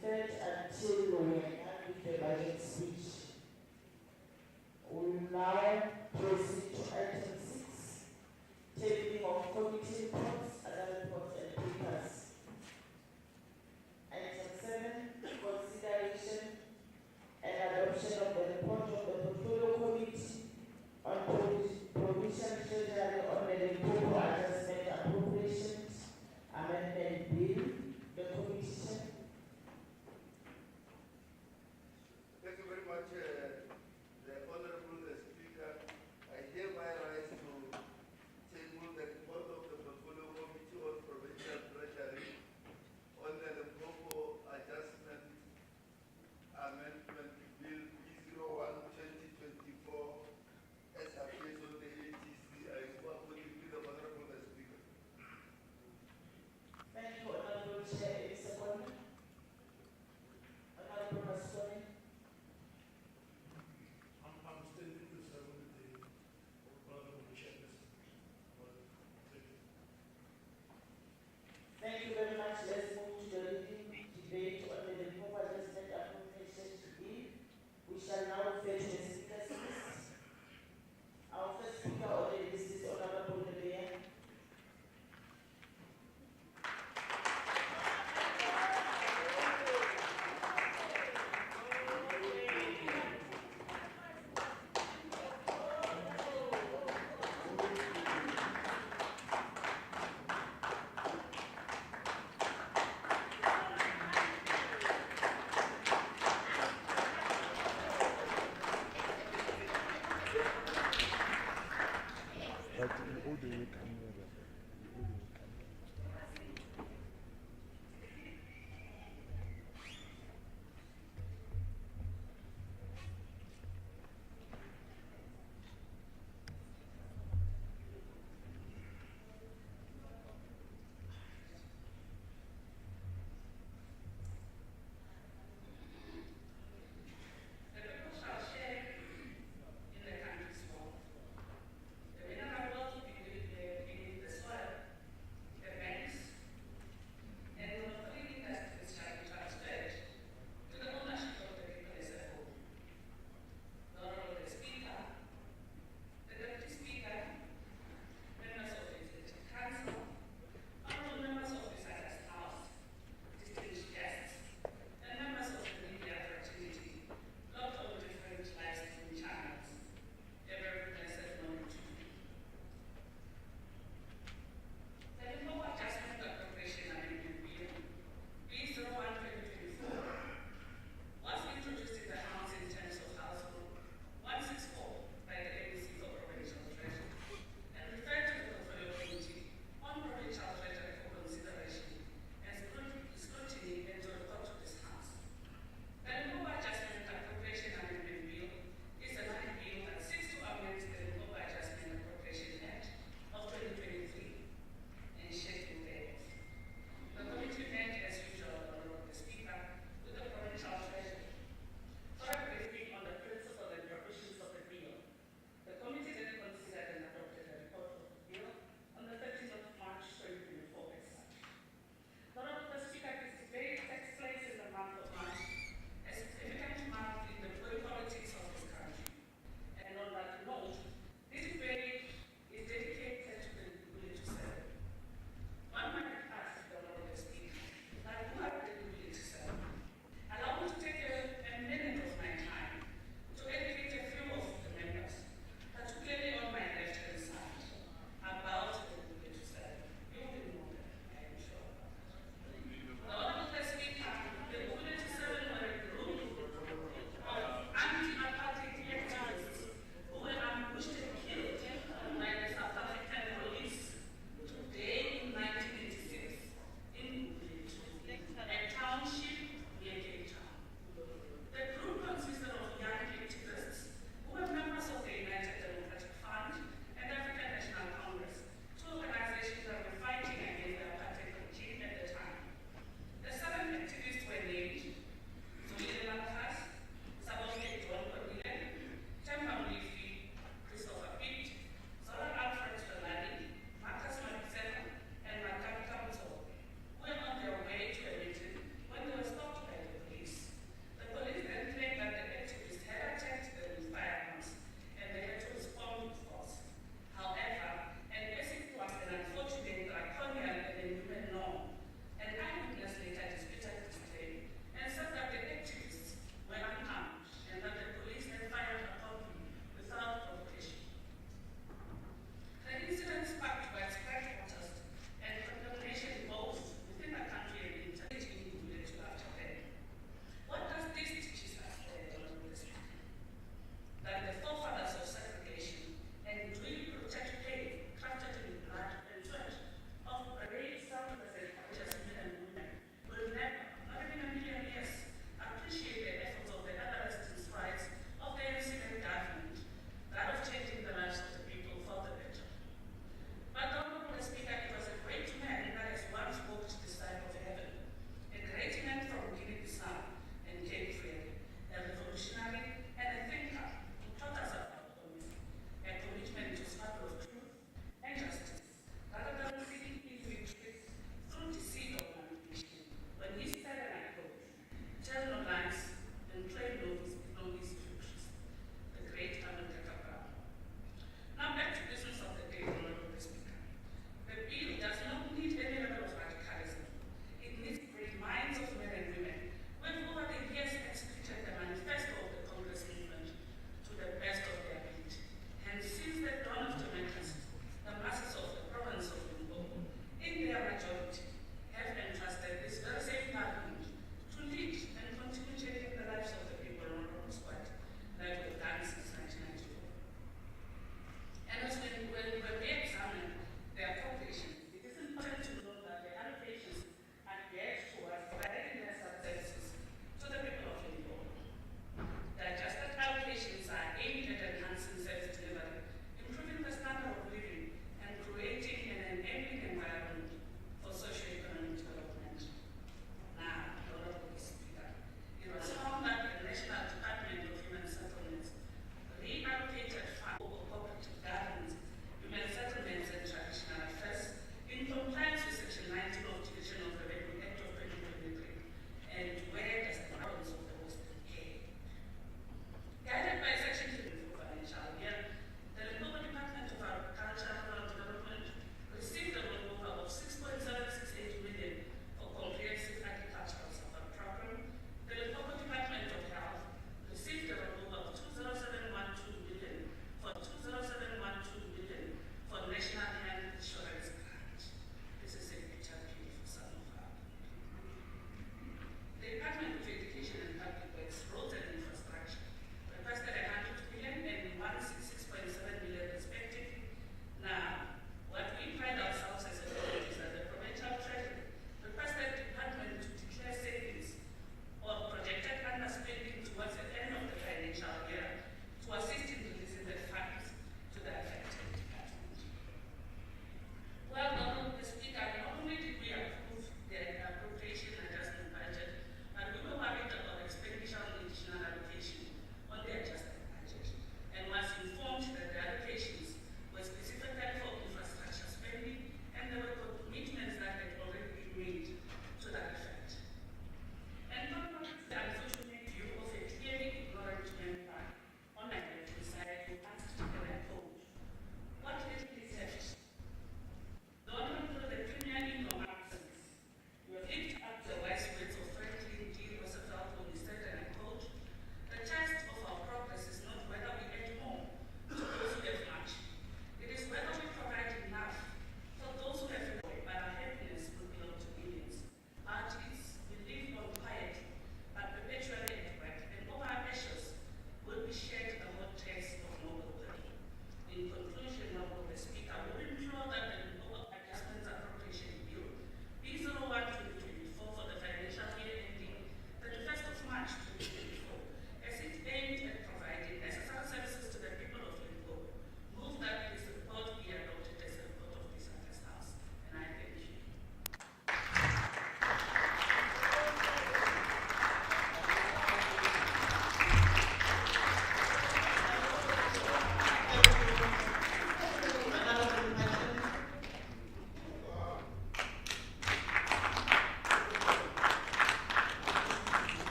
deferred until we are done with the budget speech. We will now proceed to item 6, tabling of committee reports, other reports and papers. Item 7, consideration and adoption of the report of the Portfolio Committee on Provincial Treasury on the Limpopo Adjustment Appropriations Amendment Bill. The Committee. Thank you very much, the Honorable Speaker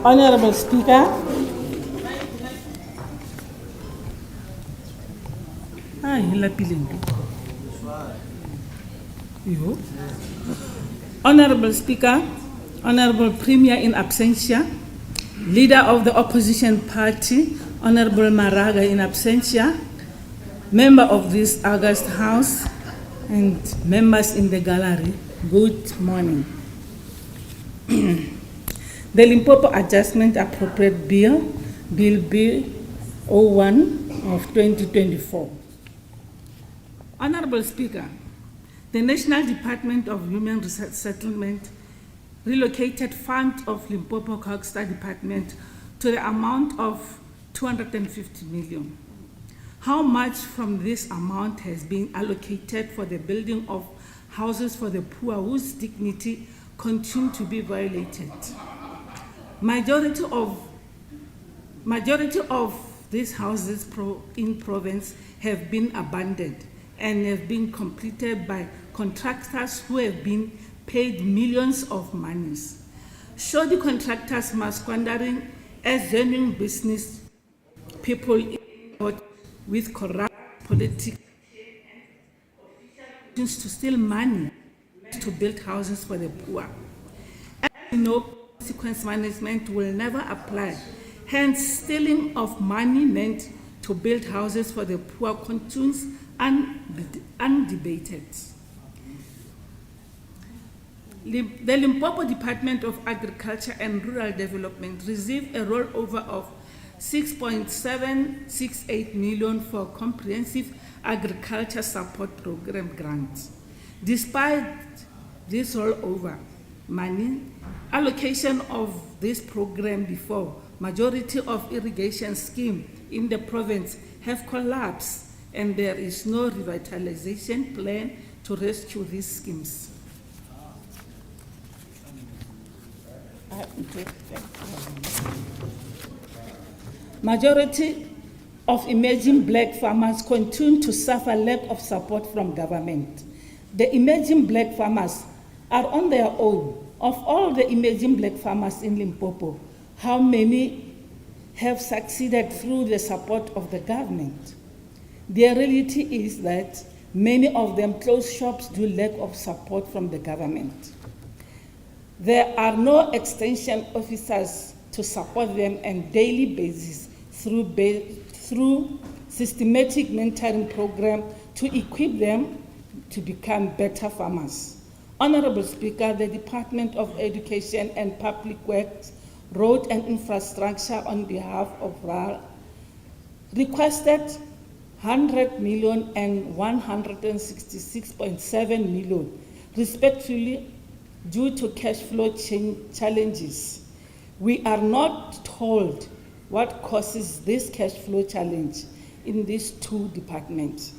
Honorable Speaker, Honorable Speaker, Honorable Premier in absentia, Leader of the Opposition Party, Honorable Maraga in absentia, Member of this August House, and members in the gallery, good morning. The Limpopo Adjustment Appropriate Bill, Bill B01 of 2024. Honorable Speaker, the National Department of Human Settlement relocated funds of Limpopo Coxstar Department to the amount of 250 million. How much from this amount has been allocated for the building of houses for the poor whose dignity continue to be violated? Majority of these houses in province have been abandoned and have been completed by contractors who have been paid millions of monies. So the contractors must squandering as genuine business people with corrupt politics to steal money to build houses for the poor. As you know, consequence management will never apply. Hence, stealing of money meant to build houses for the poor continues undebated. The Limpopo Department of Agriculture and Rural Development received a rollover of 6.768 million for comprehensive agriculture support program grants. Despite this rollover money, allocation of this program before, majority of irrigation schemes in the province have collapsed and there is no revitalization plan to rescue these schemes. Majority of emerging black farmers continue to suffer lack of support from government. The emerging black farmers are on their own. Of all the emerging black farmers in Limpopo, how many have succeeded through the support of the government? The reality is that many of them close shops due to lack of support from the government. There are no extension officers to support them on daily basis through systematic mentoring program to equip them to become better farmers. Honorable Speaker, the Department of Education and Public Works, Road and Infrastructure on behalf of RAL requested 100 million and 166.7 million, respectively, due to cash flow challenges. We are not told what causes this cash flow challenge in these two departments.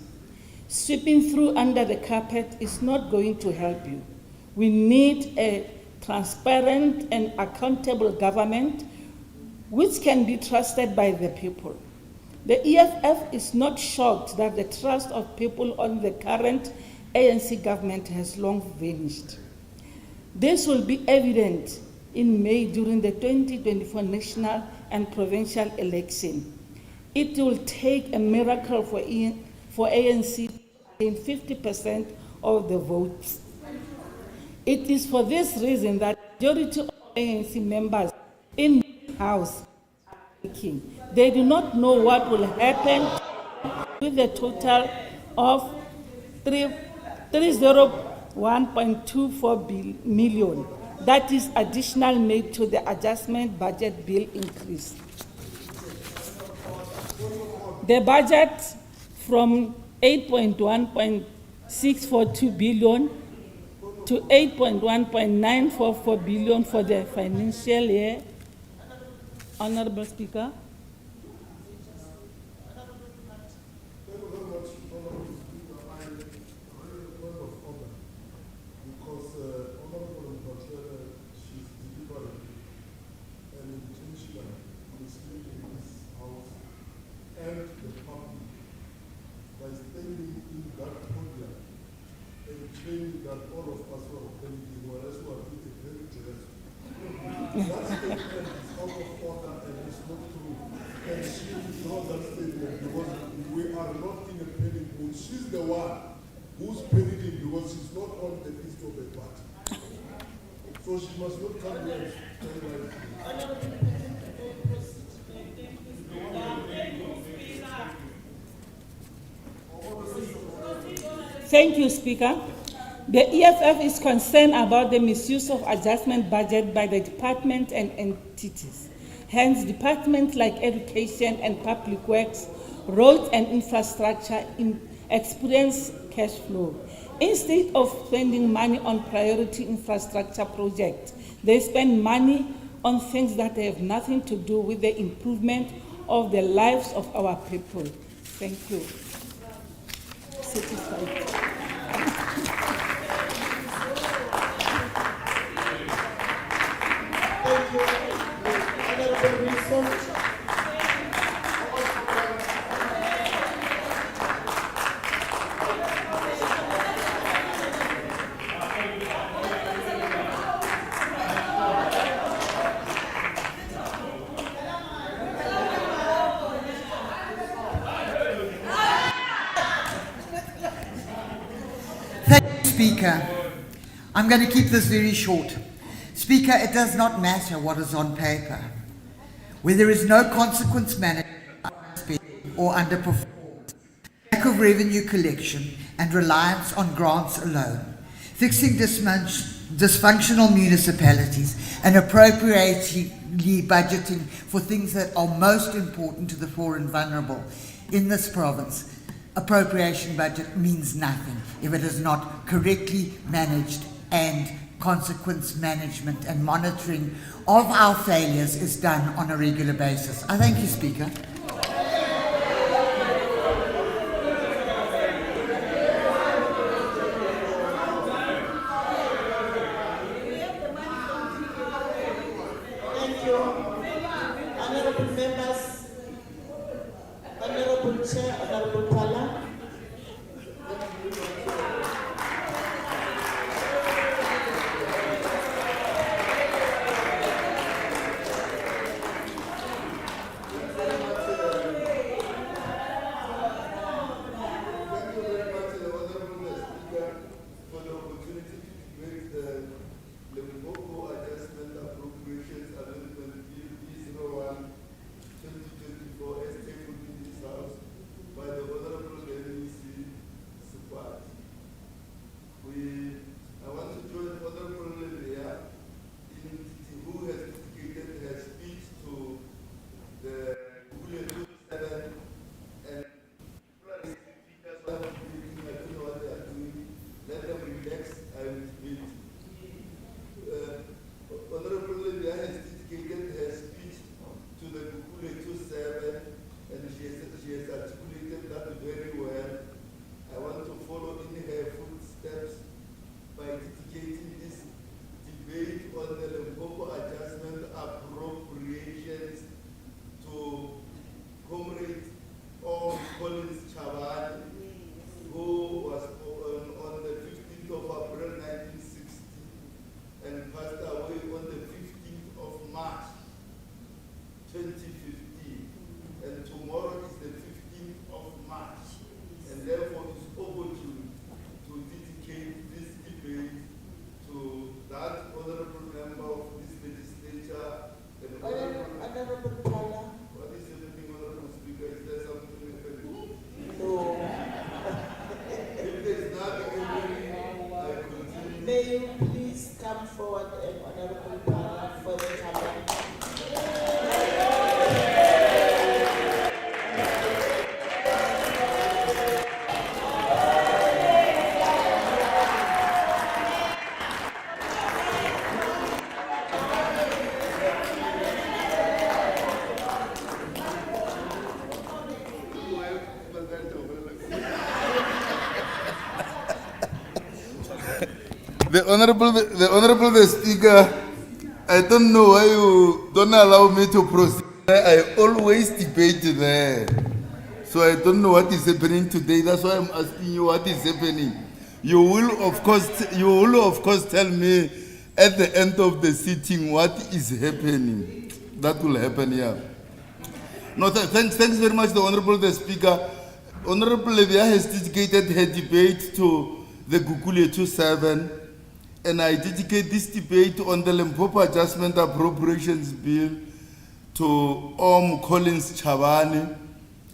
Sweeping through under the carpet is not going to help you. We need a transparent and accountable government which can be trusted by the people. The EFF is not shocked that the trust of people on the current ANC government has long vanished. This will be evident in May during the 2024 national and provincial election. It will take a miracle for ANC to gain 50% of the votes. It is for this reason that the majority of ANC members in this House are thinking. They do not know what will happen with the total of 301.24 million. That is additional made to the adjustment budget bill increase. The budget from 8.1.642 billion to 8.1.944 billion for the financial year. Honorable Speaker. That all of us were offending, whereas we are doing a very generous. That statement is out of not true. And she draws that statement because we are not in a panic mood. She's the one who's panicking because she's not on the list of the party. So she must not come here and tell my Thank you, Speaker. The EFF is concerned about the misuse of adjustment budget by the department and entities. Hence, departments like Education and Public Works, Roads and Infrastructure experience cash flow. Instead of spending money on priority infrastructure projects, they spend money on things that have nothing to do with the improvement of the lives of our people. Thank you. Satisfied. Thank you. Honorable Wilson. Speaker, I'm going to keep this very short. Speaker, it does not matter what is on paper. Where there is no consequence management or underperformance, lack of revenue collection and reliance on grants alone, fixing dysfunctional municipalities and appropriately budgeting for things that are most important to the poor and vulnerable in this province, appropriation budget means nothing if it is not correctly managed, and consequence management and monitoring of our failures is done on a regular basis. I thank you, Speaker. Thank you. Honorable members, Honorable Chair, Honorable Pala. for the opportunity to debate the Limpopo Adjustment Appropriations Amendment Bill B01 2024 as tabled in this House by the Honorable MEC Support. I want to join Honorable Leia who has dedicated her speech to the Google 27 and speakers are speaking, I don't know what they are doing. Let them relax and wait. Honorable Leia has dedicated her speech to the Google 27 and she has articulated that very well. I want to follow in her footsteps by dedicating this debate on the Limpopo Adjustment Appropriations to Comrade Collins Chabani, who was born on the 15th of April 1960 and passed away on the 15th of March 2015. And tomorrow is the 15th of March. And therefore it's opportune to dedicate this debate to that honorable member of this legislature. And Honorable Pala. what is happening, Honorable Speaker? Is there something happening? No. If there's nothing happening, I continue. May you please come forward and Honorable Pala for the camera. The Honorable Speaker, I don't know why you don't allow me to proceed. I always debate there. So I don't know what is happening today. That's why I'm asking you what is happening. You will of course tell me at the end of the sitting what is happening. That will happen, yeah. No, thanks very much, the Speaker. Honorable Levia has dedicated her debate to the Gugule 27, and I dedicate this debate on the Limpopo Adjustment Appropriations Bill to Collins Chavani,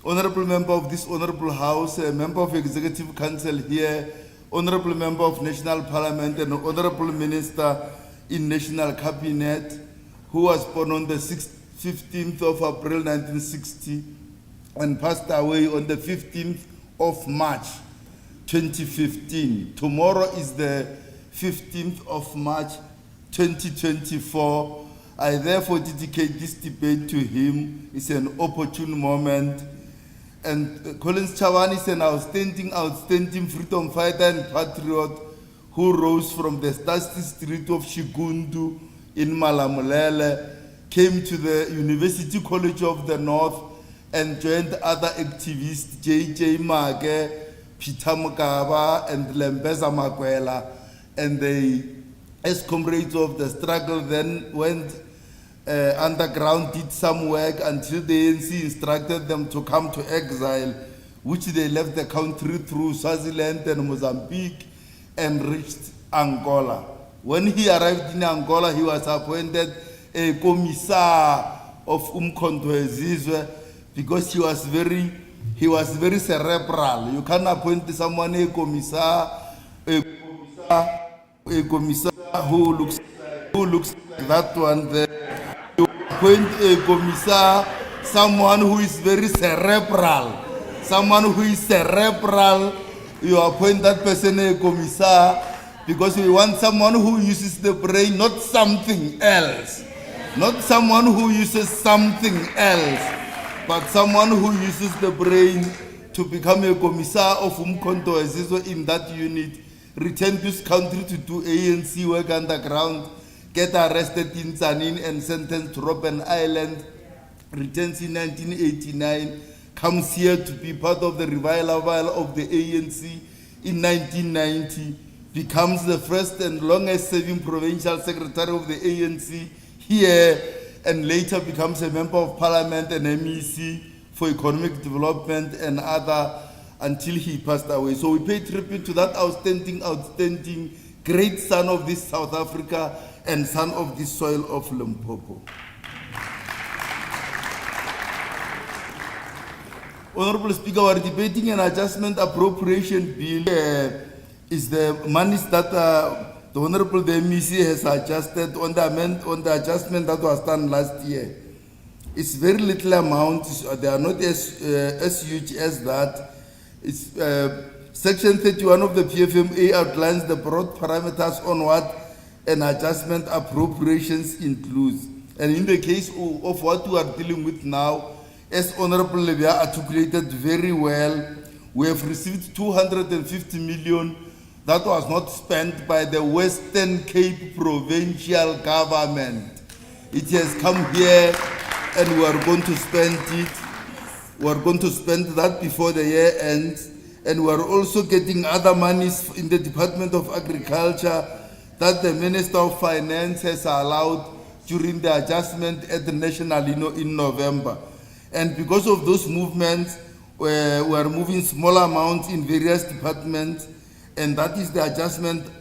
Honorable Member of this Honorable House, a Member of Executive Council here, Honorable Member of National Parliament, and Honorable Minister in National Cabinet, who was born on the 15th of April 1960 and passed away on the 15th of March 2015. Tomorrow is the 15th of March 2024. I therefore dedicate this debate to him. It's an opportune moment. And Collins Chavani is an outstanding freedom fighter and patriot who rose from the dusty street of Shigundu in Malamulele, came to the University College of the North and joined other activists, J.J. Mage, Peter Mugaba, and Lembeza Makwela. And they, as comrades of the struggle, then went underground, did some work until the ANC instructed them to come to exile, which they left the country through Swaziland and Mozambique and reached Angola. When he arrived in Angola, he was appointed a commissar of Umkhonto Wesizwe because he was very cerebral. You can't appoint someone a commissar who looks like that one there. You appoint a commissar, someone who is very cerebral. Someone who is cerebral, you appoint that person a commissar because we want someone who uses the brain, not something else. Not someone who uses something else, but someone who uses the brain to become a commissar of Umkhonto Wesizwe in that unit, return to this country to do ANC work underground, get arrested in Tsanin and sentenced to Robben Island, returns in 1989, comes here to be part of the revival of the ANC in 1990, becomes the first and longest serving provincial secretary of the ANC here, and later becomes a member of parliament and MEC for economic development and other until he passed away. So we pay tribute to that outstanding, great son of this South Africa and son of this soil of Limpopo. Honorable Speaker, we are debating an adjustment appropriation bill. Is the monies that the Honorable MEC has adjusted on the adjustment that was done last year. It's very little amount. They are not as huge as that. It's Section 31 of the PFMA outlines the broad parameters on what an adjustment appropriations includes. And in the case of what we are dealing with now, as Honorable Levia articulated very well, we have received 250 million that was not spent by the Western Cape Provincial government. It has come here and we are going to spend it. We are going to spend that before the year ends. And we are also getting other monies in the Department of Agriculture that the Minister of Finance has allowed during the adjustment at the National in November. And because of those movements, we are moving small amounts in various departments, and that is the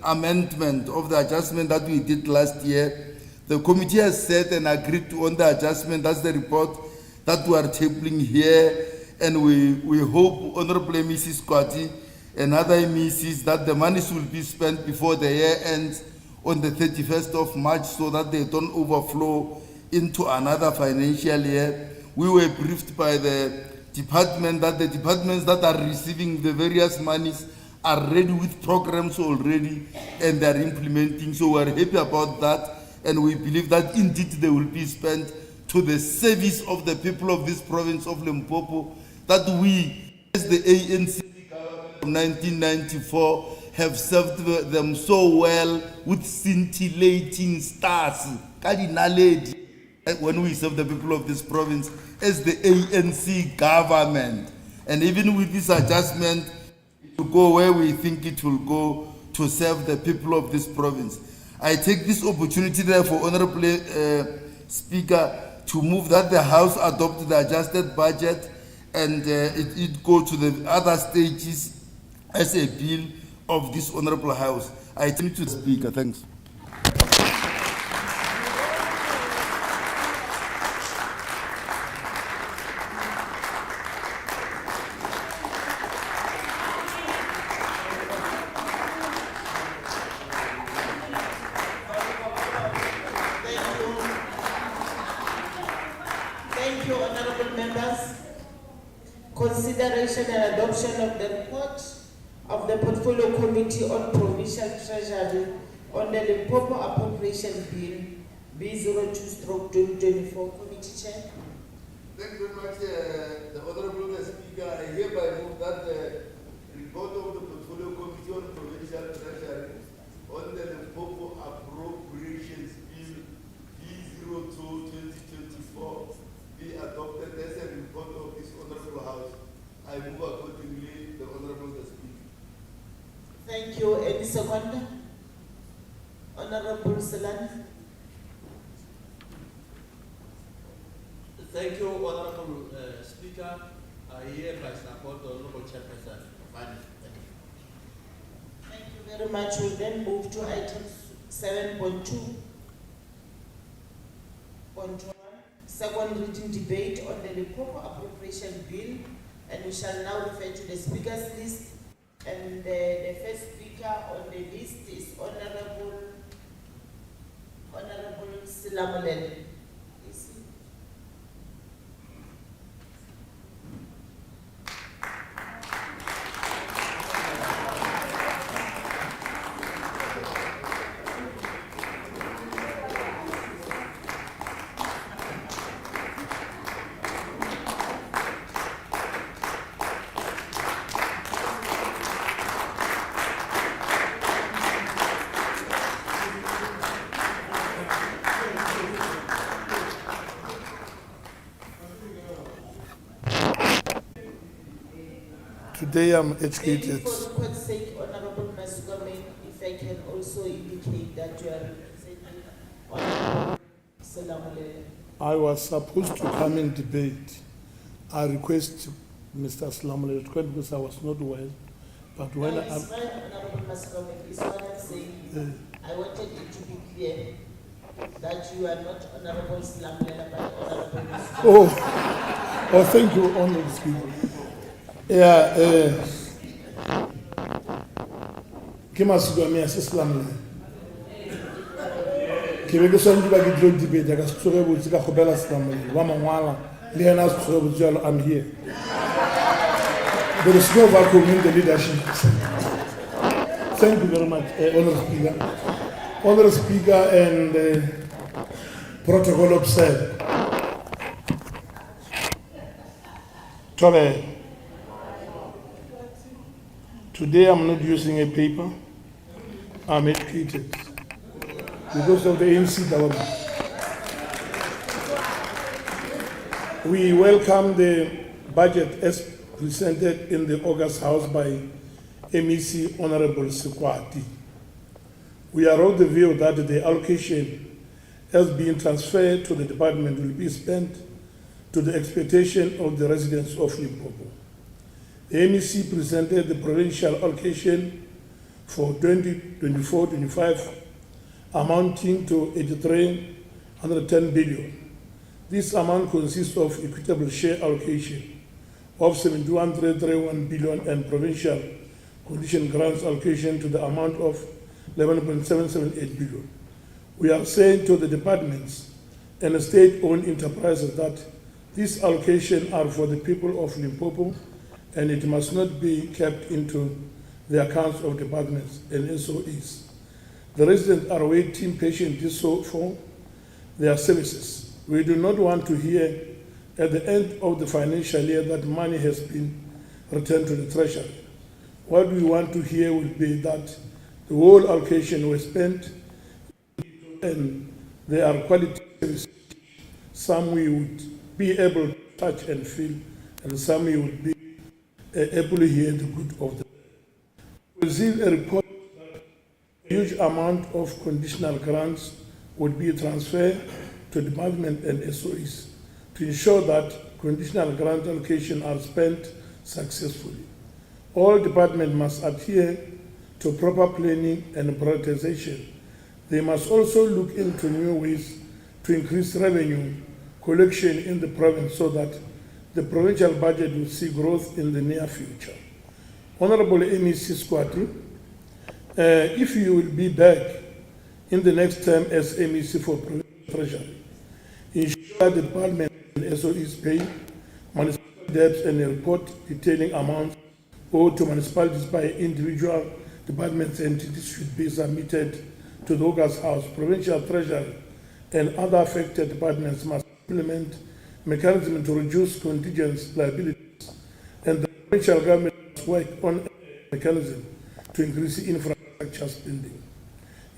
amendment of the adjustment that we did last year. The committee has said and agreed on the adjustment. That's the report that we are tabling here, and we hope, Honorable Mrs. Kwati and other MECs, that the monies will be spent before the year ends on the 31st of March so that they don't overflow into another financial year. We were briefed by the department that the departments that are receiving the various monies are ready with programs already and they are implementing. So we are happy about that, and we believe that indeed they will be spent to the service of the people of this province of Limpopo, that we, as the ANC government from 1994, have served them so well with scintillating stars, when we serve the people of this province as the ANC government. And even with this adjustment, to go where we think it will go to serve the people of this province. I take this opportunity therefore, Honorable Speaker, to move that the House adopt the adjusted budget and it go to the other stages as a bill of this Honorable House. I turn to the Speaker. Thanks. Thank you, honorable members. Consideration and adoption of the report of the Portfolio Committee on Provincial Treasury on the Limpopo Appropriation Bill B02/2024. Committee Chair. Thank you very much, the Honorable Speaker. I hereby move that the report of the Portfolio Committee on Provincial Treasury on the Limpopo Appropriations Bill B02/2024 be adopted as a report of this Honorable House. I move accordingly, the Honorable Speaker. Thank you. Any second? Honorable Selani. Thank you, Honorable Speaker. I hereby support the Honorable Chairperson. Thank you very much. We'll then move to item 7.2. Second reading debate on the Limpopo Appropriation Bill, and we shall now refer to the speakers list. And the first speaker on the list is Honorable Silamulele. Today I'm educated. For record's sake, Honorable Masugame, if I can also indicate that you are representing Honorable Silamulele. I was supposed to come in debate. I request Mr. Slamole to come because I was not well. But when No, it's fine, Honorable Masugame, it's what I'm saying. I wanted it to be clear that you are not Honorable Silamulele, but Honorable Masugame. oh, thank you, Honorable Speaker. Yeah, Kima Sugami, Slamole. Kibeke Sanji Bagi drug debate, I got story with Zika Hobela Slamole, Wamawala, Liana Strobuzel, I'm here. There is no vacuum in the leadership. Thank you very much, Honorable Speaker. Honorable Speaker and protocol observed. Tole. Today I'm not using a paper. I'm educated because of the ANC government. We welcome the budget as presented in the August House by MEC Honorable Sekwati. We are of the view that the allocation as being transferred to the department will be spent to the expectation of the residents of Limpopo. The MEC presented the provincial allocation for 2024-25 amounting to 8310 billion. This amount consists of equitable share allocation of 7131 billion and provincial condition grants allocation to the amount of 11.778 billion. We are saying to the departments and state-owned enterprises that these allocations are for the people of Limpopo, and it must not be kept into the accounts of departments and SOEs. The residents are waiting patiently for their services. We do not want to hear at the end of the financial year that money has been returned to the Treasury. What we want to hear will be that the whole allocation was spent and there are quality services. Some we would be able to touch and feel, and some we would be able to hear the good of the. We received a report that a huge amount of conditional grants would be transferred to department and SOEs to ensure that conditional grant allocation are spent successfully. All departments must adhere to proper planning and prioritization. They must also look into new ways to increase revenue collection in the province so that the provincial budget will see growth in the near future. Honorable MEC Squati, if you will be back in the next term as MEC for Provincial Treasury, ensure the department and SOEs pay municipal debts and report detailing amounts owed to municipalities by individual departments and entities should be submitted to the August House. Provincial Treasury and other affected departments must implement mechanisms to reduce contingent liabilities, and the provincial government must work on a mechanism to increase infrastructure spending.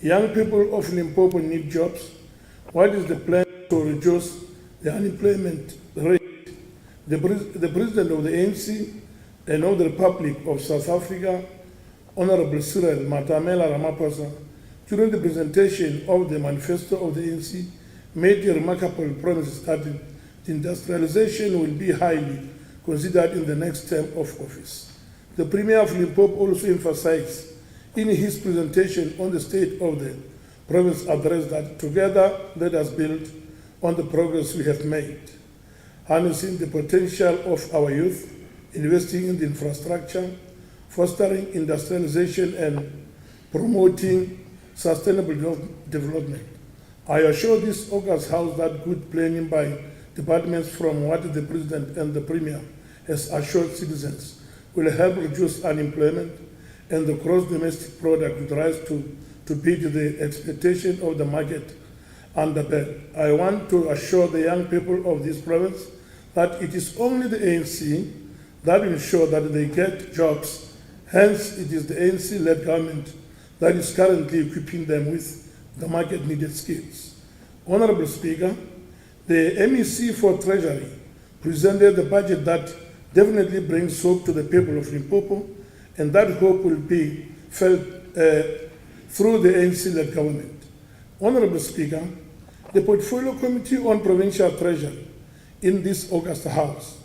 Young people of Limpopo need jobs. What is the plan to reduce the unemployment rate? The President of the ANC and of the Republic of South Africa, Honorable Cyril Matamela Ramaphosa, during the presentation of the manifesto of the ANC, made a remarkable promise that the industrialization will be highly considered in the next term of office. The Premier of Limpopo also emphasized in his presentation on the state of the province address that together let us build on the progress we have made, harnessing the potential of our youth, investing in the infrastructure, fostering industrialization and promoting sustainable development. I assure this August House that good planning by departments from what the President and the Premier has assured citizens will help reduce unemployment and the gross domestic product will rise to beat the expectation of the market and the bed. I want to assure the young people of this province that it is only the ANC that will ensure that they get jobs. Hence, it is the ANC-led government that is currently equipping them with the market-needed skills. Honorable Speaker, the MEC for Treasury presented the budget that definitely brings hope to the people of Limpopo, and that hope will be felt through the ANC-led government. Honorable Speaker, the Portfolio Committee on Provincial Treasury in this August House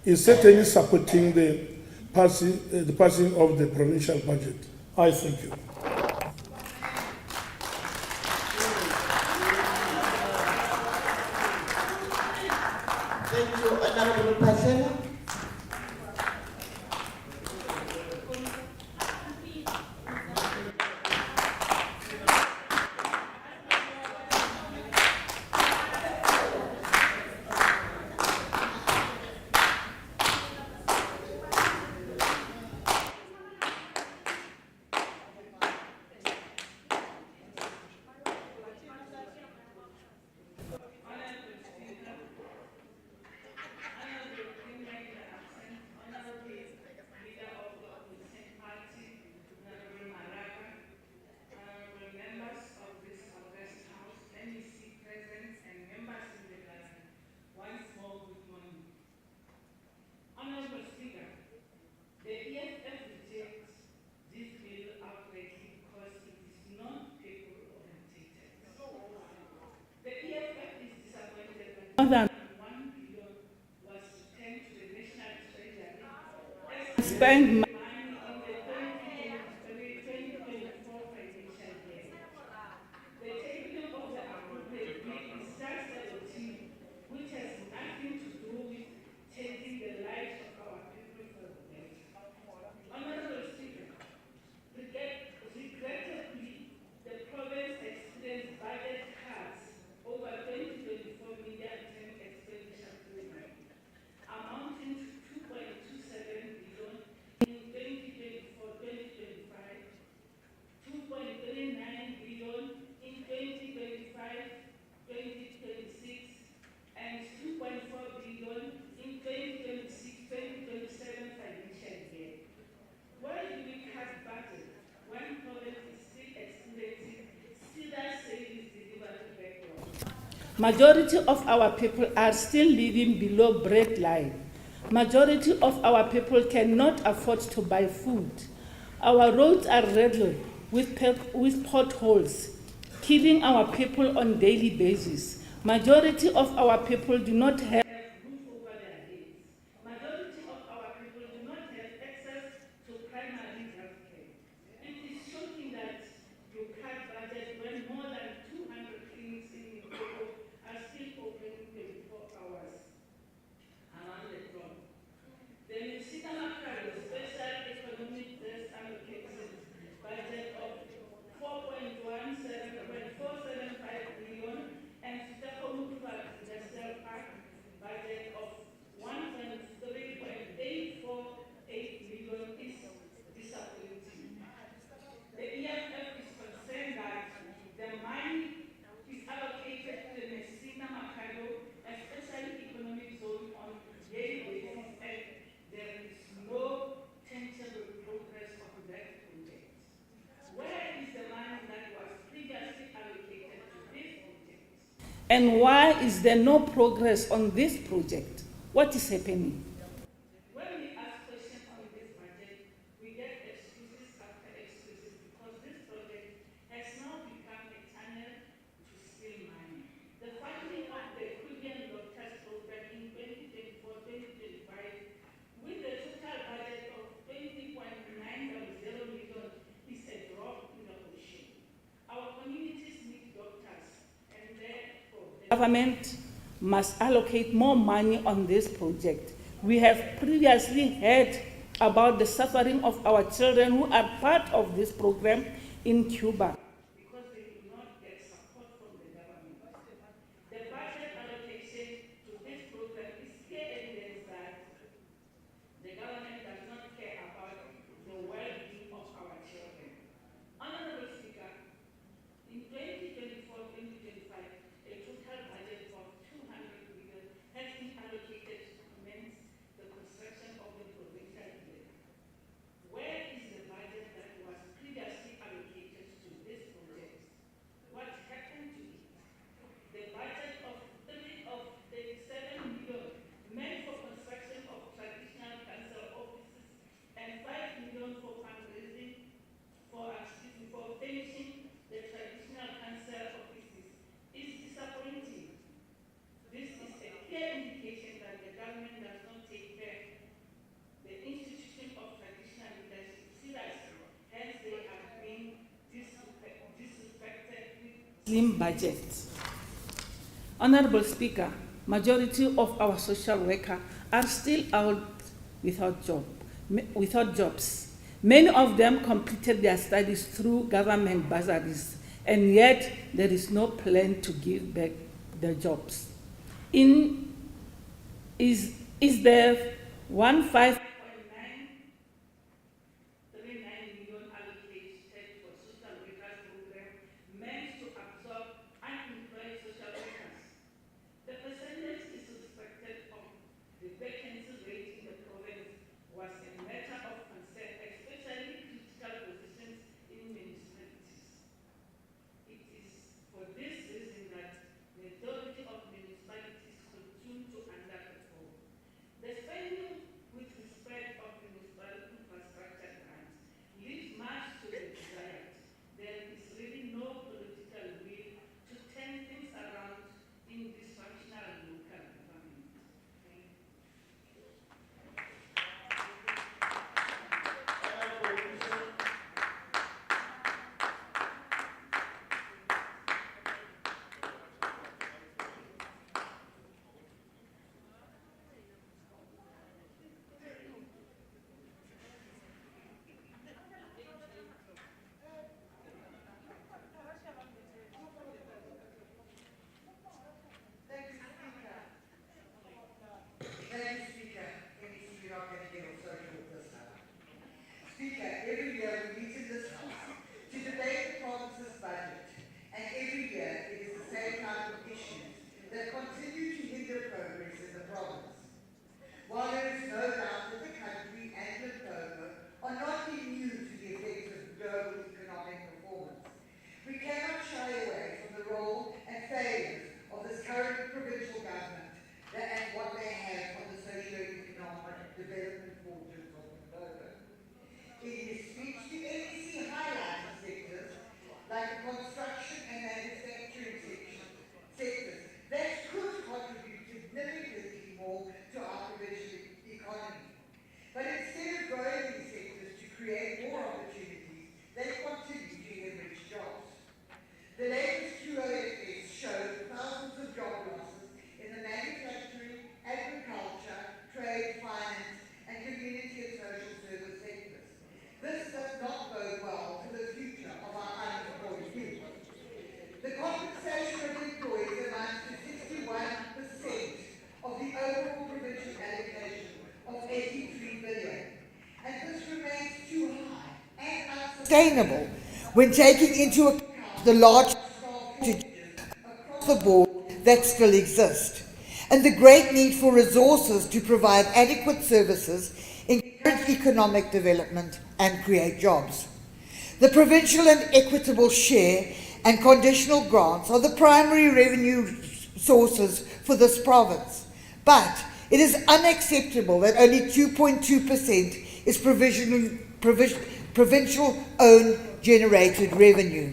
is certainly supporting the passing of the provincial budget. I thank you. Thank you, Honorable Pasela. More than 1 billion was returned to the National Treasury spent money in the 2023-2024 financial year. The tabling of the appropriate bill is just a routine which has nothing to do with changing the lives of our people for the better. Honorable Speaker, regrettably, the province experienced budget cuts over 2024 media term expenditure program, amounting to 2.27 billion in 2024-2025, 2.39 billion in 2025-2026, and 2.4 billion in 2026-2027 financial year. Why do we cut budget when province is still experiencing serious service delivery backlog? Majority of our people are still living below breadline. Majority of our people cannot afford to buy food. Our roads are riddled with potholes, killing our people on daily basis. Majority of our people do not have roof over their heads. Majority of our people do not have access to primary health care. It is shocking that you cut budget when more than 200 clinics in Limpopo are still open 24 hours around the clock. The Municipal Special Economic Zest allocated budget of 4.475 billion and Limpopo Industrial Park budget of 1.384 billion is disappointing. The EFF is concerned that the money is allocated to the Messina Mercado, especially economic zone on daily basis, and there is no tangible progress of that project. Where is the money that was previously allocated to this project? And why is there no progress on this project? What is happening? When we ask questions on this budget, we get excuses after excuses because this project has now become a channel to steal money. The funding of the Caribbean Doctors Program in 2024-2025 with a total budget of 20.900 million is a drop in the ocean. Our communities need doctors, and therefore the government must allocate more money on this project. We have previously heard about the suffering of our children who are part of this program in Cuba because they do not get support from the government. The budget allocation to this program is clear evidence that the government does not care about the well-being of our children. Honorable Speaker, in 2024-2025, a total budget of 200 billion has been allocated to commence the construction of the provincial building. Where is the budget that was previously allocated to this project? What happened to it? The budget of 37 million meant for construction of traditional council offices and 5 million for fundraising for finishing the traditional council offices is disappointing. This is a clear indication that the government does not take the institution of traditional leadership seriously. Hence, they are being disrespected with slim budgets. Honorable Speaker, majority of our social workers are still out without jobs. Many of them completed their studies through government bursaries, and yet there is no plan to give back the jobs. Is there 1.539 million allocated for social workers program meant to absorb unemployed social workers? The percentage is suspected of the vacancy rate in the province was a matter of concern, especially critical positions in municipalities. It is for this reason that the majority of municipalities continue to underperform. The spending with respect sustainable when taking into account the large shortages across the board that still exist, and the great need for resources to provide adequate services, encourage economic development, and create jobs. The provincial and equitable share and conditional grants are the primary revenue sources for this province, but it is unacceptable that only 2.2% is provincial-owned generated revenue.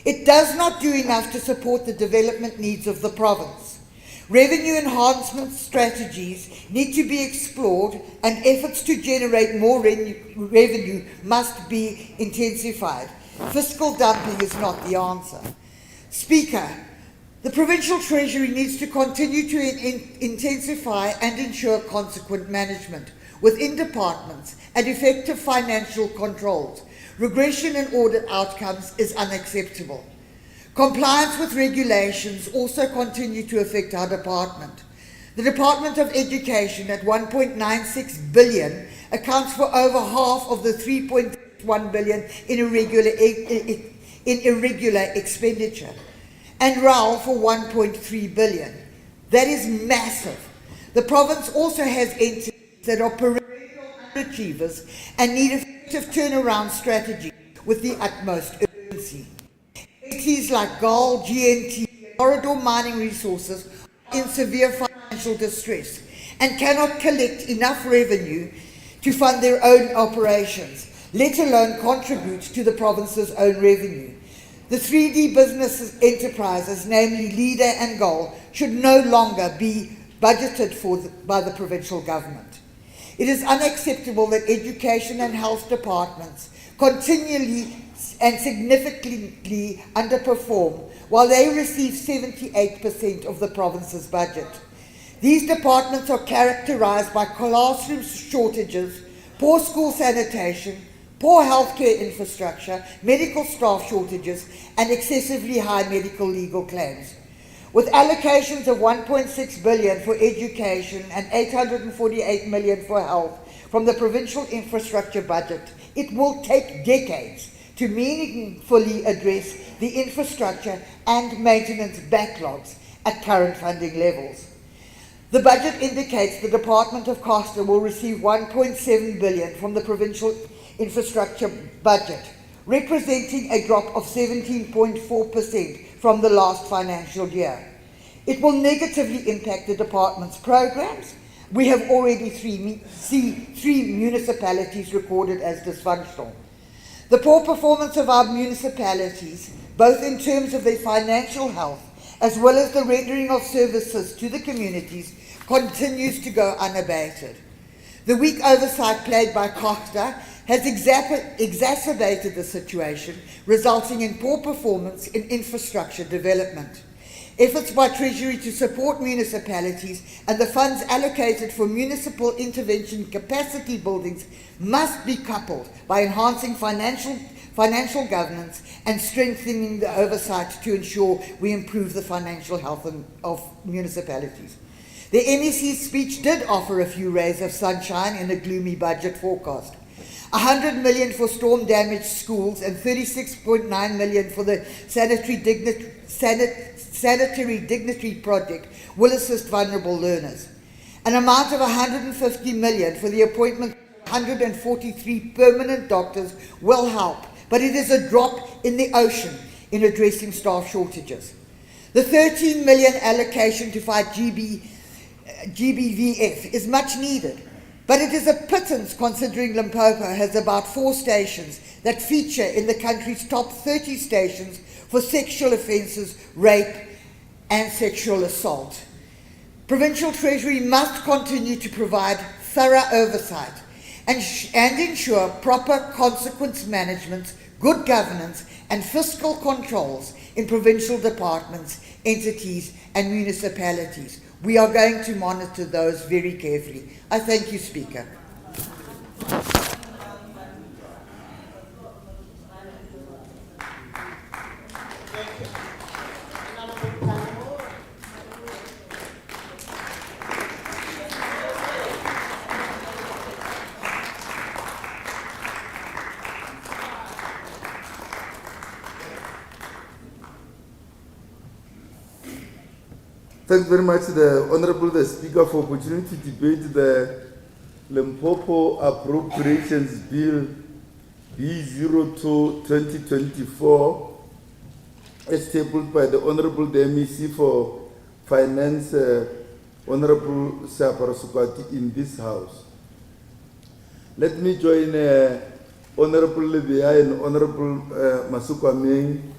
It does not do enough to support the development needs of the province. Revenue enhancement strategies need to be explored, and efforts to generate more revenue must be intensified. Fiscal dumping is not the answer. Speaker, the Provincial Treasury needs to continue to intensify and ensure consequent management within departments and effective financial controls. Regression in audit outcomes is unacceptable. Compliance with regulations also continue to affect our department. The Department of Education at 1.96 billion accounts for over half of the 3.1 billion in irregular expenditure, and RAL for 1.3 billion. That is massive. The province also has entities that are perennial underachievers and need effective turnaround strategy with the utmost urgency. Entities like GAL, GNT, corridor mining resources are in severe financial distress and cannot collect enough revenue to fund their own operations, let alone contribute to the province's own revenue. The 3D business enterprises, namely LEADER and GAL, should no longer be budgeted for by the provincial government. It is unacceptable that education and health departments continually and significantly underperform while they receive 78% of the province's budget. These departments are characterized by classroom shortages, poor school sanitation, poor healthcare infrastructure, medical staff shortages, and excessively high medical legal claims. With allocations of 1.6 billion for education and 848 million for health from the provincial infrastructure budget, it will take decades to meaningfully address the infrastructure and maintenance backlogs at current funding levels. The budget indicates the Department of Costa will receive 1.7 billion from the provincial infrastructure budget, representing a drop of 17.4% from the last financial year. It will negatively impact the department's programs. We have already seen three municipalities recorded as dysfunctional. The poor performance of our municipalities, both in terms of their financial health as well as the rendering of services to the communities, continues to go unabated. The weak oversight played by Costa has exacerbated the situation, resulting in poor performance in infrastructure development. Efforts by Treasury to support municipalities and the funds allocated for municipal intervention capacity buildings must be coupled by enhancing financial governance and strengthening the oversight to ensure we improve the financial health of municipalities. The MEC's speech did offer a few rays of sunshine in a gloomy budget forecast. 100 million for storm-damaged schools and 36.9 million for the sanitary dignity project will assist vulnerable learners. An amount of 150 million for the appointment of 143 permanent doctors will help, but it is a drop in the ocean in addressing staff shortages. The 13 million allocation to fight GBVF is much needed, but it is a pittance considering Limpopo has about 4 stations that feature in the country's top 30 stations for sexual offences, rape and sexual assault. Provincial Treasury must continue to provide thorough oversight and ensure proper consequence management, good governance and fiscal controls in provincial departments, entities and municipalities. We are going to monitor those very carefully. I thank you, Speaker. Thanks very much, the Honorable the Speaker, for opportunity to debate the Limpopo Appropriations Bill B02-2024 as tabled by the Honorable the MEC for Finance, Honorable Sapara Sukwati in this House. Let me join Honorable Lebia and Honorable Masukwameng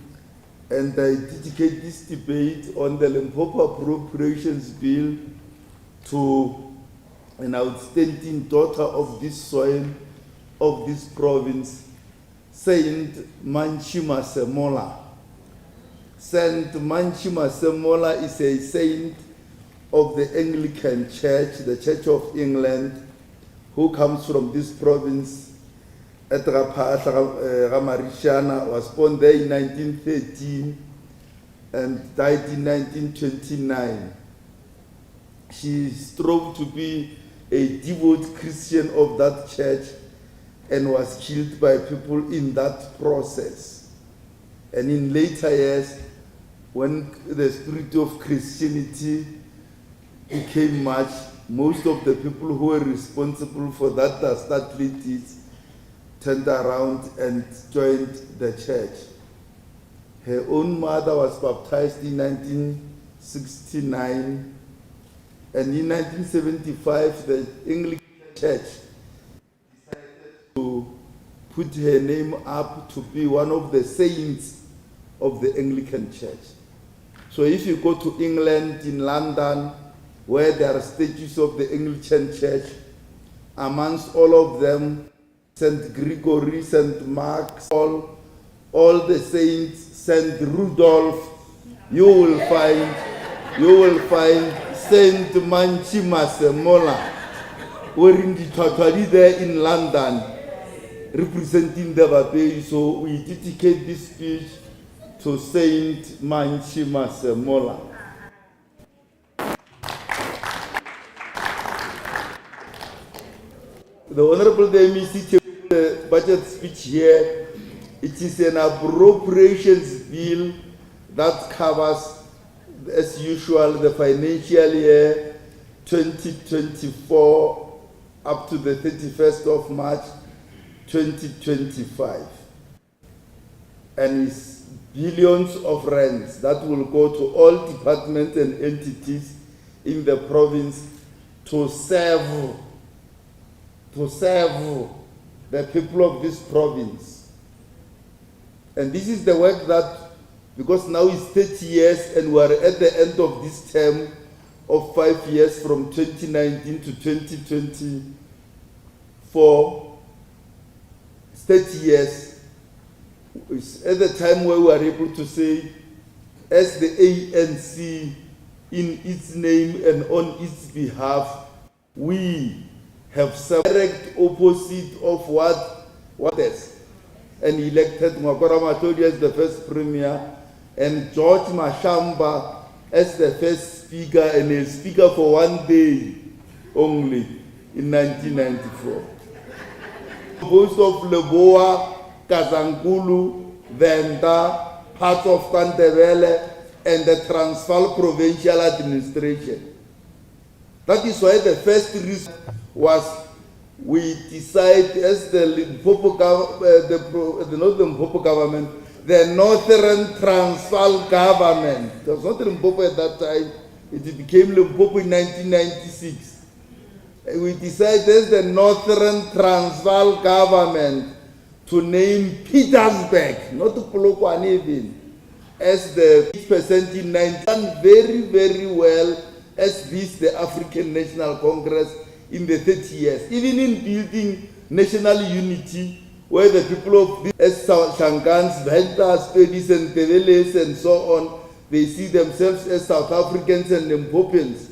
and I dedicate this debate on the Limpopo Appropriations Bill to an outstanding daughter of this soil, of this province, Saint Manchima Semola. Saint Manchima Semola is a saint of the Anglican Church, the Church of England, who comes from this province at Ramarishana, was born there in 1913 and died in 1929. She strove to be a devout Christian of that church and was killed by people in that process. And in later years, when the spirit of Christianity became much, most of the people who were responsible for that dastardly deeds turned around and joined the church. Her own mother was baptized in 1969, and in 1975, the Anglican Church decided to put her name up to be one of the saints of the Anglican Church. So if you go to England, in London, where there are statues of the Anglican Church, amongst all of them, St. Gregory, St. Mark, all the saints, St. Rudolph, you will find St. Manchima Semola wearing the Tatari there in London, representing the Babe. So we dedicate this speech to Saint Manchima Semola. The Honorable MEC the budget speech here. It is an appropriations bill that covers, as usual, the financial year 2024 up to the 31st of March 2025. And it's billions of rands that will go to all departments and entities in the province to serve the people of this province. And this is the work that, because now it's 30 years and we are at the end of this term of 5 years from 2019 to 2024, it's 30 years. It's at the time where we are able to say, as the ANC in its name and on its behalf, we have some direct opposite of what is, and elected Ngwakora Matodi as the first premier and George Mashamba as the first speaker and a speaker for 1 day only in 1994. Most of Leboa, Kazankulu, Venda, parts of Kantebele, and the Transvaal Provincial Administration. That is why the first reason was we decide as the Limpopo not the Limpopo government, the Northern Transvaal government. It was not Limpopo at that time, it became Limpopo in 1996. We decided as the Northern Transvaal government to name Petersburg, not Polokwane even, as the 8% in 19 very, very well as this, the African National Congress, in the 30 years, even in building national unity, where the people of this, as Shangans, Ventas, Pedis, and Teveles, and so on, they see themselves as South Africans and Limpopians.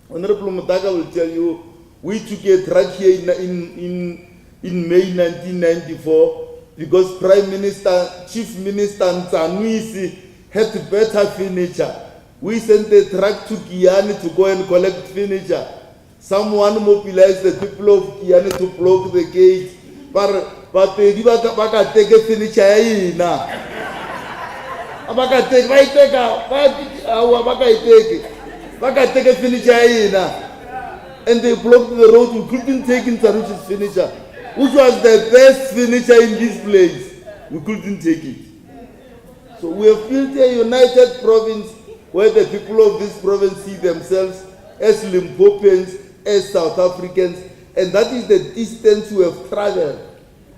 Honorable Mutaka will tell you, we took a track here in May 1994 because Prime Minister, Chief Minister Nzanwisi had better furniture. We sent a truck to Kiani to go and collect furniture. Someone mobilized the people of Kiani to block the gate. But they take a furniture. Bakateke furniture and they blocked the road. We couldn't take in Taruchi's furniture, which was the best furniture in this place. We couldn't take it. So we have built a united province where the people of this province see themselves as Limpopians, as South Africans, and that is the distance we have traveled.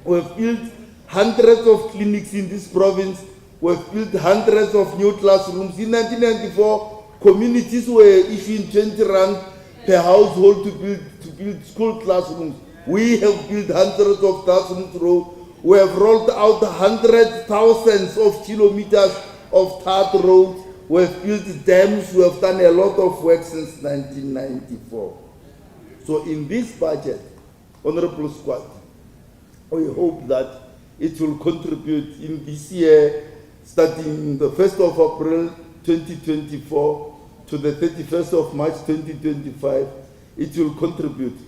We have built hundreds of clinics in this province. We have built hundreds of new classrooms. In 1994, communities were issuing 20 rand per household to build school classrooms. We have built hundreds of thousands of roads. We have rolled out hundreds, thousands of kilometers of tarred roads. We have built dams. We have done a lot of work since 1994. So in this budget, Honorable Squad, we hope that it will contribute in this year, starting the 1st of April 2024 to the 31st of March 2025, it will contribute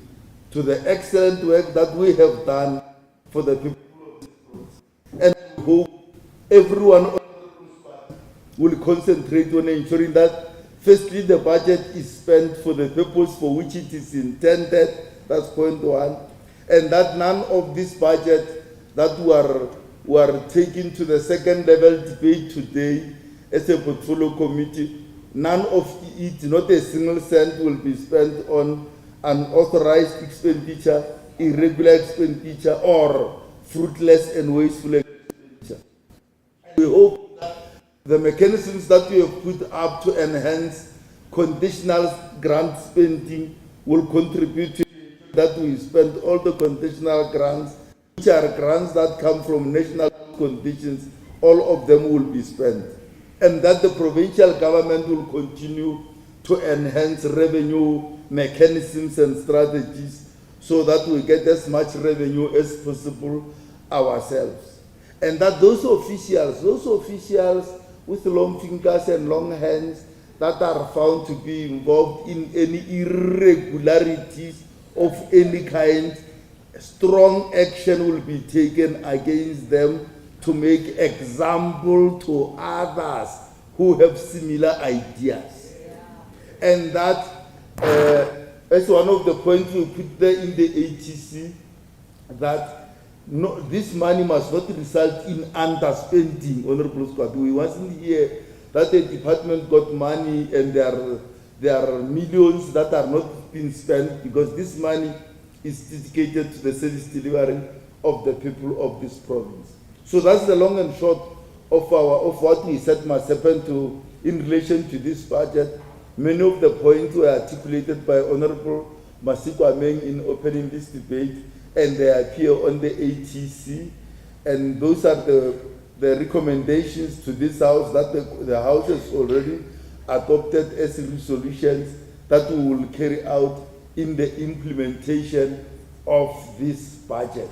to the excellent work that we have done for the people of this province. And we hope everyone will concentrate on ensuring that, firstly, the budget is spent for the purpose for which it is intended, that's point one, and that none of this budget that we are taking to the second level debate today as a portfolio committee, none of it, not a single cent, will be spent on unauthorized expenditure, irregular expenditure, or fruitless and wasteful expenditure. We hope that the mechanisms that we have put up to enhance conditional grant spending will contribute to that we spend all the conditional grants, which are grants that come from national conditions, all of them will be spent. And that the provincial government will continue to enhance revenue mechanisms and strategies so that we get as much revenue as possible ourselves. And that those officials with long fingers and long hands that are found to be involved in any irregularities of any kind, strong action will be taken against them to make example to others who have similar ideas. And that, as one of the points we put there in the ATC, that no, this money must not result in underspending, Honorable Squad. We wasn't here that the department got money and there are millions that are not being spent, because this money is dedicated to the service delivery of the people of this province. So that's the long and short of what we said must happen in relation to this budget. Many of the points were articulated by Honorable Masiko Ameng in opening this debate, and they appear on the ATC. And those are the recommendations to this House that the House has already adopted as resolutions that we will carry out in the implementation of this budget.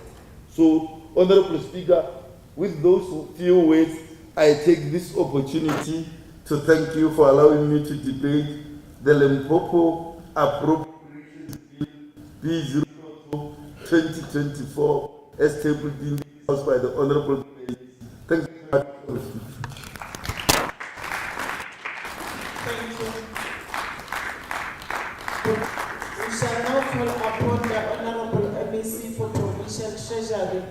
So, Honorable Speaker, with those few words, I take this opportunity to thank you for allowing me to debate the Limpopo Appropriation Bill B02/2024 as tabled in the House by the Honorable. Thank you very much. We shall now call upon the Honorable MEC for Provincial Treasury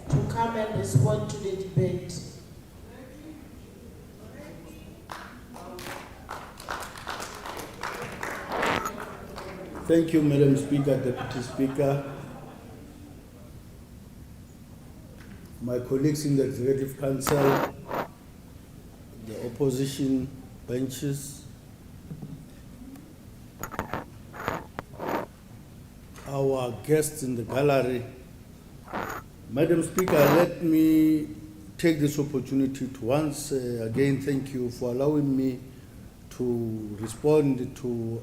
to come and respond to the debate. Thank you, Madam Speaker, Deputy Speaker, my colleagues in the Executive Council, the opposition benches, our guests in the gallery. Madam Speaker, let me take this opportunity to once again thank you for allowing me to respond to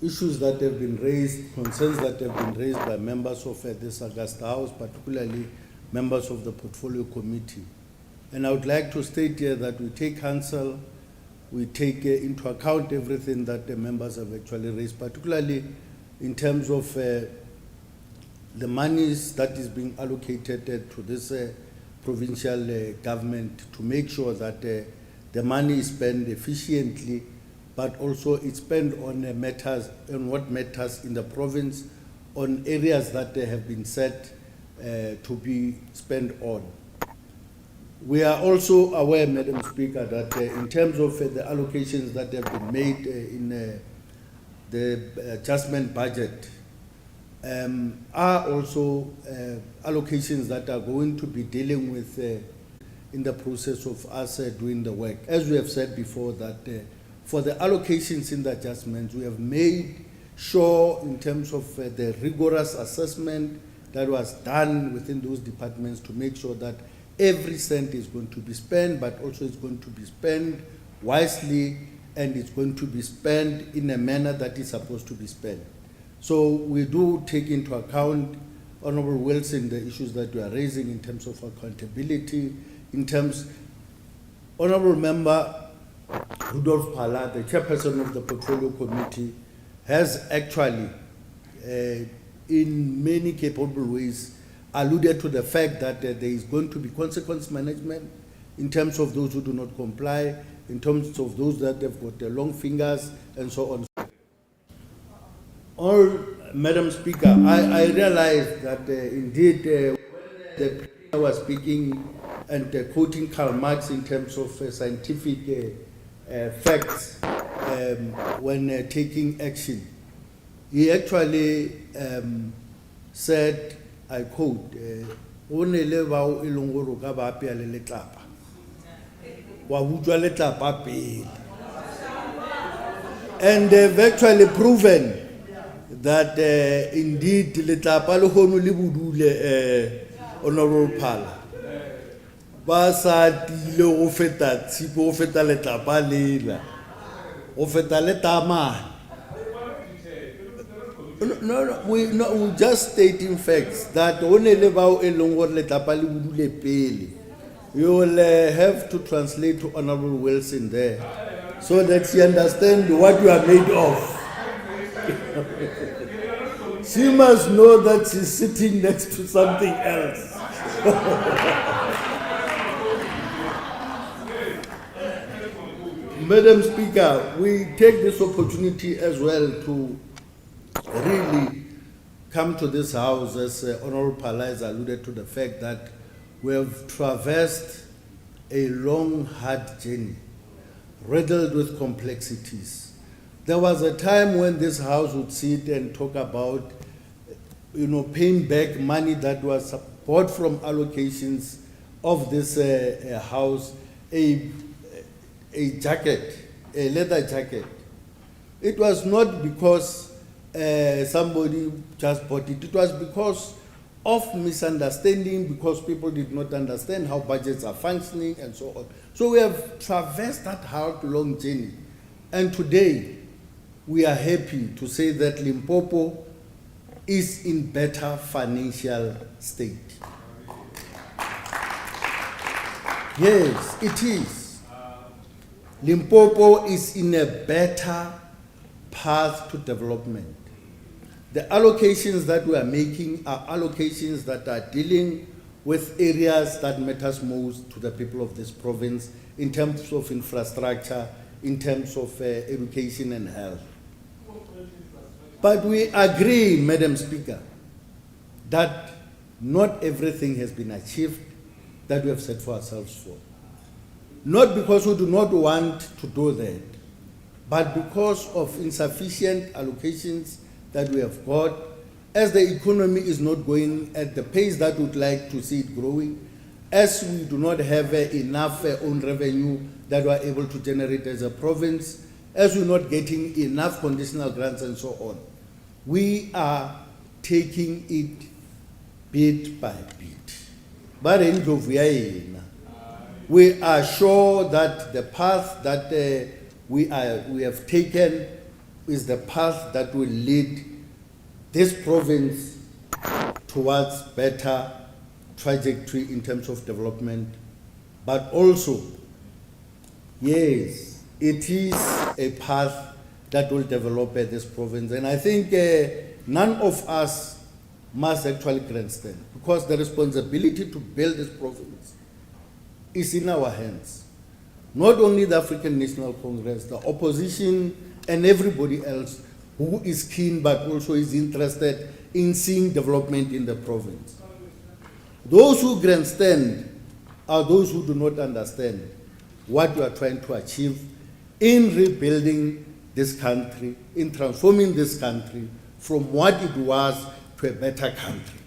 issues that have been raised, concerns that have been raised by members of this August House, particularly members of the Portfolio Committee. And I would like to state here that we take counsel, we take into account everything that the members have actually raised, particularly in terms of the monies that is being allocated to this provincial government, to make sure that the money is spent efficiently but also it's spent on matters, on what matters in the province, on areas that they have been set to be spent on. We are also aware, Madam Speaker, that in terms of the allocations that have been made in the adjustment budget, are also allocations that are going to be dealing with in the process of us doing the work. As we have said before, that for the allocations in the adjustments, we have made sure in terms of the rigorous assessment that was done within those departments to make sure that every cent is going to be spent, but also it's going to be spent wisely, and it's going to be spent in a manner that is supposed to be spent. So we do take into account, Honorable Wilson, the issues that we are raising in terms of accountability, in terms, Honorable Member Rudolph Pala, the chairperson of the Portfolio Committee, has actually, in many capable ways, alluded to the fact that there is going to be consequence management in terms of those who do not comply, in terms of those that have got the long fingers, and so on. Madam Speaker, I realize that indeed when the Premier was speaking and quoting Karl Marx in terms of scientific facts when taking action, he actually said, I quote, "O ne le bao e leng gore o ka ba apea le letlapa, wa butswa letlapa pele." And they've actually proven that indeed letlapa le hono le budule Honorable Phala. Ba sa tile go feta tshipo go feta letlapa lela, go feta le tamane. No, we're just stating facts that only lebao e leng gore letlapa le budule pele. You will have to translate to Honorable Wilson there so that she understands what you are made of. She must know that she's sitting next to something else. Madam Speaker, we take this opportunity as well to really come to this House, as Honorable Phala has alluded to the fact that we have traversed a long, hard journey, riddled with complexities. There was a time when this House would sit and talk about, paying back money that was bought from allocations of this House, a jacket, a leather jacket. It was not because somebody just bought it. It was because of misunderstanding, because people did not understand how budgets are functioning and so on. So we have traversed that hard, long journey. And today, we are happy to say that Limpopo is in better financial state. Yes, it is. Limpopo is in a better path to development. The allocations that we are making are allocations that are dealing with areas that matters most to the people of this province in terms of infrastructure, in terms of education and health. But we agree, Madam Speaker, that not everything has been achieved that we have set for ourselves for. Not because we do not want to do that, but because of insufficient allocations that we have got, as the economy is not going at the pace that we'd like to see it growing, as we do not have enough own revenue that we are able to generate as a province, as we're not getting enough conditional grants and so on. We are taking it bit by bit. But we are sure that the path that we have taken is the path that will lead this province towards better trajectory in terms of development. But also, yes, it is a path that will develop this province. And I think none of us must actually grandstand, because the responsibility to build this province is in our hands. not only the African National Congress, the opposition and everybody else who is keen but also is interested in seeing development in the province. Those who grandstand are those who do not understand what we are trying to achieve in rebuilding this country, in transforming this country from what it was to a better country.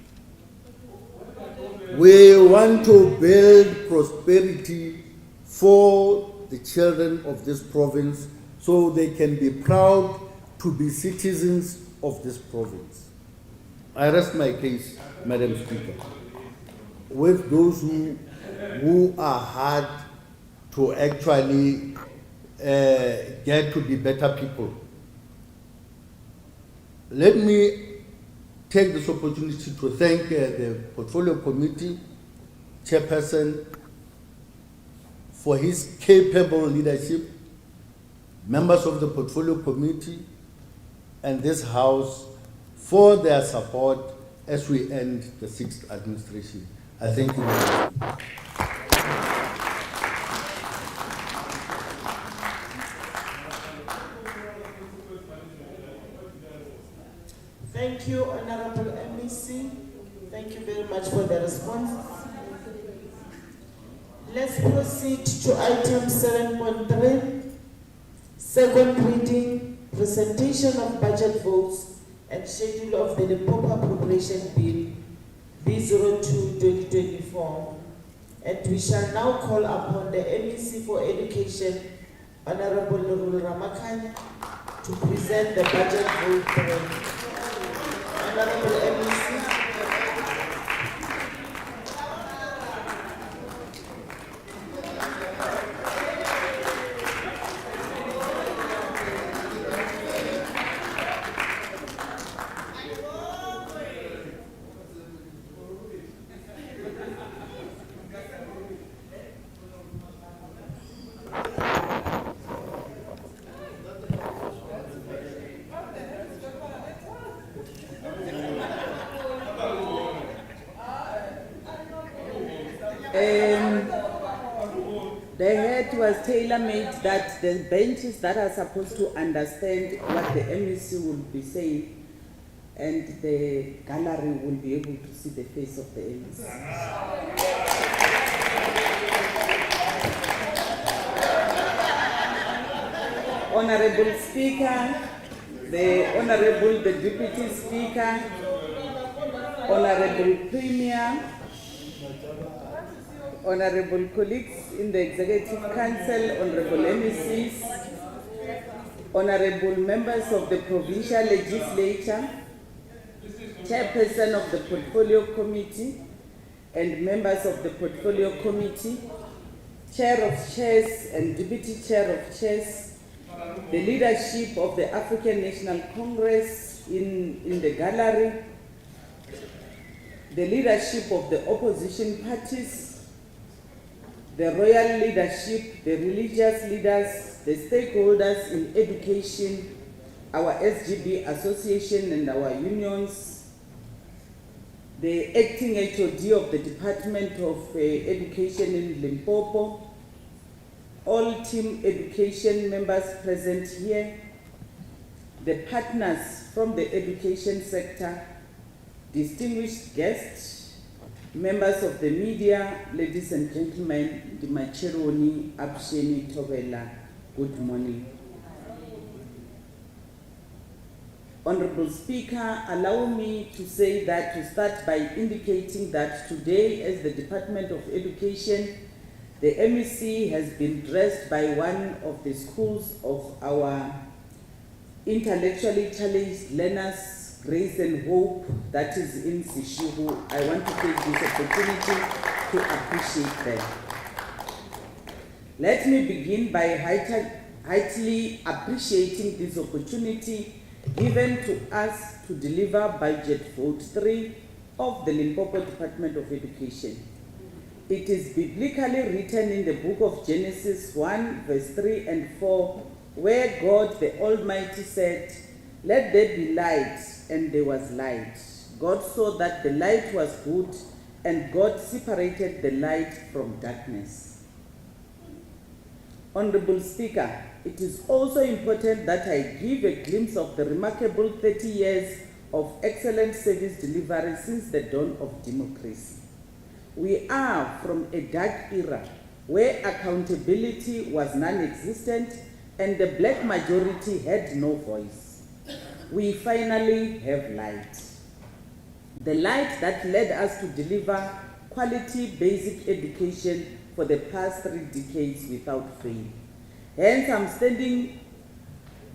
We want to build prosperity for the children of this province so they can be proud to be citizens of this province. I rest my case, Madam Speaker, with those who are hard to actually get to be better people. Let me take this opportunity to thank the Portfolio Committee Chairperson for his capable leadership, members of the Portfolio Committee, and this House for their support as we end the 6th administration. I thank you very much. Thank you, Honorable MEC. Thank you very much for the response. Let's proceed to item 7.3, second reading, presentation of budget votes and schedule of the Limpopo Appropriation Bill B02-2024. And we shall now call upon the MEC for Education, Honorable Lurul Ramakanya, to present the budget vote. Honorable MEC. The head was tailor-made that the benches that are supposed to understand what the MEC will be saying and the gallery will be able to see the face of the MEC. Honorable Speaker, the Deputy Speaker, Honorable Premier, Honorable colleagues in the Executive Council, Honorable MECs, Honorable members of the Provincial Legislature, Chairperson of the Portfolio Committee, and members of the Portfolio Committee, Chair of Chairs and Deputy Chair of Chairs, the leadership of the African National Congress in the gallery, the leadership of the opposition parties, the royal leadership, the religious leaders, the stakeholders in education, our SGB association and our unions, the acting HOD of the Department of Education in Limpopo, all team education members present here, the partners from the education sector, distinguished guests, members of the media, ladies and gentlemen, Dimachironi, Absheni, Tobela, good morning. Honorable Speaker, allow me to say that, to start by indicating that today, as the Department of Education, the MEC has been dressed by one of the schools of our intellectually challenged learners, Grace and Hope, that is in Sishihu. I want to take this opportunity to appreciate them. Let me begin by heartily appreciating this opportunity given to us to deliver Budget Vote 3 of the Limpopo Department of Education. It is biblically written in the book of Genesis 1, verse 3 and 4, where God the Almighty said, "Let there be light," and there was light. God saw that the light was good, and God separated the light from darkness. Honorable Speaker, it is also important that I give a glimpse of the remarkable 30 years of excellent service delivery since the dawn of democracy. We are from a dark era where accountability was non-existent and the black majority had no voice. We finally have light. The light that led us to deliver quality basic education for the past 3 decades without fail. Hence, I'm standing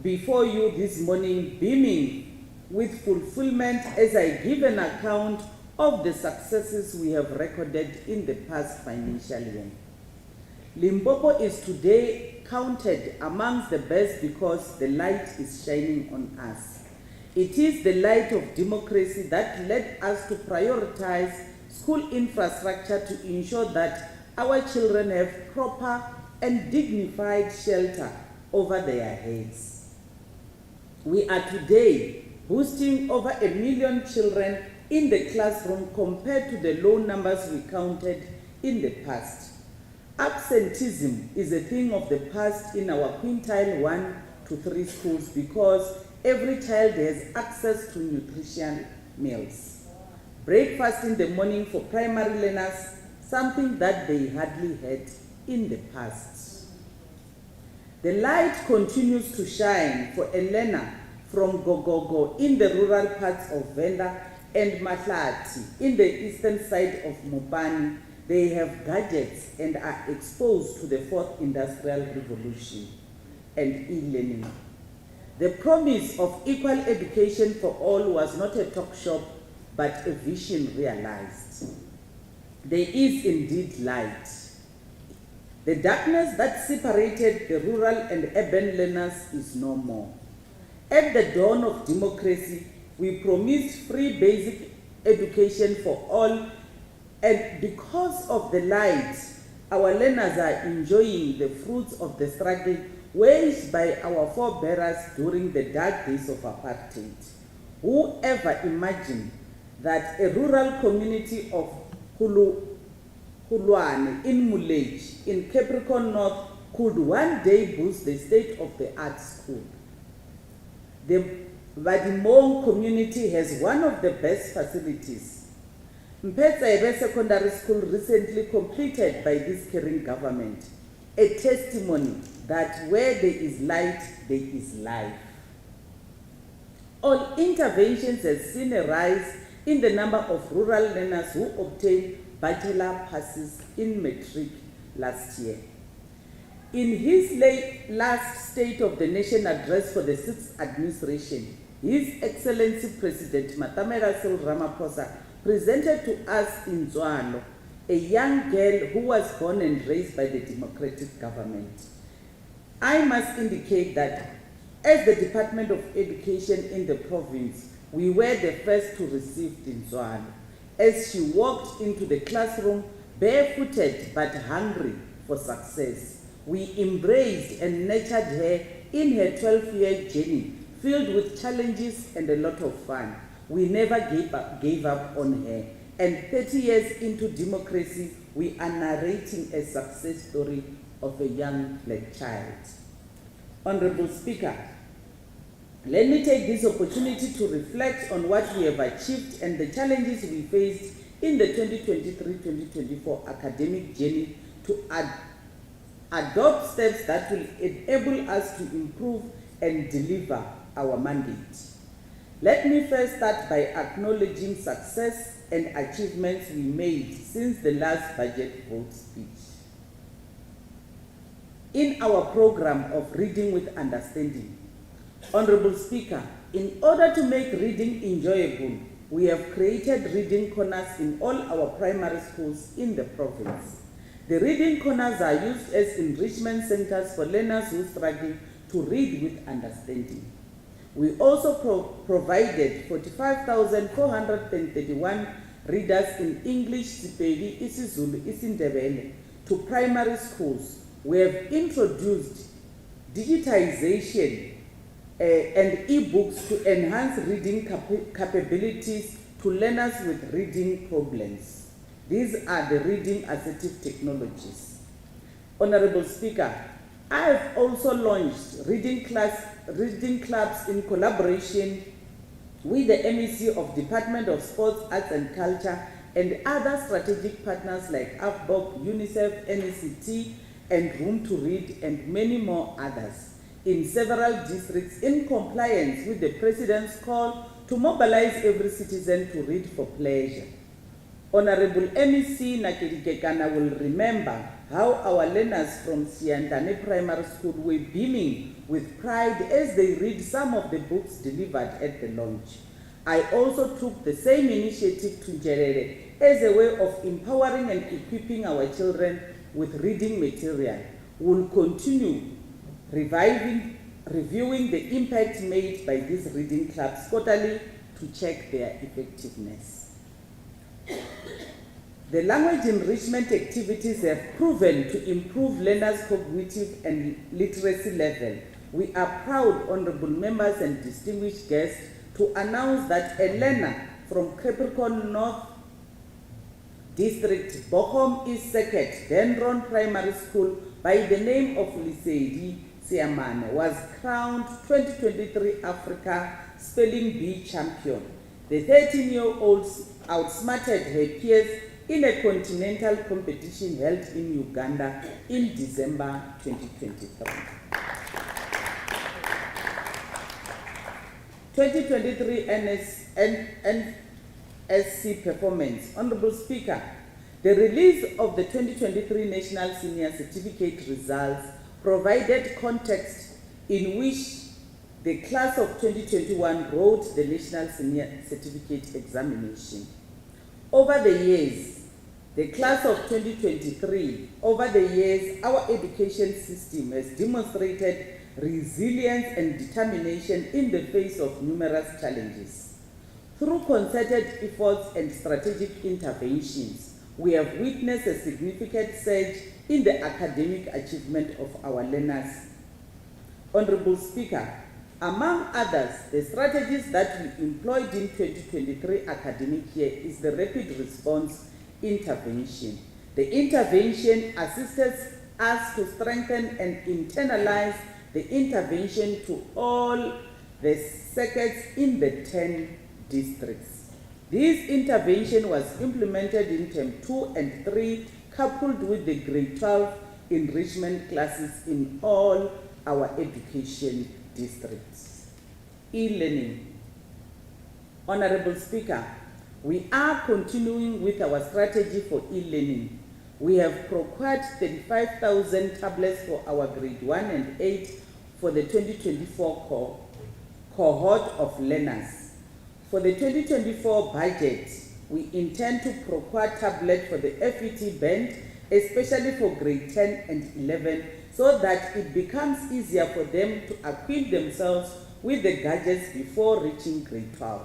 before you this morning beaming with fulfillment as I give an account of the successes we have recorded in the past financial year. Limpopo is today counted amongst the best because the light is shining on us. It is the light of democracy that led us to prioritize school infrastructure to ensure that our children have proper and dignified shelter over their heads. We are today boosting over 1 million children in the classroom compared to the low numbers we counted in the past. Absenteeism is a thing of the past in our quintile 1 to 3 schools because every child has access to nutrition meals. Breakfast in the morning for primary learners, something that they hardly had in the past. The light continues to shine for a learner from Gogogo in the rural parts of Venda and Matlati in the eastern side of Mopani. They have gadgets and are exposed to the 4th Industrial Revolution and e-learning. The promise of equal education for all was not a talk shop, but a vision realized. There is indeed light. The darkness that separated the rural and urban learners is no more. At the dawn of democracy, we promised free basic education for all, and because of the light, our learners are enjoying the fruits of the struggle waged by our forebears during the dark days of apartheid. Whoever imagined that a rural community of Hulwane in Mulej in Capricorn North could one day boost the state-of-the-art school? The Vadimong community has one of the best facilities. Mpetsaibe Secondary School recently completed by this caring government, a testimony that where there is light, there is life. All interventions have seen a rise in the number of rural learners who obtained bachelor passes in matric last year. In his last State of the Nation address for the 6th administration, His Excellency President Matamela Cyril Ramaphosa presented to us in Zwano a young girl who was born and raised by the democratic government. I must indicate that as the Department of Education in the province, we were the first to receive Zwano. As she walked into the classroom, barefooted but hungry for success, we embraced and nurtured her in her 12-year journey, filled with challenges and a lot of fun. We never gave up on her. And 30 years into democracy, we are narrating a success story of a young black child. Honorable Speaker, let me take this opportunity to reflect on what we have achieved and the challenges we faced in the 2023-2024 academic journey to adopt steps that will enable us to improve and deliver our mandate. Let me first start by acknowledging success and achievements we made since the last budget vote speech. In our program of Reading with Understanding, Honorable Speaker, in order to make reading enjoyable, we have created reading corners in all our primary schools in the province. The reading corners are used as enrichment centers for learners who struggle to read with understanding. We also provided 45,431 readers in English, Sepedi, isiZulu, isiNdebele to primary schools. We have introduced digitization and e-books to enhance reading capabilities to learners with reading problems. These are the reading assistive technologies. Honorable Speaker, I have also launched reading clubs in collaboration with the MEC of Department of Sports, Arts and Culture and other strategic partners like AFBOC, UNICEF, NECT, and Room to Read, and many more others in several districts in compliance with the President's call to mobilize every citizen to read for pleasure. Honorable MEC Nakedi will remember how our learners from Siandane Primary School were beaming with pride as they read some of the books delivered at the launch. I also took the same initiative to Njerere as a way of empowering and equipping our children with reading material. We will continue reviewing the impact made by these reading clubs quarterly to check their effectiveness. The language enrichment activities have proven to improve learners' cognitive and literacy level. We are proud, honorable members and distinguished guests, to announce that a learner from Capricorn North District, Bochum East Circuit, Denron Primary School, by the name of Lisedi Siamane, was crowned 2023 Africa Spelling Bee Champion. The 13-year-old outsmarted her peers in a continental competition held in Uganda in December 2023. 2023 NSC performance. Honorable Speaker, the release of the 2023 National Senior Certificate results provided context in which the class of 2021 wrote the National Senior Certificate examination. Over the years, the class of 2023, our education system has demonstrated resilience and determination in the face of numerous challenges. Through concerted efforts and strategic interventions, we have witnessed a significant surge in the academic achievement of our learners. Honorable Speaker, among others, the strategies that we employed in 2023 academic year is the rapid response intervention. The intervention assisted us to strengthen and internalize the intervention to all the circuits in the 10 districts. This intervention was implemented in term 2 and 3, coupled with the grade 12 enrichment classes in all our education districts. E-learning. Honorable Speaker, we are continuing with our strategy for e-learning. We have procured 35,000 tablets for our grade 1 and 8 for the 2024 cohort of learners. For the 2024 budget, we intend to procure tablets for the FET band, especially for grade 10 and 11, so that it becomes easier for them to acquaint themselves with the gadgets before reaching grade 12.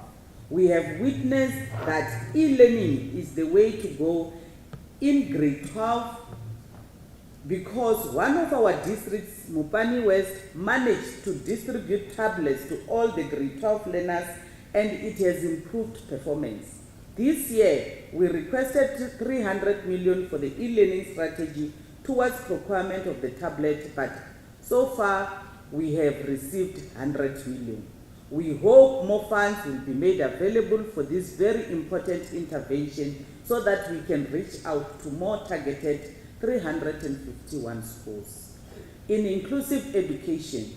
We have witnessed that e-learning is the way to go in grade 12 because one of our districts, Mupani West, managed to distribute tablets to all the grade 12 learners, and it has improved performance. This year, we requested 300 million for the e-learning strategy towards procurement of the tablet, but so far we have received 100 million. We hope more funds will be made available for this very important intervention so that we can reach out to more targeted 351 schools. In inclusive education,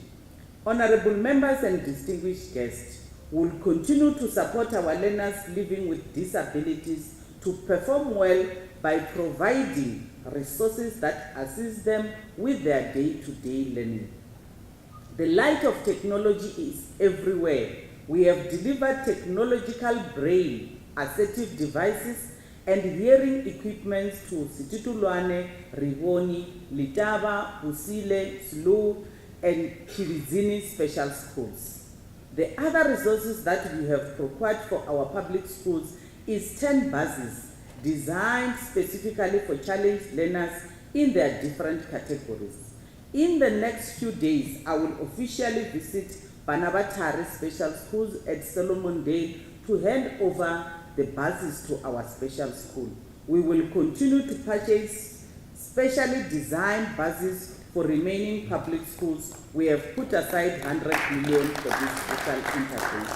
honorable members and distinguished guests, we will continue to support our learners living with disabilities to perform well by providing resources that assist them with their day-to-day learning. The light of technology is everywhere. We have delivered technological braille, assertive devices, and hearing equipment to Situtulwane, Rivoni, Litava, Usile, Slu, and Kirizini special schools. The other resources that we have procured for our public schools is 10 buses designed specifically for challenged learners in their different categories. In the next few days, I will officially visit Banabatari Special Schools at Solomon Dale to hand over the buses to our special school. We will continue to purchase specially designed buses for remaining public schools, we have put aside 100 million for this social intervention.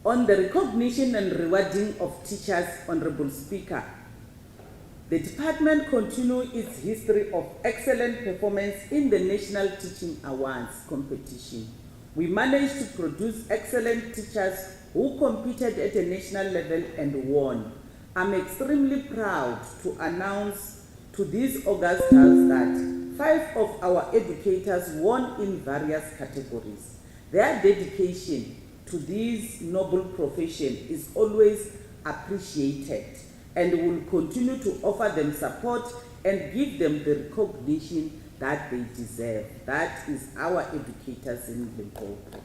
On the recognition and rewarding of teachers, Honorable Speaker, the department continues its history of excellent performance in the National Teaching Awards competition. We managed to produce excellent teachers who competed at a national level and won. I'm extremely proud to announce to these August house that 5 of our educators won in various categories. Their dedication to this noble profession is always appreciated, and we will continue to offer them support and give them the recognition that they deserve. That is our educators in Limpopo.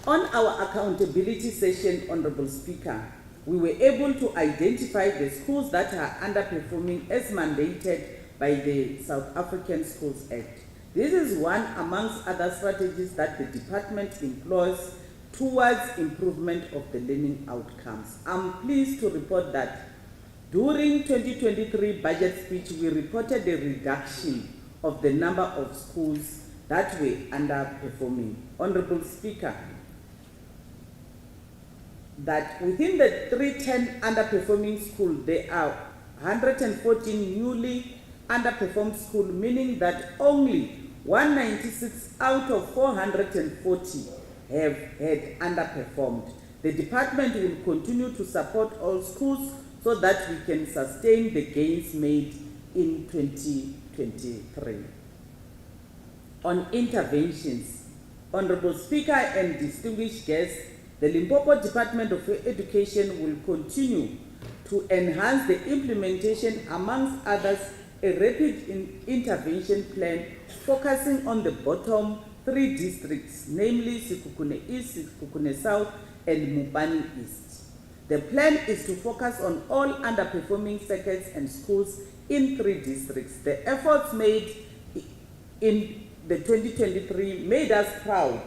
On our accountability session, Honorable Speaker, we were able to identify the schools that are underperforming as mandated by the South African Schools Act. This is one amongst other strategies that the department employs towards improvement of the learning outcomes. I'm pleased to report that during 2023 budget speech, we reported a reduction of the number of schools that were underperforming. Honorable Speaker, that within the 310 underperforming schools, there are 114 newly underperformed schools, meaning that only 196 out of 440 have had underperformed. The department will continue to support all schools so that we can sustain the gains made in 2023. On interventions, Honorable Speaker and distinguished guests, the Limpopo Department of Education will continue to enhance the implementation, amongst others, a rapid intervention plan focusing on the bottom 3 districts, namely Sekhukhune East, Sekhukhune South, and Mopani East. The plan is to focus on all underperforming circuits and schools in 3 districts. The efforts made in the 2023 made us proud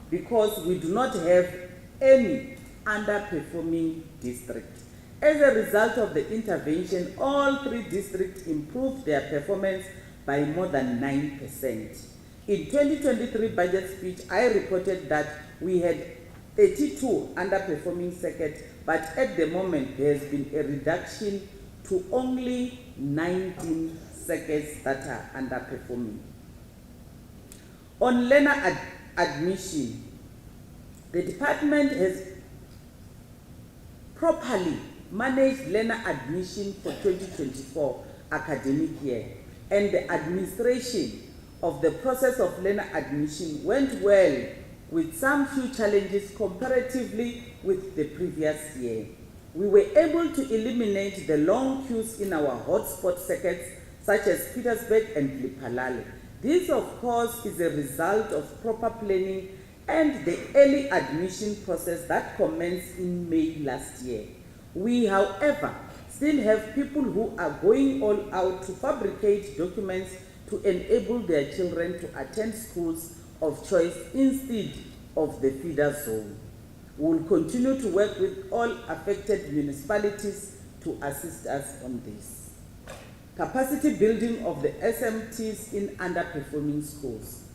because we do not have any underperforming district. As a result of the intervention, all 3 districts improved their performance by more than 9%. In 2023 budget speech, I reported that we had 32 underperforming circuits, but at the moment there has been a reduction to only 19 circuits that are underperforming. On learner admission, the department has properly managed learner admission for 2024 academic year, and the administration of the process of learner admission went well, with some few challenges comparatively with the previous year. We were able to eliminate the long queues in our hotspot circuits such as Petersburg and Lephalale. This, of course, is a result of proper planning and the early admission process that commenced in May last year. We, however, still have people who are going all out to fabricate documents to enable their children to attend schools of choice instead of the feeder zone. We will continue to work with all affected municipalities to assist us on this. Capacity building of the SMTs in underperforming schools.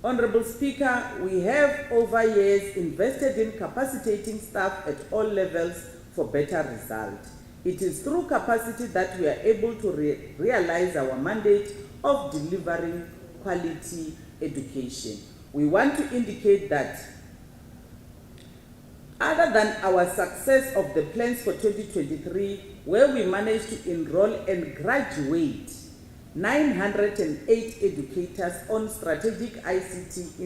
Honorable Speaker, we have over years invested in capacitating staff at all levels for better results. It is through capacity that we are able to realize our mandate of delivering quality education. We want to indicate that other than our success of the plans for 2023, where we managed to enroll and graduate 908 educators on strategic ICT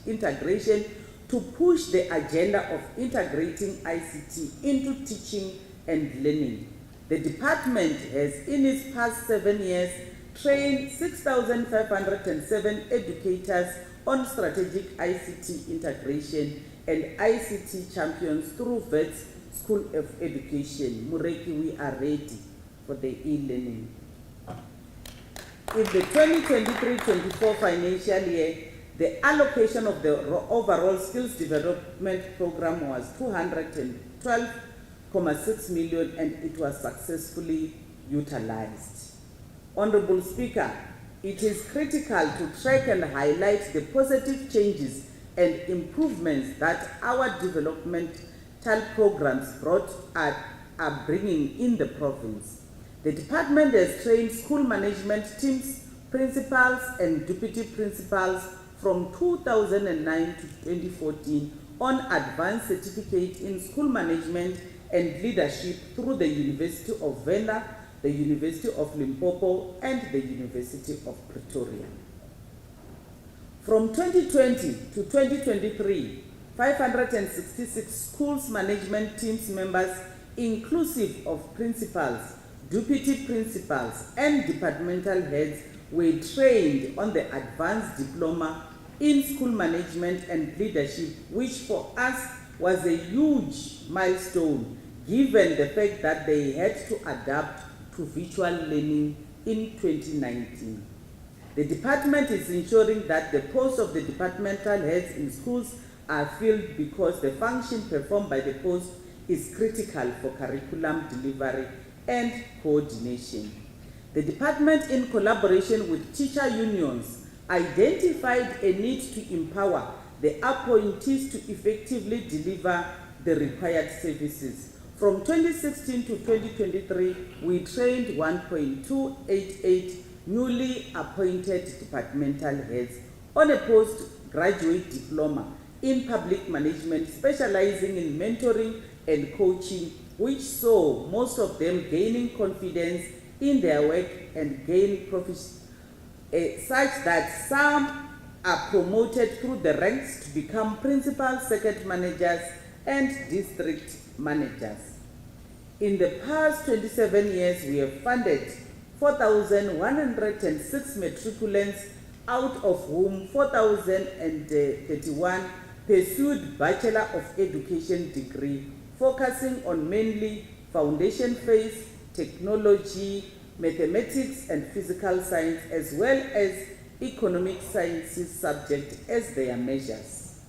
integration to push the agenda of integrating ICT into teaching and learning. The department has, in its past 7 years, trained 6,507 educators on strategic ICT integration and ICT champions through VET's School of Education. Mureki, we are ready for the e-learning. In the 2023-24 financial year, the allocation of the overall skills development program was 212 1.6 million, and it was successfully utilized. Honorable Speaker, it is critical to track and highlight the positive changes and improvements that our developmental programs are bringing in the province. The department has trained school management teams, principals and deputy principals from 2009 to 2014 on advanced certificate in school management and leadership through the University of Venda, the University of Limpopo, and the University of Pretoria. From 2020 to 2023, 566 schools management teams members, inclusive of principals, deputy principals, and departmental heads, were trained on the advanced diploma in school management and leadership, which for us was a huge milestone, given the fact that they had to adapt to virtual learning in 2019. The department is ensuring that the posts of the departmental heads in schools are filled because the function performed by the post is critical for curriculum delivery and coordination. The department, in collaboration with teacher unions, identified a need to empower the appointees to effectively deliver the required services. From 2016 to 2023, we trained 1.288 newly appointed departmental heads on a postgraduate diploma in public management, specializing in mentoring and coaching, which saw most of them gaining confidence in their work and gain such that some are promoted through the ranks to become principal circuit managers and district managers. In the past 27 years, we have funded 4,106 matriculants, out of whom 4,031 pursued Bachelor of Education degree, focusing on mainly foundation phase, technology, mathematics and physical science, as well as economic sciences subject as their measures.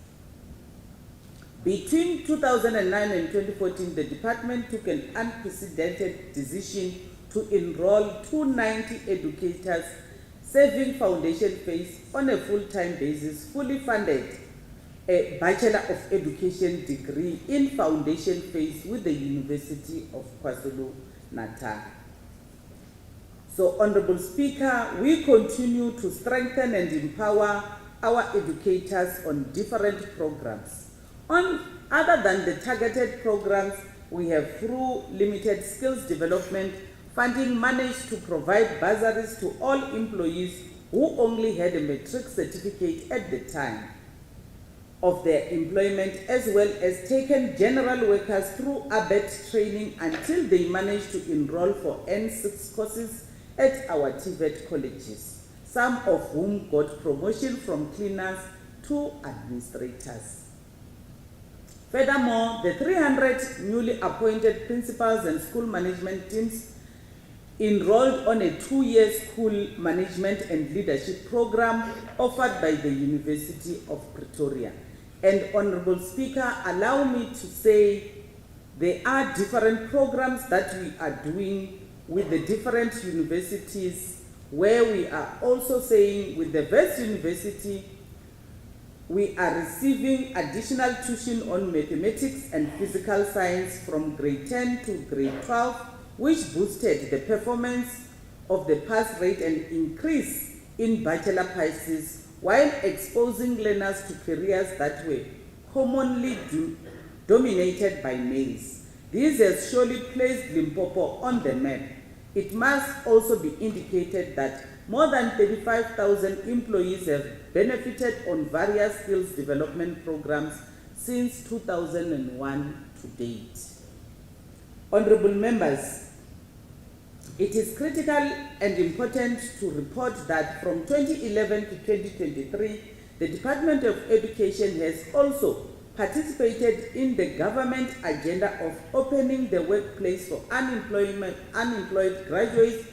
Between 2009 and 2014, the department took an unprecedented decision to enroll 290 educators serving foundation phase on a full-time basis, fully funded a Bachelor of Education degree in foundation phase with the University of KwaZulu-Natal. So, Honorable Speaker, we continue to strengthen and empower our educators on different programs. Other than the targeted programs, we have, through limited skills development funding, managed to provide bursaries to all employees who only had a matric certificate at the time of their employment, as well as taken general workers through ABET training until they managed to enroll for N6 courses at our TVET colleges, some of whom got promotion from cleaners to administrators. Furthermore, the 300 newly appointed principals and school management teams enrolled on a 2-year school management and leadership program offered by the University of Pretoria. And Honorable Speaker, allow me to say there are different programs that we are doing with the different universities, where we are also saying with the West University, we are receiving additional tuition on mathematics and physical science from grade 10 to grade 12, which boosted the performance of the pass rate and increase in bachelor passes, while exposing learners to careers that were commonly dominated by males. This has surely placed Limpopo on the map. It must also be indicated that more than 35,000 employees have benefited on various skills development programs since 2001 to date. Honorable members, it is critical and important to report that from 2011 to 2023, the Department of Education has also participated in the government agenda of opening the workplace for unemployed graduates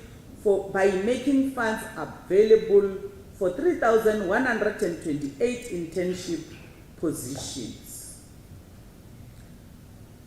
by making funds available for 3,128 internship positions.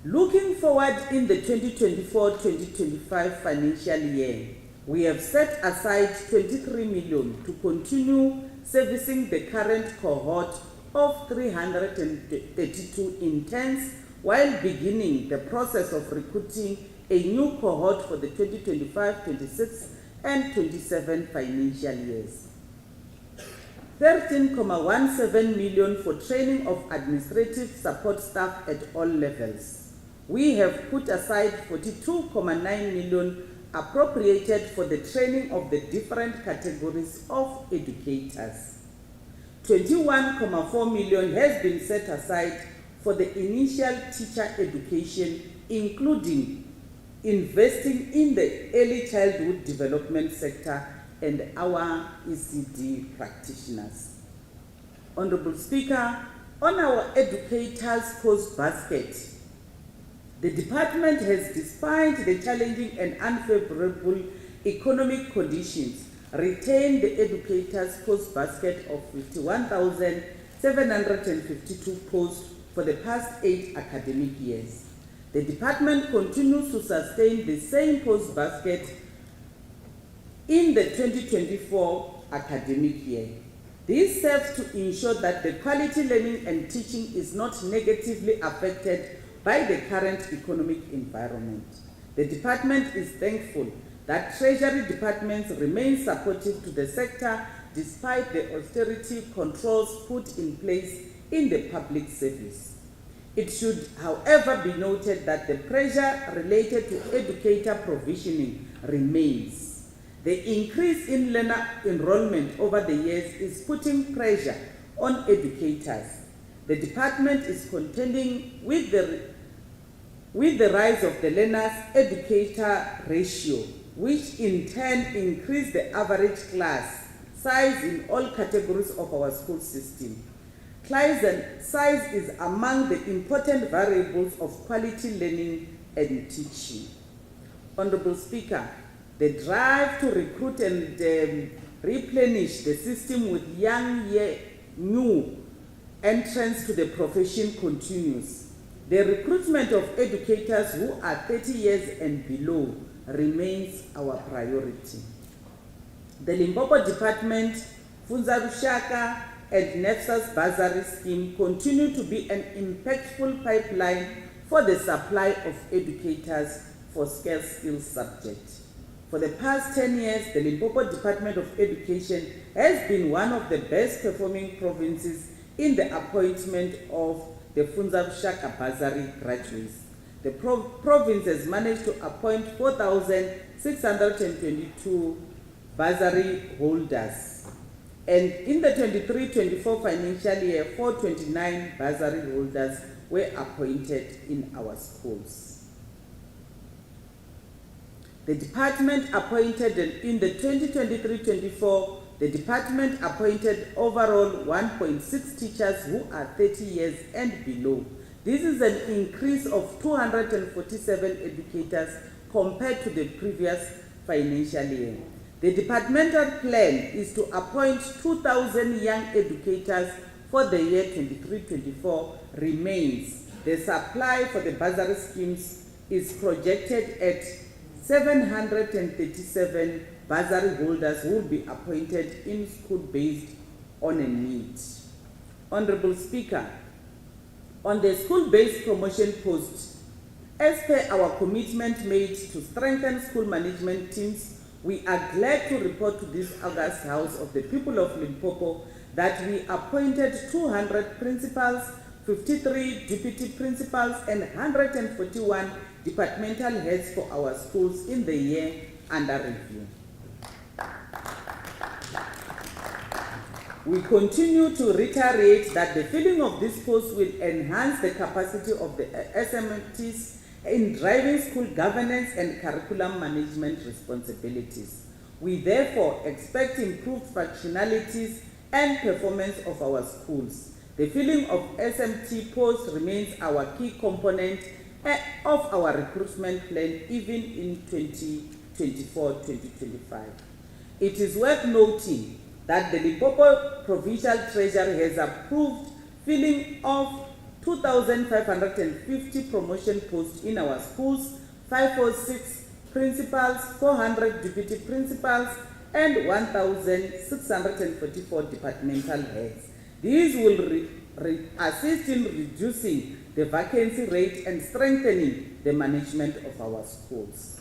Looking forward in the 2024-2025 financial year, we have set aside 23 million to continue servicing the current cohort of 332 interns while beginning the process of recruiting a new cohort for the 2025-26 and 27 financial years. 13.17 million for training of administrative support staff at all levels. We have put aside 42.9 million appropriated for the training of the different categories of educators. 21.4 million has been set aside for the initial teacher education, including investing in the early childhood development sector and our ECD practitioners. Honorable Speaker, on our educators' cost basket, the department has, despite the challenging and unfavorable economic conditions, retained the educators' cost basket of 51,752 posts for the past 8 academic years. The department continues to sustain the same post basket in the 2024 academic year. This serves to ensure that the quality learning and teaching is not negatively affected by the current economic environment. The department is thankful that Treasury departments remain supportive to the sector despite the austerity controls put in place in the public service. It should, however, be noted that the pressure related to educator provisioning remains. The increase in learner enrollment over the years is putting pressure on educators. The department is contending with the rise of the learners educator ratio, which in turn increased the average class size in all categories of our school system. Class size is among the important variables of quality learning and teaching. Honorable Speaker, the drive to recruit and replenish the system with new entrants to the profession continues. The recruitment of educators who are 30 years and below remains our priority. The Limpopo Department, Funza Rushaka, and NEFSA's bursary scheme continue to be an impactful pipeline for the supply of educators for scarce skills subjects. For the past 10 years, the Limpopo Department of Education has been one of the best performing provinces in the appointment of the Funza Rushaka bursary graduates. The province has managed to appoint 4,622 bursary holders. And in the 23-24 financial year, 429 bursary holders were appointed in our schools. The department appointed in the 2023-24, the department appointed overall 1.6 teachers who are 30 years and below. This is an increase of 247 educators compared to the previous financial year. The departmental plan is to appoint 2,000 young educators for the year 23-24 remains. The supply for the bursary schemes is projected at 737 bursary holders who will be appointed in school based on a need. Honorable Speaker, on the school-based promotion post, as per our commitment made to strengthen school management teams, we are glad to report to this August House of the people of Limpopo that we appointed 200 principals, 53 deputy principals, and 141 departmental heads for our schools in the year under review. We continue to reiterate that the filling of this post will enhance the capacity of the SMTs in driving school governance and curriculum management responsibilities. We therefore expect improved functionalities and performance of our schools. The filling of SMT posts remains our key component of our recruitment plan even in 2024-2025. It is worth noting that the Limpopo Provincial Treasury has approved filling of 2,550 promotion posts in our schools, 506 principals, 400 deputy principals, and 1,644 departmental heads. These will assist in reducing the vacancy rate and strengthening the management of our schools.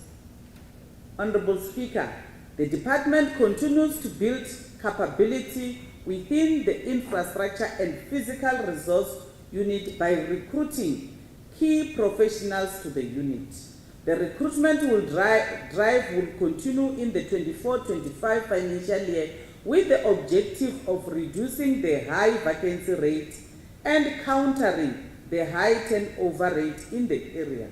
Honorable Speaker, the department continues to build capability within the infrastructure and physical resource unit by recruiting key professionals to the unit. The recruitment drive will continue in the 24-25 financial year with the objective of reducing the high vacancy rate and countering the high turnover rate in the area.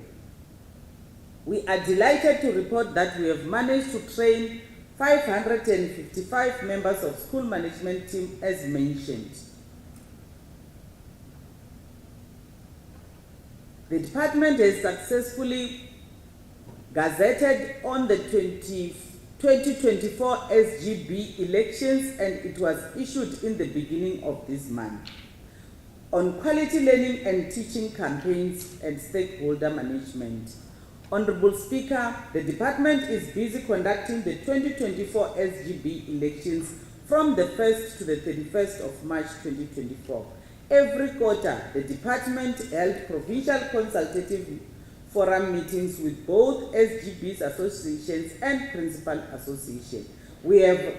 We are delighted to report that we have managed to train 555 members of school management team as mentioned. The department has successfully gazetted on the 2024 SGB elections, and it was issued in the beginning of this month. On quality learning and teaching campaigns and stakeholder management. Honorable Speaker, the department is busy conducting the 2024 SGB elections from the 1st to the 31st of March 2024. Every quarter, the department held provincial consultative forum meetings with both SGB's associations and principal association. We have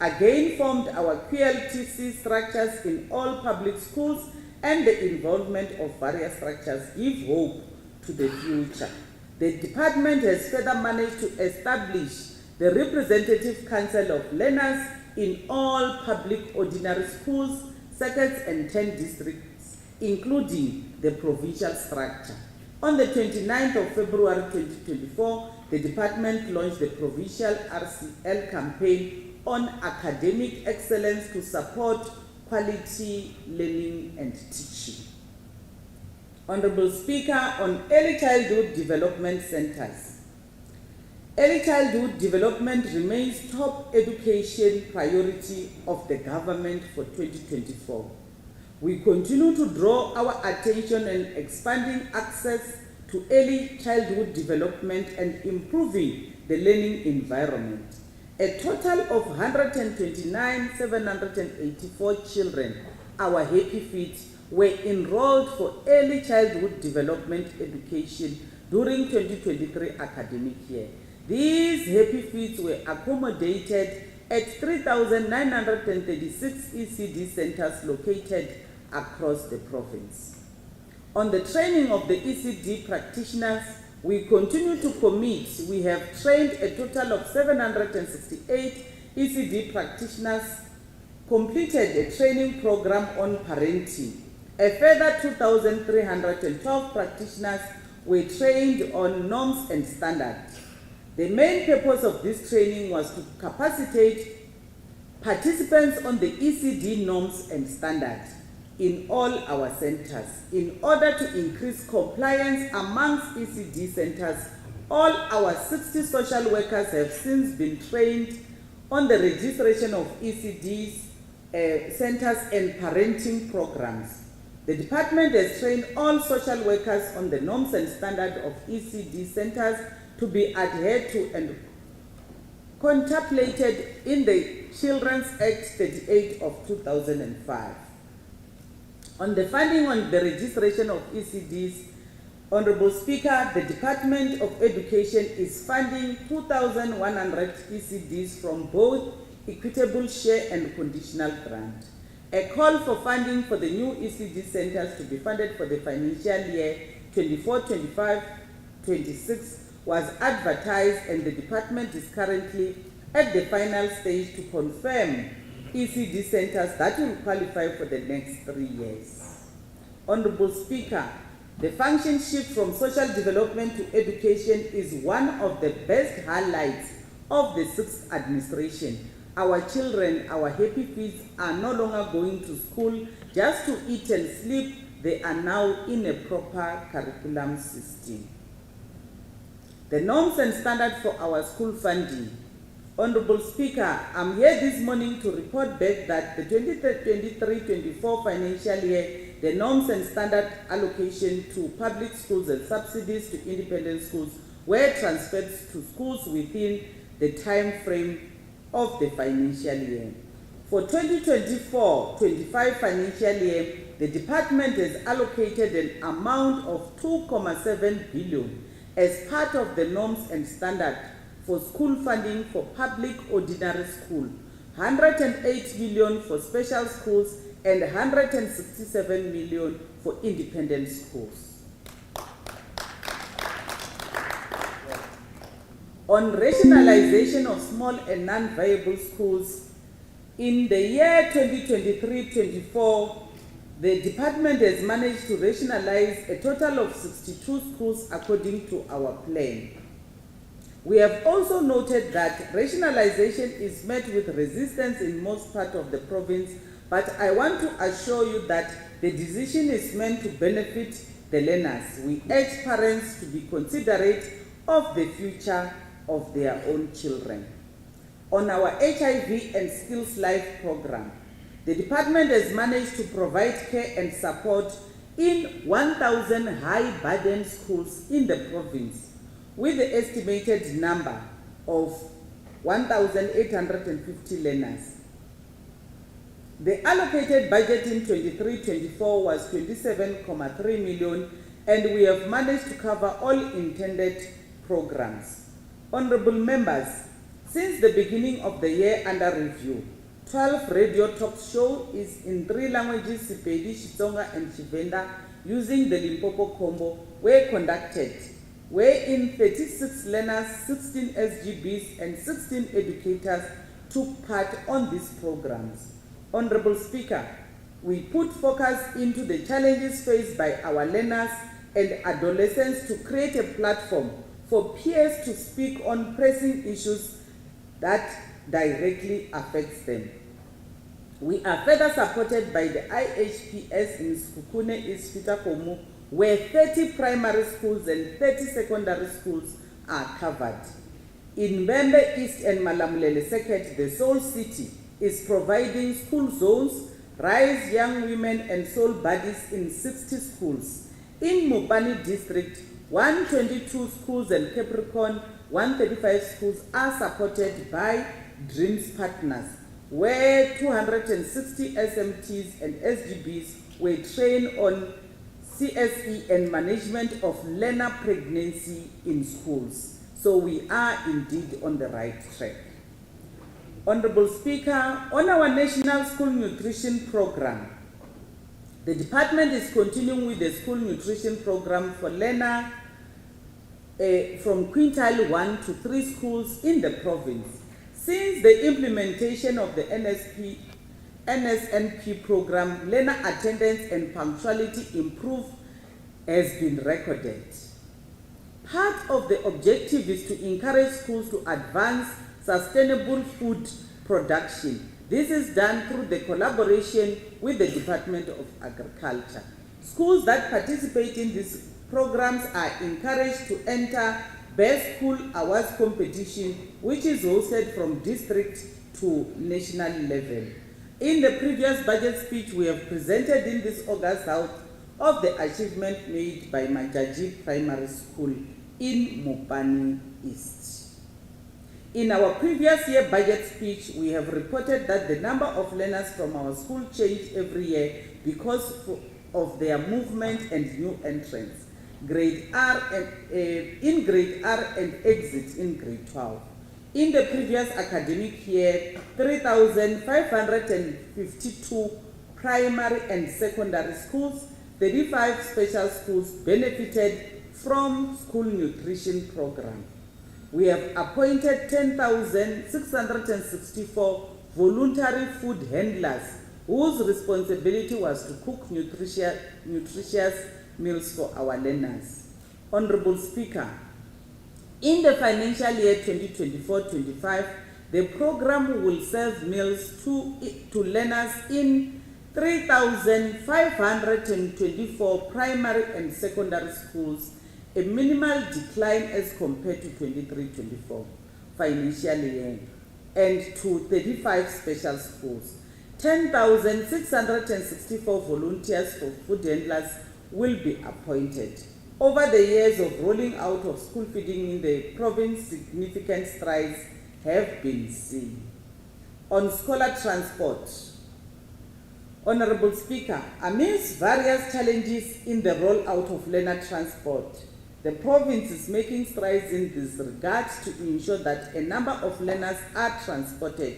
again formed our QLTC structures in all public schools, and the involvement of various structures give hope to the future. The department has further managed to establish the Representative Council of Learners in all public ordinary schools, circuits, and 10 districts, including the provincial structure. On the 29th of February 2024, the department launched the Provincial RCL campaign on academic excellence to support quality learning and teaching. Honorable Speaker, on early childhood development centers. Early childhood development remains top education priority of the government for 2024. We continue to draw our attention on expanding access to early childhood development and improving the learning environment. A total of 129,784 children, our happy feet, were enrolled for early childhood development education during 2023 academic year. These happy feet were accommodated at 3,936 ECD centers located across the province. On the training of the ECD practitioners, we continue to commit. We have trained a total of 768 ECD practitioners, completed a training program on parenting. A further 2,312 practitioners were trained on norms and standards. The main purpose of this training was to capacitate participants on the ECD norms and standards in all our centers. In order to increase compliance amongst ECD centers, all our 60 social workers have since been trained on the registration of ECD centers and parenting programs. The department has trained all social workers on the norms and standards of ECD centers to be adhered to and contemplated in the Children's Act 38 of 2005. On the funding on the registration of ECDs, Honorable Speaker, the Department of Education is funding 2,100 ECDs from both equitable share and conditional grant. A call for funding for the new ECD centers to be funded for the financial year 24-25-26 was advertised, and the department is currently at the final stage to confirm ECD centers that will qualify for the next 3 years. Honorable Speaker, the function shift from social development to education is one of the best highlights of the 6th administration. Our children, our happy feet, are no longer going to school just to eat and sleep. They are now in a proper curriculum system. The norms and standards for our school funding. Honorable Speaker, I'm here this morning to report back that the 23-24 financial year, the norms and standard allocation to public schools and subsidies to independent schools were transferred to schools within the time frame of the financial year. For 2024-25 financial year, the department has allocated an amount of 2.7 billion as part of the norms and standard for school funding for public ordinary school, 108 million for special schools, and 167 million for independent schools. On rationalization of small and non-viable schools, in the year 2023-24, the department has managed to rationalize a total of 62 schools according to our plan. We have also noted that rationalization is met with resistance in most parts of the province, but I want to assure you that the decision is meant to benefit the learners. We urge parents to be considerate of the future of their own children. On our HIV and Skills Life program, the department has managed to provide care and support in 1,000 high-burden schools in the province, with the estimated number of 1,850 learners. The allocated budget in 23-24 was 27.3 million, and we have managed to cover all intended programs. Honorable members, since the beginning of the year under review, 12 radio talk show is in 3 languages, Sepedi, Xitsonga, and Tshivenda, using the Limpopo combo, were conducted, wherein 36 learners, 16 SGBs, and 16 educators took part on these programs. Honorable Speaker, we put focus into the challenges faced by our learners and adolescents to create a platform for peers to speak on pressing issues that directly affects them. We are further supported by the IHPS in Skukune East Fitakomu, where 30 primary schools and 30 secondary schools are covered. In Mbembe East and Malamulele Seket, the Soul City is providing school zones, Rise Young Women and Soul Buddies in 60 schools. In Mopani District, 122 schools and Capricorn, 135 schools are supported by Dreams Partners, where 260 SMTs and SGBs were trained on CSE and management of learner pregnancy in schools. So we are indeed on the right track. Honorable Speaker, on our National School Nutrition Program, the department is continuing with the school nutrition program for learners from quintile 1 to 3 schools in the province. Since the implementation of the NSNP program, learner attendance and punctuality has been recorded. Part of the objective is to encourage schools to advance sustainable food production. This is done through the collaboration with the Department of Agriculture. Schools that participate in these programs are encouraged to enter Best School Awards competition, which is hosted from district to national level. In the previous budget speech, we have presented in this August House of the achievement made by Majaji Primary School in Mopani East. In our previous year budget speech, we have reported that the number of learners from our school changed every year because of their movement and new entrants. In grade R and exit in grade 12. In the previous academic year, 3,552 primary and secondary schools, 35 special schools benefited from school nutrition program. We have appointed 10,664 voluntary food handlers whose responsibility was to cook nutritious meals for our learners. Honorable Speaker, in the financial year 2024-25, the program will serve meals to learners in 3,524 primary and secondary schools, a minimal decline as compared to 23-24 financial year. and to 35 special schools. 10,664 volunteers for food handlers will be appointed. Over the years of rolling out of school feeding in the province, significant strides have been seen. On scholar transport, Honorable Speaker, amidst various challenges in the rollout of learner transport, the province is making strides in this regard to ensure that a number of learners are transported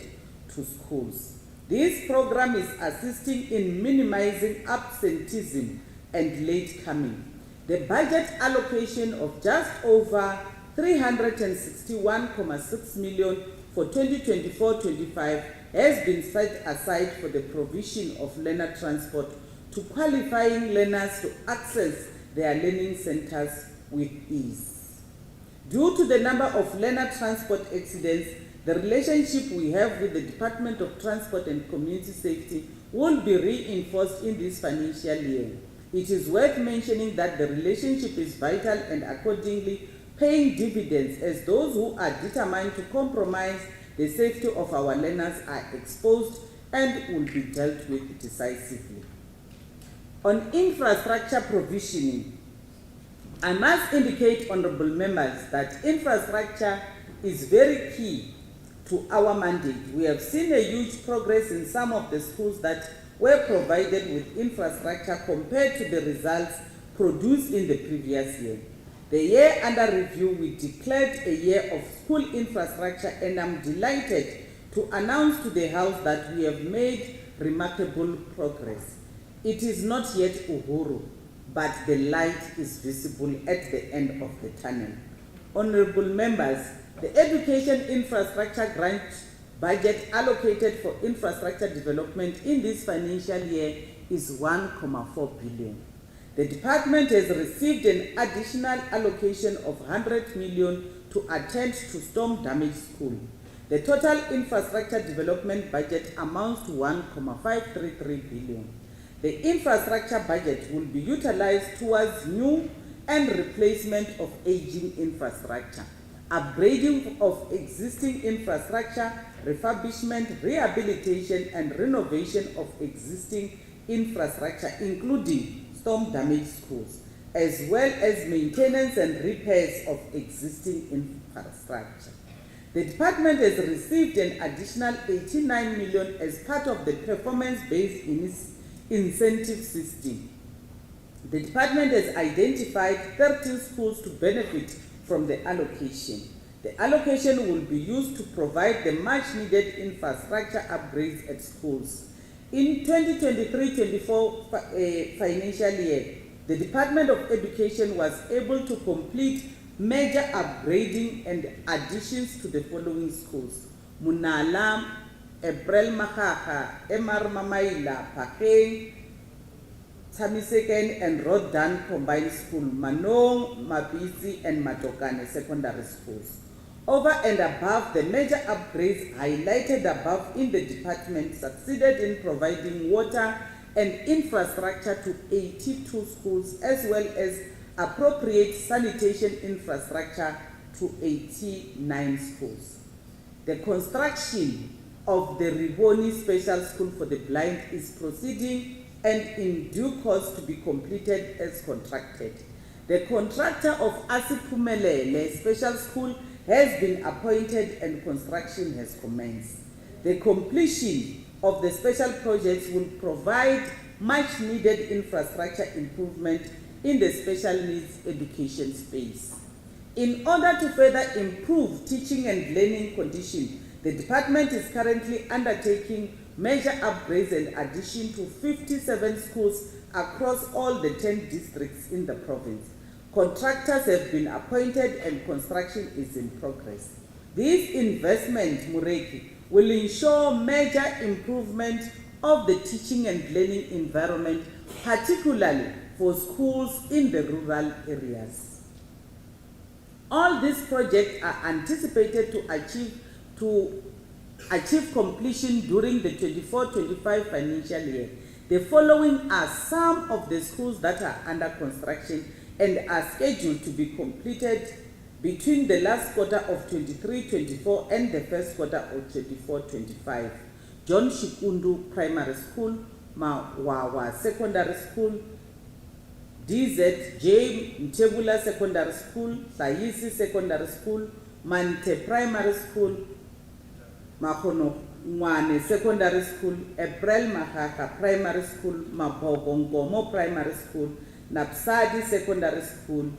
to schools. This program is assisting in minimizing absenteeism and late coming. The budget allocation of just over 361.6 million for 2024-25 has been set aside for the provision of learner transport to qualifying learners to access their learning centers with ease. Due to the number of learner transport accidents, the relationship we have with the Department of Transport and Community Safety will be reinforced in this financial year. It is worth mentioning that the relationship is vital and accordingly paying dividends, as those who are determined to compromise the safety of our learners are exposed and will be dealt with decisively. On infrastructure provisioning, I must indicate, honorable members, that infrastructure is very key to our mandate. We have seen a huge progress in some of the schools that were provided with infrastructure compared to the results produced in the previous year. The year under review, we declared a year of school infrastructure, and I'm delighted to announce to the House that we have made remarkable progress. It is not yet Uhuru, but the light is visible at the end of the tunnel. Honorable members, the education infrastructure grant budget allocated for infrastructure development in this financial year is 1.4 billion. The department has received an additional allocation of 100 million to attend to storm damaged school. The total infrastructure development budget amounts to 1.533 billion. The infrastructure budget will be utilized towards new and replacement of aging infrastructure, upgrading of existing infrastructure, refurbishment, rehabilitation, and renovation of existing infrastructure, including storm damaged schools, as well as maintenance and repairs of existing infrastructure. The department has received an additional 89 million as part of the performance-based incentive system. The department has identified 13 schools to benefit from the allocation. The allocation will be used to provide the much-needed infrastructure upgrades at schools. In 2023-24 financial year, the Department of Education was able to complete major upgrading and additions to the following schools: Munala, April Mahaha, Emar Mamaila, Pakeng, Tamiseken and Rodan Combined School, Manong, Mabisi and Matokane Secondary Schools. Over and above the major upgrades highlighted above in the department succeeded in providing water and infrastructure to 82 schools, as well as appropriate sanitation infrastructure to 89 schools. The construction of the Riboni Special School for the Blind is proceeding and in due course to be completed as contracted. The contractor of Asipumelele Special School has been appointed and construction has commenced. The completion of the special projects will provide much needed infrastructure improvement in the special needs education space. In order to further improve teaching and learning conditions, the department is currently undertaking major upgrades and addition to 57 schools across all the 10 districts in the province. Contractors have been appointed and construction is in progress. This investment, Mureki, will ensure major improvement of the teaching and learning environment, particularly for schools in the rural areas. All these projects are anticipated to achieve completion during the 24-25 financial year. The following are some of the schools that are under construction and are scheduled to be completed between the last quarter of 23-24 and the first quarter of 24-25. John Shikundu Primary School, Mawawa Secondary School, DZJ Mtebula Secondary School, Sayisi Secondary School, Mante Primary School, Mahono Mwane Secondary School, April Mahaka Primary School, Mabogonggomo Primary School, Napsadi Secondary School,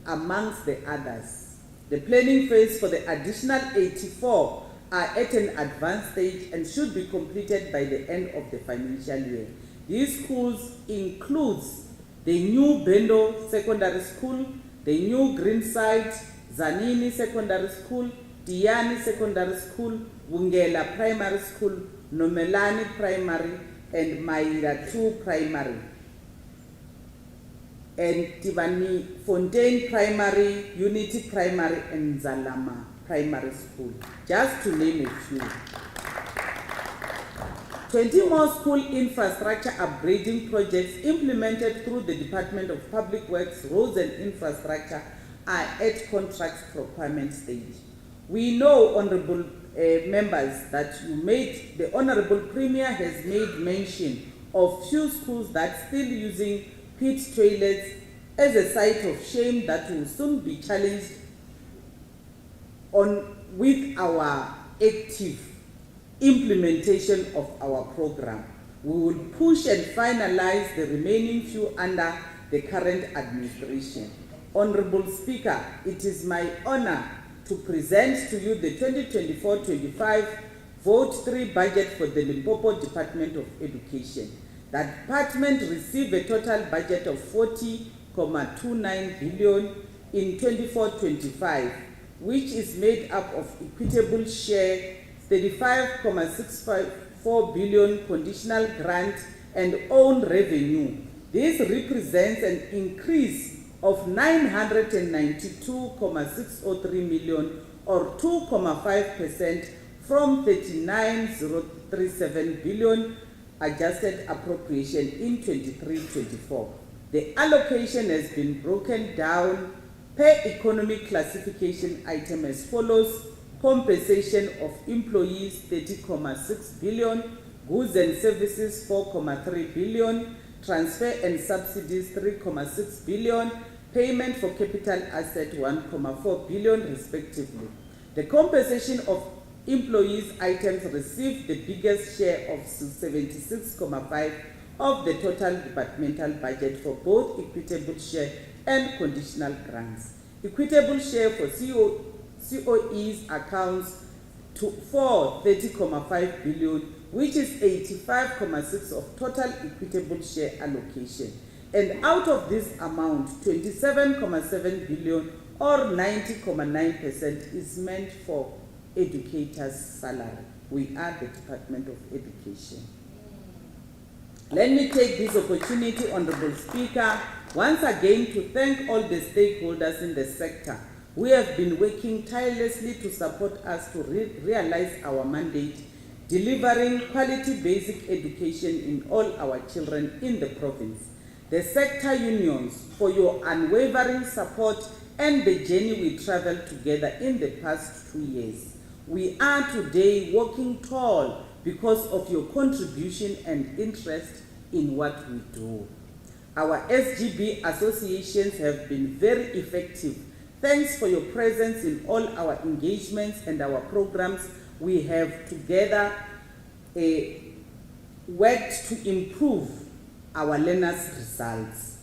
amongst the others. The planning phase for the additional 84 are at an advanced stage and should be completed by the end of the financial year. These schools includes the new Bendo Secondary School, the new Greenside, Zanini Secondary School, Tiani Secondary School, Wungela Primary School, Nomelani Primary, and Maira 2 Primary, and Tivani Fontaine Primary, Unity Primary, and Zalama Primary School, just to name a few. 20 more school infrastructure upgrading projects implemented through the Department of Public Works, Roads and Infrastructure are at contract procurement stage. We know, honorable members, that the Honorable Premier has made mention of few schools that still using pit toilets as a sight of shame that will soon be challenged with our active implementation of our program. We will push and finalize the remaining few under the current administration. Honorable Speaker, it is my honor to present to you the 2024-25 Vote 3 budget for the Limpopo Department of Education. The department received a total budget of 40.29 billion in 24-25, which is made up of equitable share 35.654 billion conditional grant and own revenue. This represents an increase of 992.603 million or 2.5% from 39.037 billion adjusted appropriation in 23-24. The allocation has been broken down per economic classification item as follows: compensation of employees 30.6 billion, goods and services 4.3 billion, transfer and subsidies 3.6 billion, payment for capital asset 1.4 billion respectively. The compensation of employees items received the biggest share of 76.5 of the total departmental budget for both equitable share and conditional grants. Equitable share for COEs accounts for 30.5 billion, which is 85.6 of total equitable share allocation. And out of this amount, 27.7 billion or 90.9% is meant for educators' salary. We are the Department of Education. Let me take this opportunity, Honorable Speaker, once again to thank all the stakeholders in the sector who have been working tirelessly to support us to realize our mandate, delivering quality basic education in all our children in the province. The sector unions for your unwavering support and the journey we traveled together in the past 2 years. We are today walking tall because of your contribution and interest in what we do. Our SGB associations have been very effective. Thanks for your presence in all our engagements and our programs. We have together worked to improve our learners' results.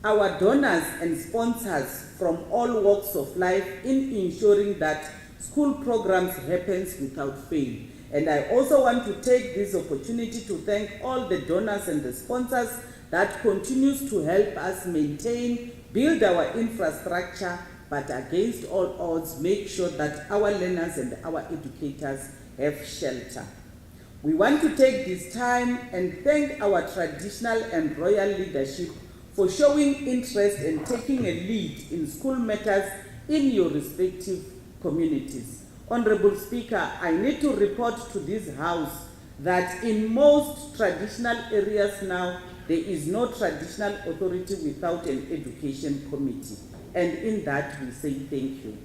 Our donors and sponsors from all walks of life in ensuring that school programs happens without fail. And I also want to take this opportunity to thank all the donors and the sponsors that continues to help us maintain, build our infrastructure, but against all odds, make sure that our learners and our educators have shelter. We want to take this time and thank our traditional and royal leadership for showing interest and taking a lead in school matters in your respective communities. Honorable Speaker, I need to report to this House that in most traditional areas now, there is no traditional authority without an education committee. and in that we say thank you.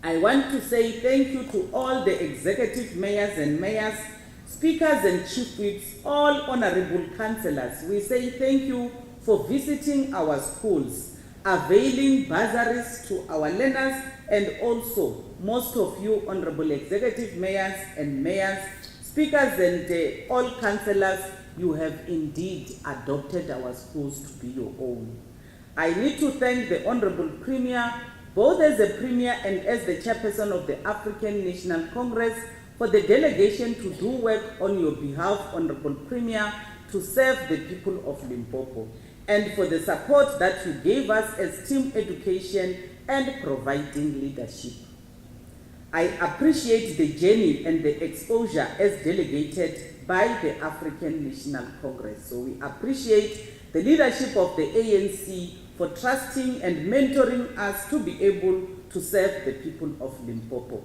I want to say thank you to all the executive mayors and mayors, speakers and chief whips, all honorable councillors. We say thank you for visiting our schools, availing bursaries to our learners, and also most of you honorable executive mayors and mayors, speakers and all councillors, you have indeed adopted our schools to be your own. I need to thank the Honorable Premier, both as the Premier and as the Chairperson of the African National Congress, for the delegation to do work on your behalf, Honorable Premier, to serve the people of Limpopo, and for the support that you gave us as team education and providing leadership. I appreciate the journey and the exposure as delegated by the African National Congress. So we appreciate the leadership of the ANC for trusting and mentoring us to be able to serve the people of Limpopo.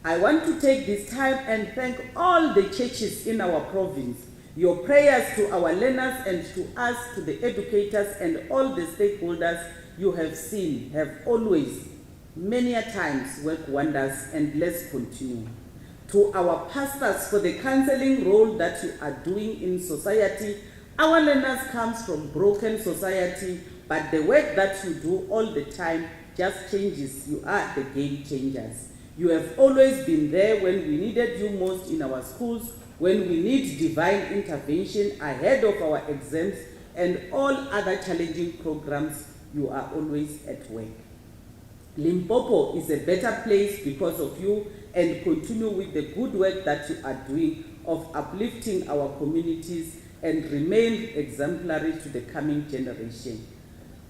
I want to take this time and thank all the churches in our province. Your prayers to our learners and to us, to the educators and all the stakeholders you have seen have always, many a times, worked wonders, and let's continue. To our pastors for the counseling role that you are doing in society. Our learners comes from broken society, but the work that you do all the time just changes. You are the game changers. You have always been there when we needed you most in our schools, when we need divine intervention ahead of our exams and all other challenging programs. You are always at work. Limpopo is a better place because of you, and continue with the good work that you are doing of uplifting our communities and remain exemplary to the coming generation.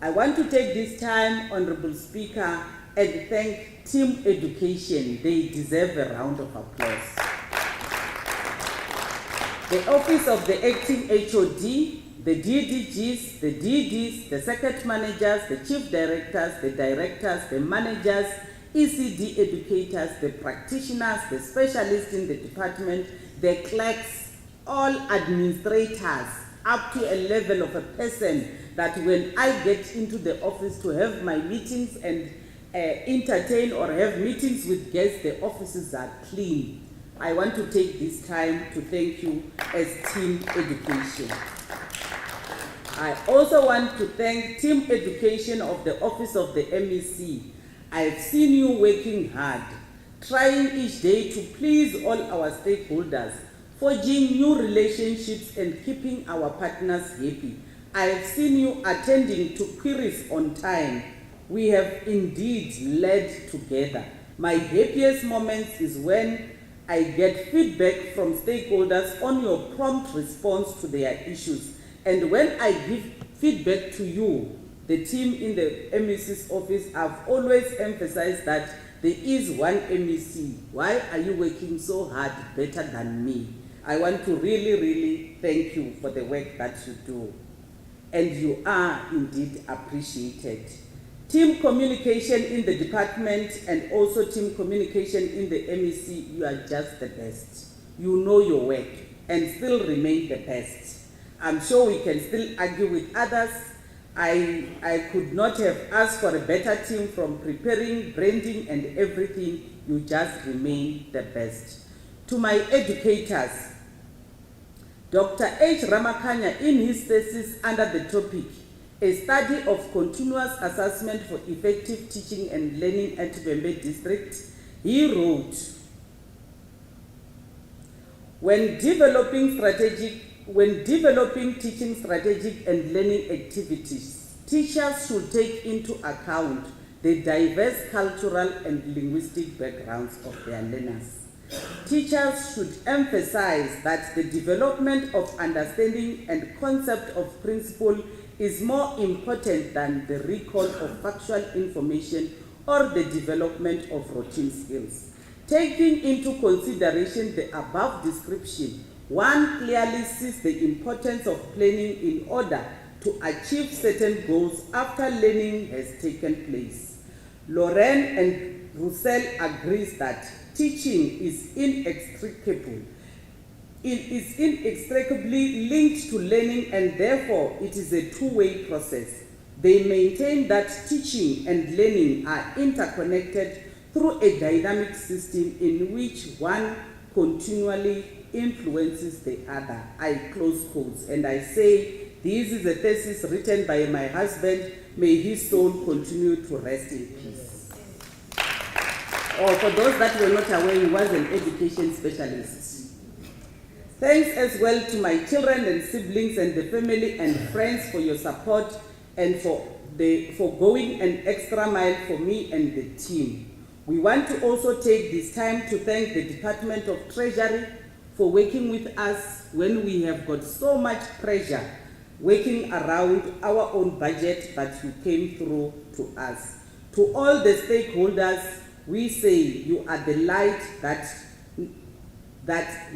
I want to take this time, Honorable Speaker, and thank Team Education. They deserve a round of applause. The Office of the Acting HOD, the DDGs, the DDs, the circuit managers, the chief directors, the directors, the managers, ECD educators, the practitioners, the specialists in the department, the clerks, all administrators, up to a level of a person that when I get into the office to have my meetings and entertain or have meetings with guests, the offices are clean. I want to take this time to thank you as Team Education. I also want to thank Team Education of the Office of the MEC. I've seen you working hard, trying each day to please all our stakeholders, forging new relationships and keeping our partners happy. I've seen you attending to queries on time. We have indeed led together. My happiest moments is when I get feedback from stakeholders on your prompt response to their issues. And when I give feedback to you, the team in the MEC's office, I've always emphasized that there is one MEC. Why are you working so hard, better than me? I want to really, really thank you for the work that you do. And you are indeed appreciated. Team communication in the department and also team communication in the MEC, you are just the best. You know your work and still remain the best. I'm sure we can still argue with others. I could not have asked for a better team from preparing, branding and everything. You just remain the best. To my educators, Dr. H. Ramakanya, in his thesis under the topic, A Study of Continuous Assessment for Effective Teaching and Learning at Bembe District, he wrote, when developing teaching strategic and learning activities, teachers should take into account the diverse cultural and linguistic backgrounds of their learners. Teachers should emphasize that the development of understanding and concept of principle is more important than the recall of factual information or the development of routine skills. Taking into consideration the above description, one clearly sees the importance of planning in order to achieve certain goals after learning has taken place. Loren and Roussel agrees that teaching is inextricably linked to learning, and therefore it is a two-way process. They maintain that teaching and learning are interconnected through a dynamic system in which one continually influences the other. I close quotes. And I say, this is a thesis written by my husband. May his soul continue to rest in peace. Or for those that were not aware, he was an education specialist. Thanks as well to my children and siblings and the family and friends for your support and for going an extra mile for me and the team. We want to also take this time to thank the Department of Treasury for working with us when we have got so much pressure working around our own budget, but you came through to us. To all the stakeholders, we say you are the light that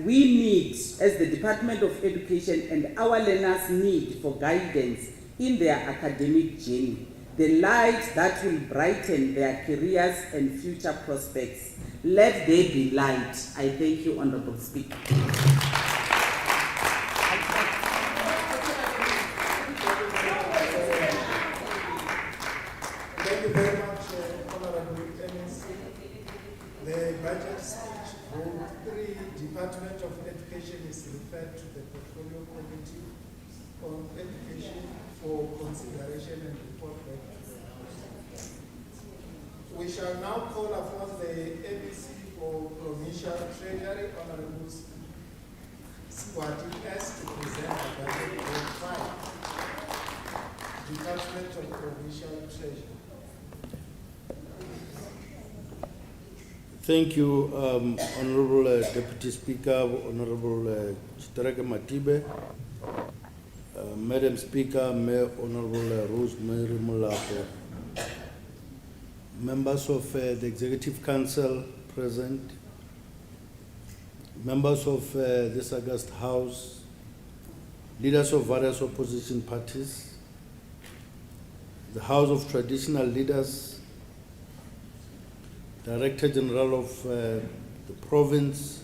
we need as the Department of Education and our learners need for guidance in their academic journey. The light that will brighten their careers and future prospects. Let there be light. I thank you, Honorable Speaker. Thank you very much, Honorable MEC. The budget speech vote 3, Department of Education is referred to the Portfolio Committee on Education for consideration and report back to the House. We shall now call upon the MEC for Provincial Treasury, Honorable Squati S, to present the budget vote 5, Department of Provincial Treasury. Thank you, Honorable Deputy Speaker, Honorable Chitaraka Matibe, Madam Speaker, Mayor Honorable Rosemary Mulapo, members of the Executive Council present, members of this august House, leaders of various opposition parties, the House of Traditional Leaders, Director General of the province,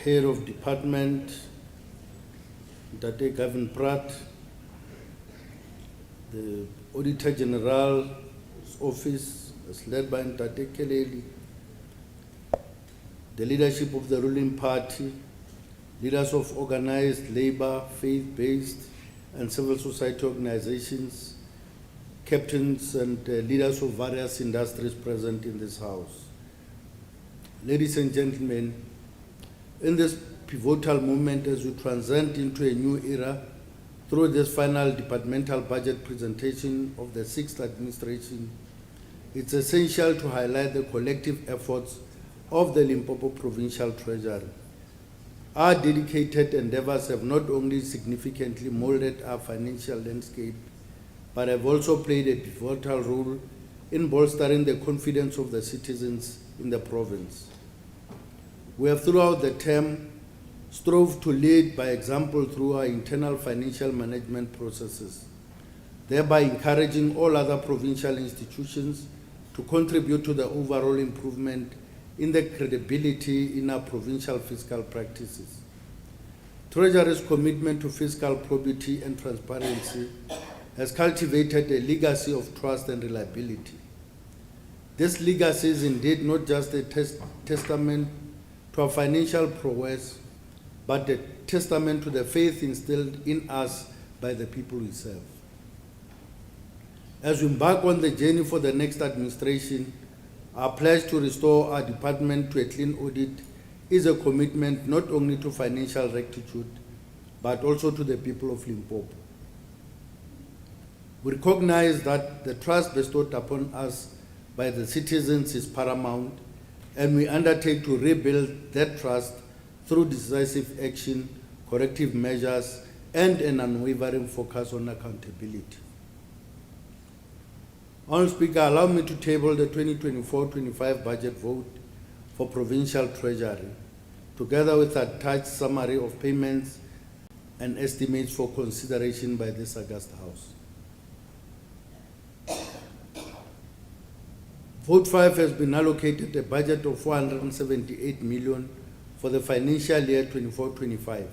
Head of Department, Dr. Gavin Pratt, the Auditor General's office, as led by Dr. Keleli, the leadership of the ruling party, leaders of organized labor, faith-based, and civil society organizations, captains and leaders of various industries present in this House. Ladies and gentlemen, in this pivotal moment as we transcend into a new era through this final departmental budget presentation of the 6th administration, it's essential to highlight the collective efforts of the Limpopo Provincial Treasury. Our dedicated endeavors have not only significantly molded our financial landscape, but have also played a pivotal role in bolstering the confidence of the citizens in the province. We have throughout the term strove to lead by example through our internal financial management processes, thereby encouraging all other provincial institutions to contribute to the overall improvement in the credibility in our provincial fiscal practices. Treasury's commitment to fiscal probity and transparency has cultivated a legacy of trust and reliability. This legacy is indeed not just a testament to our financial prowess, but a testament to the faith instilled in us by the people we serve. As we embark on the journey for the next administration, our pledge to restore our department to a clean audit is a commitment not only to financial rectitude, but also to the people of Limpopo. We recognize that the trust bestowed upon us by the citizens is paramount, and we undertake to rebuild that trust through decisive action, corrective measures, and an unwavering focus on accountability. Honourable Speaker, allow me to table the 2024-25 budget vote for Provincial Treasury, together with a attached summary of payments and estimates for consideration by this august House. Vote 5 has been allocated a budget of 478 million for the financial year 24-25.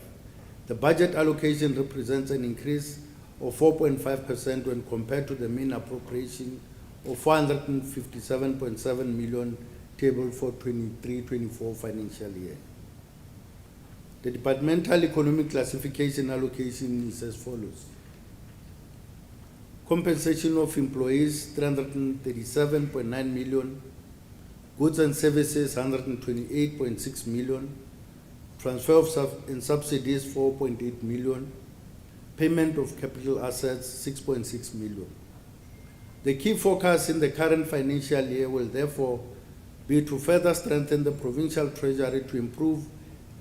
The budget allocation represents an increase of 4.5% when compared to the main appropriation of 457.7 million tabled for 23-24 financial year. The departmental economic classification allocation is as follows. Compensation of employees, 337.9 million. Goods and services, 128.6 million. Transfer of subsidies, 4.8 million. Payment of capital assets, 6.6 million. The key focus in the current financial year will therefore be to further strengthen the provincial treasury to improve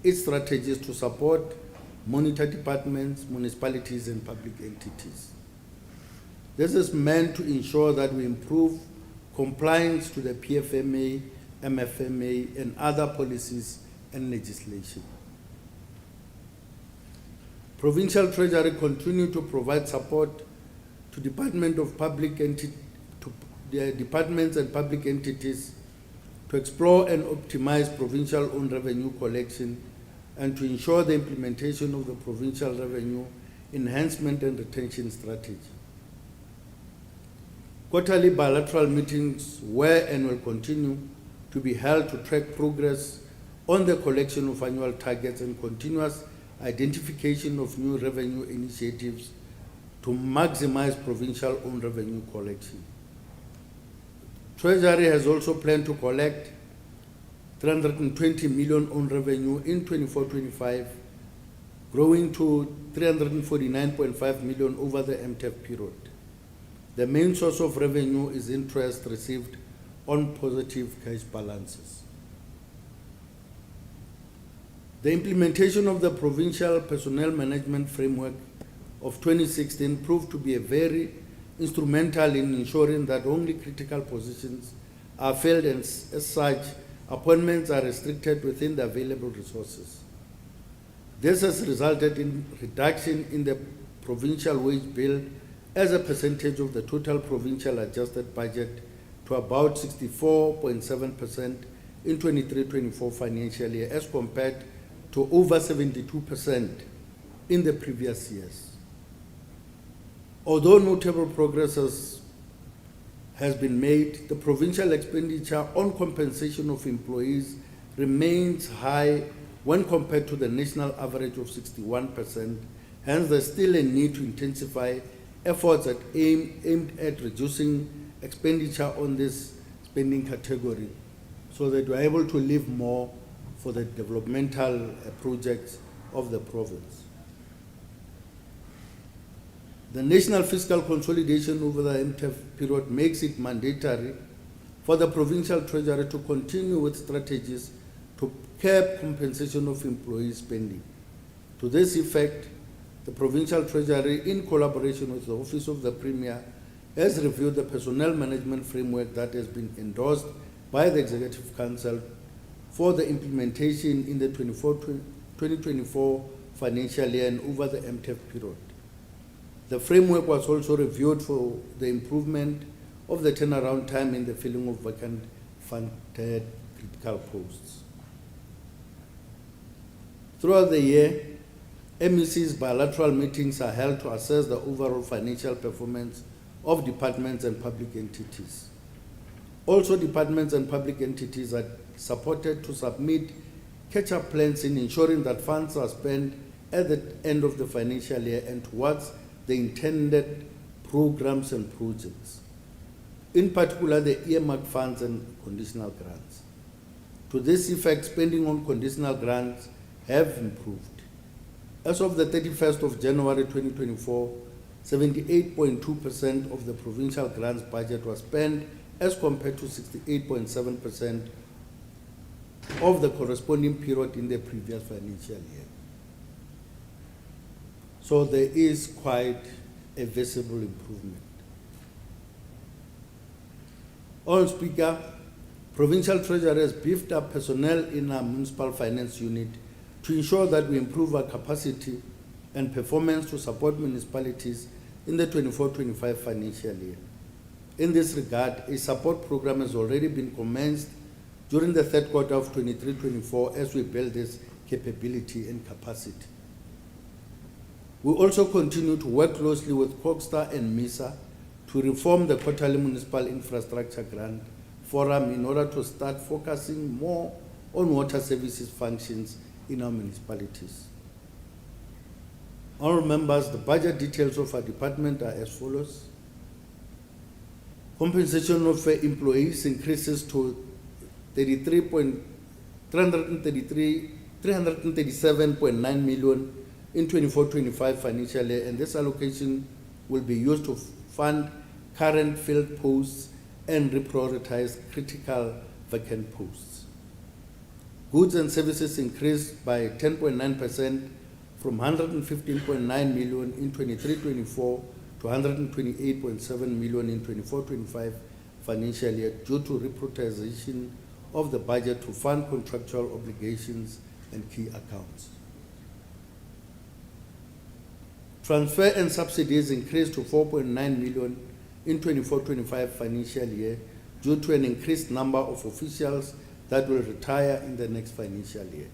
its strategies to support monitor departments, municipalities, and public entities. This is meant to ensure that we improve compliance to the PFMA, MFMA, and other policies and legislation. Provincial Treasury continue to provide support to the departments and public entities to explore and optimize provincial owned revenue collection and to ensure the implementation of the provincial revenue enhancement and retention strategy. Quarterly bilateral meetings were and will continue to be held to track progress on the collection of annual targets and continuous identification of new revenue initiatives to maximize provincial owned revenue collection. Treasury has also planned to collect 320 million owned revenue in 24-25, growing to 349.5 million over the MTEF period. The main source of revenue is interest received on positive cash balances. The implementation of the Provincial Personnel Management Framework of 2016 proved to be very instrumental in ensuring that only critical positions are filled, and as such, appointments are restricted within the available resources. This has resulted in reduction in the provincial wage bill as a percentage of the total provincial adjusted budget to about 64.7% in 23-24 financial year as compared to over 72% in the previous years. Although notable progress has been made, the provincial expenditure on compensation of employees remains high when compared to the national average of 61%. Hence, there's still a need to intensify efforts aimed at reducing expenditure on this spending category so that we're able to leave more for the developmental projects of the province. The national fiscal consolidation over the MTEF period makes it mandatory for the provincial treasury to continue with strategies to curb compensation of employee spending. To this effect, the provincial treasury, in collaboration with the Office of the Premier, has reviewed the personnel management framework that has been endorsed by the Executive Council for the implementation in the 2024 financial year and over the MTEF period. The framework was also reviewed for the improvement of the turnaround time in the filling of vacant funded critical posts. Throughout the year, MEC's bilateral meetings are held to assess the overall financial performance of departments and public entities. Also, departments and public entities are supported to submit catch-up plans in ensuring that funds are spent at the end of the financial year and towards the intended programs and projects. In particular, the earmarked funds and conditional grants. To this effect, spending on conditional grants have improved. As of the 31st of January 2024, 78.2% of the provincial grants budget was spent as compared to 68.7% of the corresponding period in the previous financial year. So there is quite a visible improvement. Honourable Speaker, Provincial Treasury has beefed up personnel in our municipal finance unit to ensure that we improve our capacity and performance to support municipalities in the 24-25 financial year. In this regard, a support program has already been commenced during the third quarter of 23-24 as we build this capability and capacity. We also continue to work closely with Cogstar and MISA to reform the quarterly municipal infrastructure grant forum in order to start focusing more on water services functions in our municipalities. Honourable members, the budget details of our department are as follows. Compensation of employees increases to 337.9 million in 24-25 financial year, and this allocation will be used to fund current filled posts and reprioritize critical vacant posts. Goods and services increased by 10.9% from 115.9 million in 23-24 to 128.7 million in 24-25 financial year due to reprioritization of the budget to fund contractual obligations and key accounts. Transfer and subsidies increased to 4.9 million in 24-25 financial year due to an increased number of officials that will retire in the next financial year.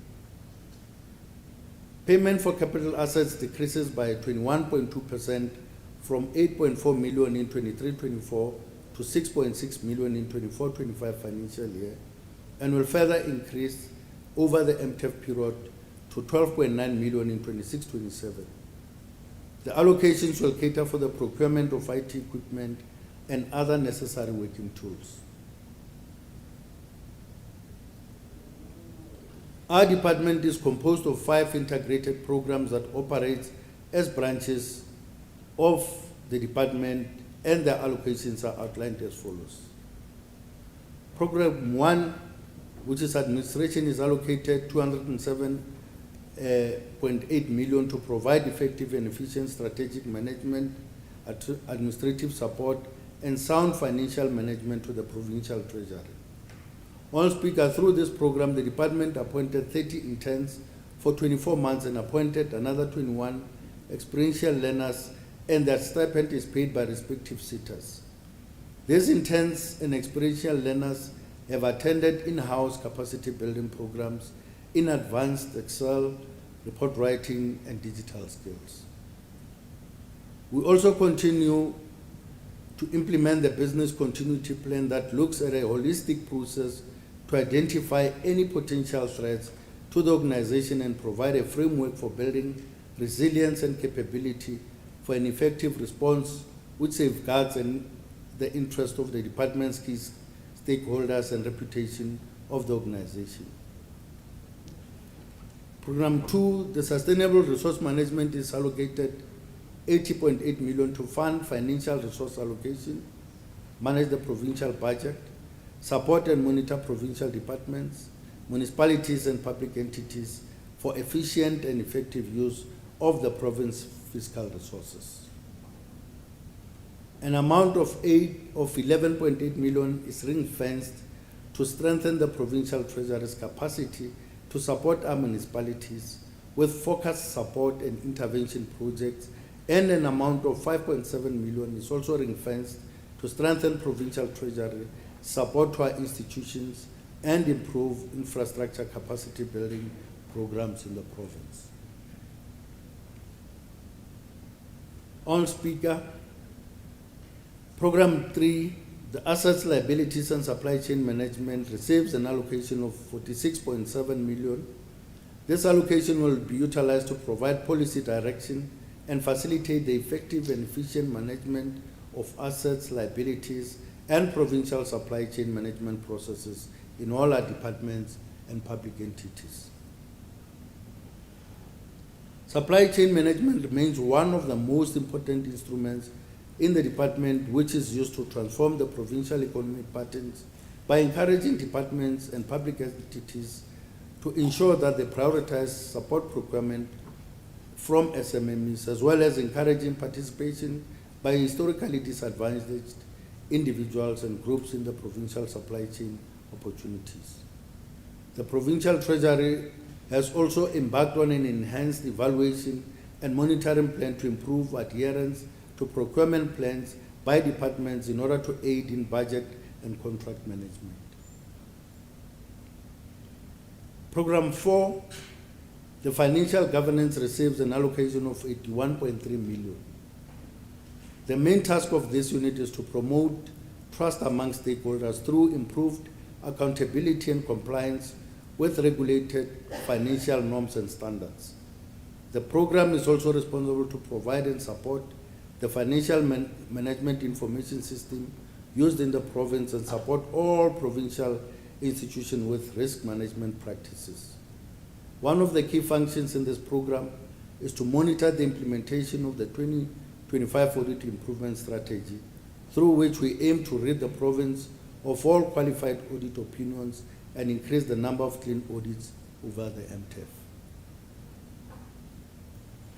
Payment for capital assets decreases by 21.2% from 8.4 million in 23-24 to 6.6 million in 24-25 financial year, and will further increase over the MTEF period to 12.9 million in 26-27. The allocations will cater for the procurement of IT equipment and other necessary working tools. Our department is composed of 5 integrated programs that operate as branches of the department, and their allocations are outlined as follows. Program 1, which is administration, is allocated 207.8 million to provide effective and efficient strategic management, administrative support, and sound financial management to the Provincial Treasury. Honourable Speaker, through this program, the department appointed 30 interns for 24 months and appointed another 21 experiential learners, and their stipend is paid by respective sitters. These interns and experiential learners have attended in-house capacity building programs in advanced Excel, report writing, and digital skills. We also continue to implement the business continuity plan that looks at a holistic process to identify any potential threats to the organization and provide a framework for building resilience and capability for an effective response which safeguards the interest of the department's key stakeholders and reputation of the organization. Program 2, the Sustainable Resource Management, is allocated 80.8 million to fund financial resource allocation, manage the provincial budget, support and monitor provincial departments, municipalities and public entities for efficient and effective use of the province's fiscal resources. An amount of 11.8 million is ring-fenced to strengthen the provincial treasury's capacity to support our municipalities with focused support and intervention projects, and an amount of 5.7 million is also ring-fenced to strengthen provincial treasury support to our institutions and improve infrastructure capacity building programs in the province. Honourable Speaker, Program 3, the Assets, Liabilities and Supply Chain Management, receives an allocation of 46.7 million. This allocation will be utilized to provide policy direction and facilitate the effective and efficient management of assets, liabilities, and provincial supply chain management processes in all our departments and public entities. Supply chain management remains one of the most important instruments in the department, which is used to transform the provincial economic patterns by encouraging departments and public entities to ensure that they prioritize support procurement from SMMEs, as well as encouraging participation by historically disadvantaged individuals and groups in the provincial supply chain opportunities. The Provincial Treasury has also embarked on an enhanced evaluation and monitoring plan to improve adherence to procurement plans by departments in order to aid in budget and contract management. Program 4, The financial governance receives an allocation of 81.3 million. The main task of this unit is to promote trust among stakeholders through improved accountability and compliance with regulated financial norms and standards. The program is also responsible to provide and support the financial management information system used in the province and support all provincial institutions with risk management practices. One of the key functions in this program is to monitor the implementation of the 2025 audit improvement strategy, through which we aim to rid the province of all qualified audit opinions and increase the number of clean audits over the MTF.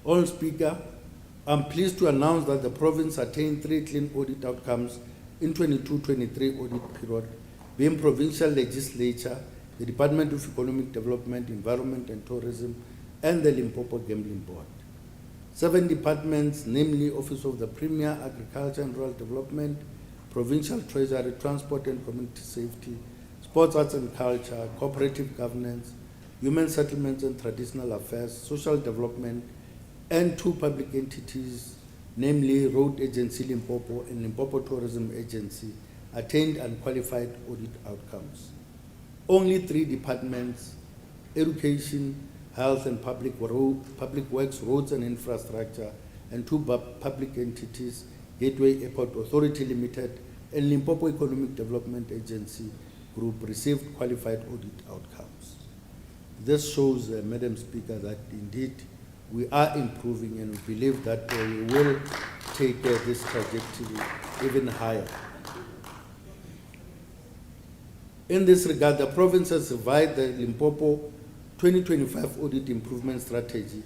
Honourable Speaker, I'm pleased to announce that the province attained 3 clean audit outcomes in 22-23 audit period, being Provincial Legislature, the Department of Economic Development, Environment and Tourism, and the Limpopo Gambling Board. 7 departments, namely Office of the Premier, Agriculture and Rural Development, Provincial Treasury, Transport and Community Safety, Sports, Arts and Culture, Cooperative Governance, Human Settlements and Traditional Affairs, Social Development, and 2 public entities, namely Road Agency Limpopo and Limpopo Tourism Agency, attained unqualified audit outcomes. Only 3 departments, Education, Health and Public Works, Roads and Infrastructure, and 2 public entities, Gateway Airport Authority Limited and Limpopo Economic Development Agency Group, received qualified audit outcomes. This shows, Madam Speaker, that indeed we are improving, and we believe that we will take this trajectory even higher. In this regard, the province has revised the Limpopo 2025 audit improvement strategy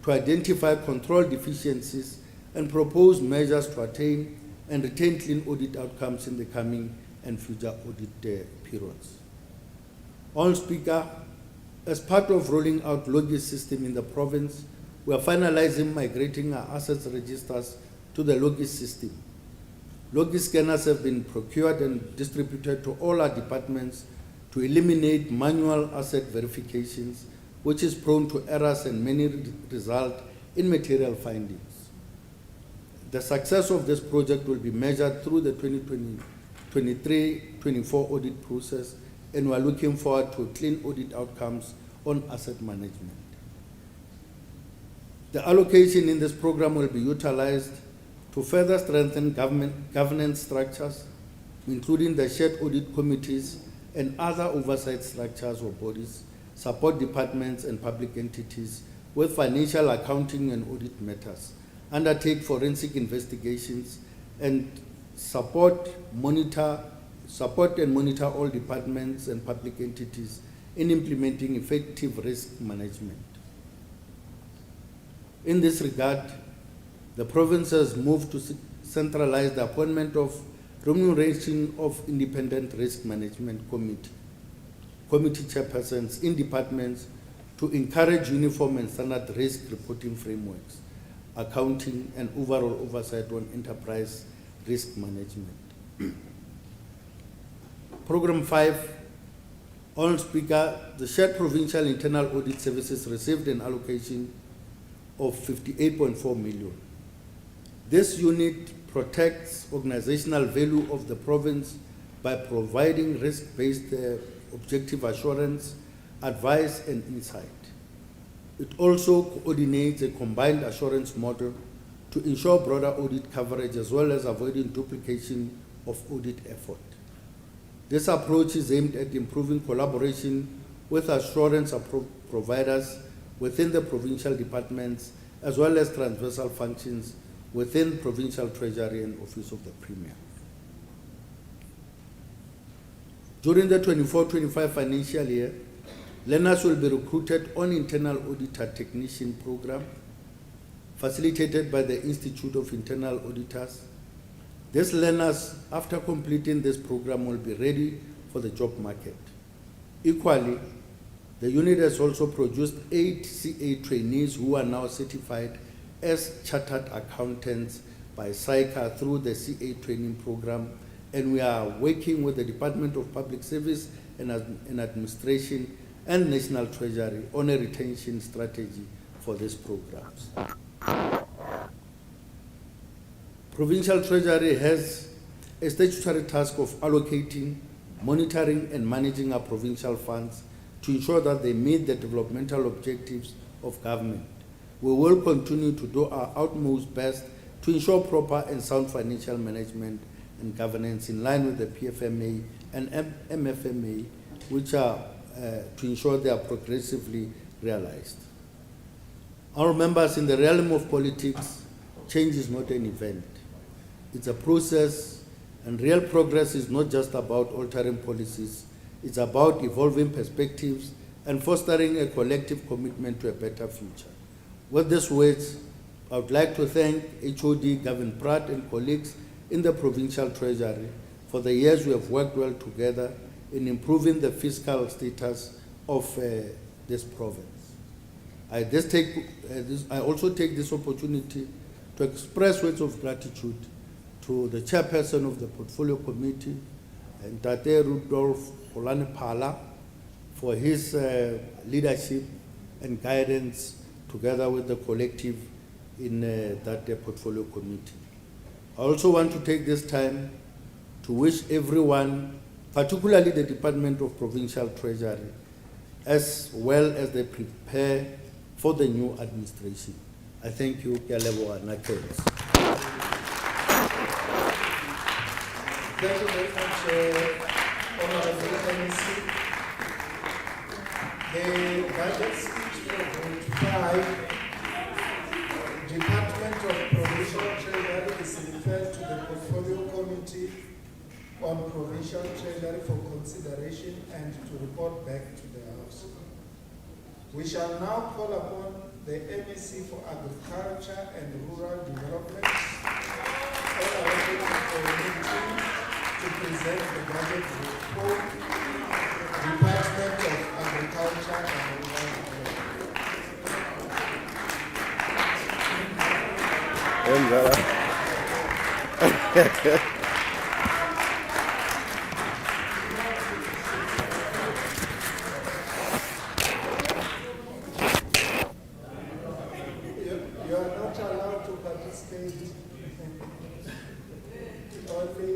to identify control deficiencies and propose measures to attain and retain clean audit outcomes in the coming and future audit periods. Honourable Speaker, as part of rolling out Logis system in the province, we are finalizing migrating our assets registers to the Logis system. Logis scanners have been procured and distributed to all our departments to eliminate manual asset verifications, which is prone to errors and many result in material findings. The success of this project will be measured through the 2023-24 audit process, and we are looking forward to clean audit outcomes on asset management. The allocation in this program will be utilized to further strengthen governance structures, including the shared audit committees and other oversight structures or bodies, support departments and public entities with financial accounting and audit matters, undertake forensic investigations, and support and monitor all departments and public entities in implementing effective risk management. In this regard, the province has moved to centralize the appointment of remuneration of independent risk management committee chairpersons in departments to encourage uniform and standard risk reporting frameworks, accounting and overall oversight on enterprise risk management. Program 5, Honourable Speaker, the shared provincial internal audit services received an allocation of 58.4 million. This unit protects organizational value of the province by providing risk-based objective assurance, advice and insight. It also coordinates a combined assurance model to ensure broader audit coverage as well as avoiding duplication of audit effort. This approach is aimed at improving collaboration with assurance providers within the provincial departments as well as transversal functions within Provincial Treasury and Office of the Premier. During the 24-25 financial year, learners will be recruited on internal auditor technician program facilitated by the Institute of Internal Auditors. These learners, after completing this program, will be ready for the job market. Equally, the unit has also produced 8 CA trainees who are now certified as chartered accountants by SAICA through the CA training program, and we are working with the Department of Public Service and Administration and National Treasury on a retention strategy for these programs. Provincial Treasury has a statutory task of allocating, monitoring, and managing our provincial funds to ensure that they meet the developmental objectives of government. We will continue to do our utmost best to ensure proper and sound financial management and governance in line with the PFMA and MFMA, which are to ensure they are progressively realized. Our members, in the realm of politics, change is not an event. It's a process, and real progress is not just about altering policies. It's about evolving perspectives and fostering a collective commitment to a better future. With these words, I would like to thank HOD Gavin Pratt and colleagues in the Provincial Treasury for the years we have worked well together in improving the fiscal status of this province. I also take this opportunity to express words of gratitude to the chairperson of the Portfolio Committee, and Tate Rudolph Phala, for his leadership and guidance together with the collective in that Portfolio Committee. I also want to take this time to wish everyone, particularly the Department of Provincial Treasury, as well as they prepare for the new administration. I thank you. Thank you very much, Honorable MEC. The budget speech for Vote 5, Department of Provincial Treasury is referred to the Portfolio Committee on Provincial Treasury for consideration and to report back to the House. We shall now call upon the MEC for Agriculture and Rural Development, to present the budget report, Department of Agriculture and Rural Development. You are not allowed to participate. Only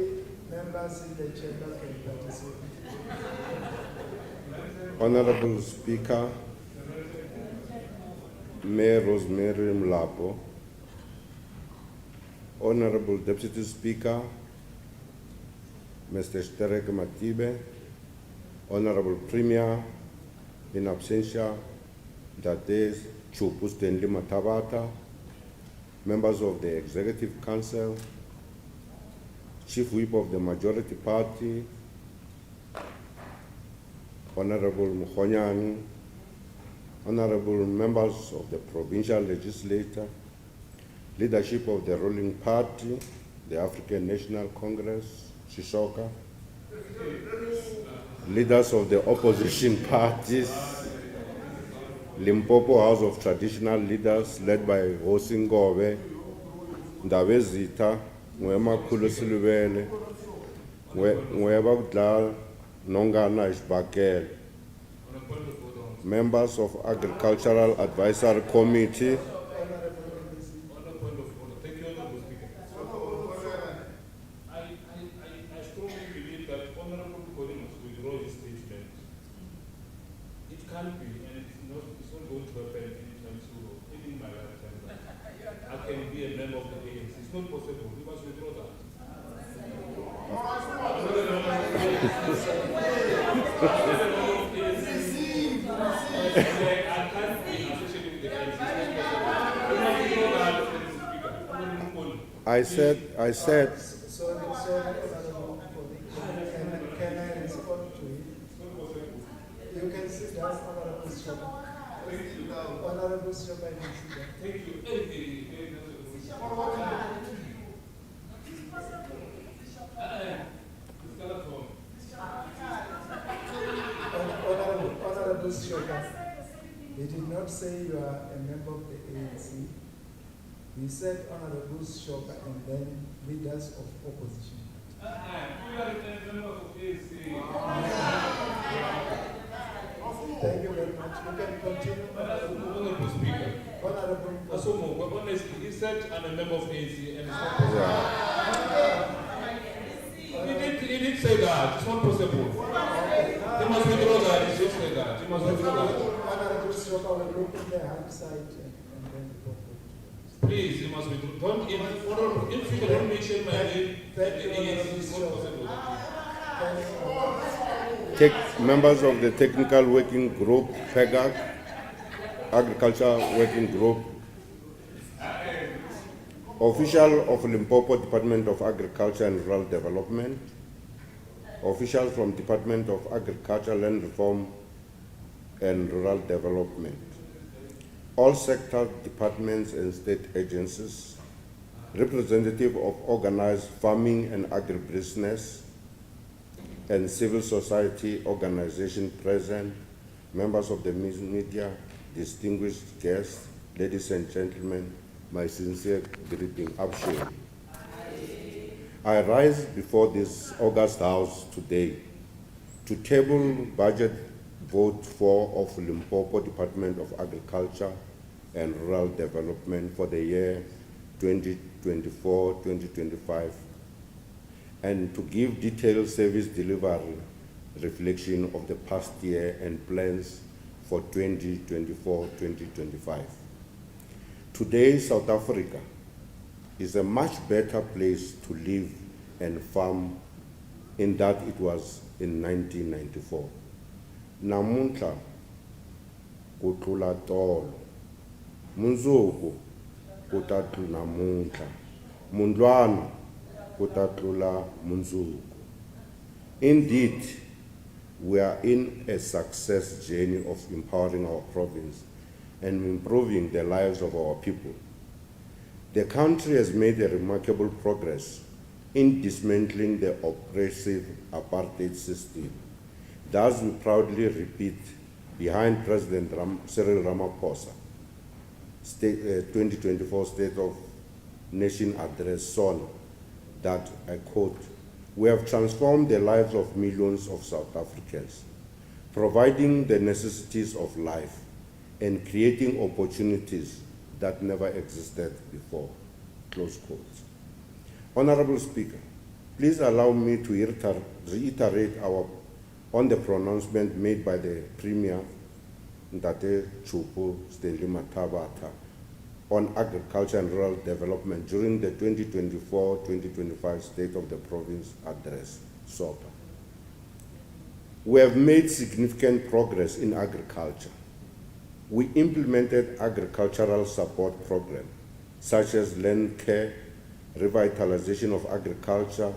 members in the chamber can participate. Honorable Speaker, Mayor Rosemary Mlapo, Honorable Deputy Speaker, Mr. Shterek Matibe, Honorable Premier, in absentia, Dades Chupu Stanley Matabata, members of the Executive Council, Chief Whip of the Majority Party, Honorable Mukhonyani, Honorable members of the Provincial Legislature, leadership of the ruling party, the African National Congress, Shishoka, leaders of the opposition parties, Limpopo House of Traditional Leaders led by Hosingobe, Ndavezita, Mwema Kulusilubele, Mweba Gdal, Nongana Ishbakel, members of Agricultural Advisory Committee, I said. Sorry, Honorable, can I respond to it? You can sit down, Honorable Shoba. Honorable Shoba, you can sit down. Thank you. Honorable Shoba, he did not say you are a member of the ANC. He said Honorable Shoba and then leaders of opposition. You are a member of ANC. Thank you, You can continue. Honorable Speaker. Honorable. Asomoko, honestly, he said I'm a member of ANC and it's not Yeah. He did say that. It's not possible. He must withdraw that. He did say that. He must withdraw that. Honorable Soka will look at the hand side and then go. Please, you must withdraw. Don't, if you don't mention my name, Thank you, it's not possible. Members of the Technical Working Group, PEGAG, Agriculture Working Group, official of Limpopo Department of Agriculture and Rural Development, officials from Department of Agriculture, Land Reform and Rural Development, all sector departments and state agencies, representative of organized farming and agribusiness, and civil society organization present, members of the media, distinguished guests, ladies and gentlemen, my sincere greeting, Abshir. I rise before this August House today to table budget vote 4 of Limpopo Department of Agriculture and Rural Development for the year 2024-2025, and to give detailed service delivery reflection of the past year and plans for 2024-2025. Today, South Africa is a much better place to live and farm in that it was in 1994. Namuntlha ku tlula tolo, mundzuku ku ta tlula namuntlha, mundlwana ku ta tlula mundzuku. Indeed, we are in a success journey of empowering our province and improving the lives of our people. The country has made a remarkable progress in dismantling the oppressive apartheid system. Thus, we proudly repeat behind President Cyril Ramaphosa 2024 State of Nation Address SONA that, I quote, "We have transformed the lives of millions of South Africans, providing the necessities of life and creating opportunities that never existed before," close quotes. Honorable Speaker, please allow me to reiterate on the pronouncement made by the Premier, Ntate Chupu Stanley Mathabata, on agriculture and rural development during the 2024-2025 State of the Province Address, SOPA. We have made significant progress in agriculture. We implemented agricultural support programs such as land care, revitalization of agriculture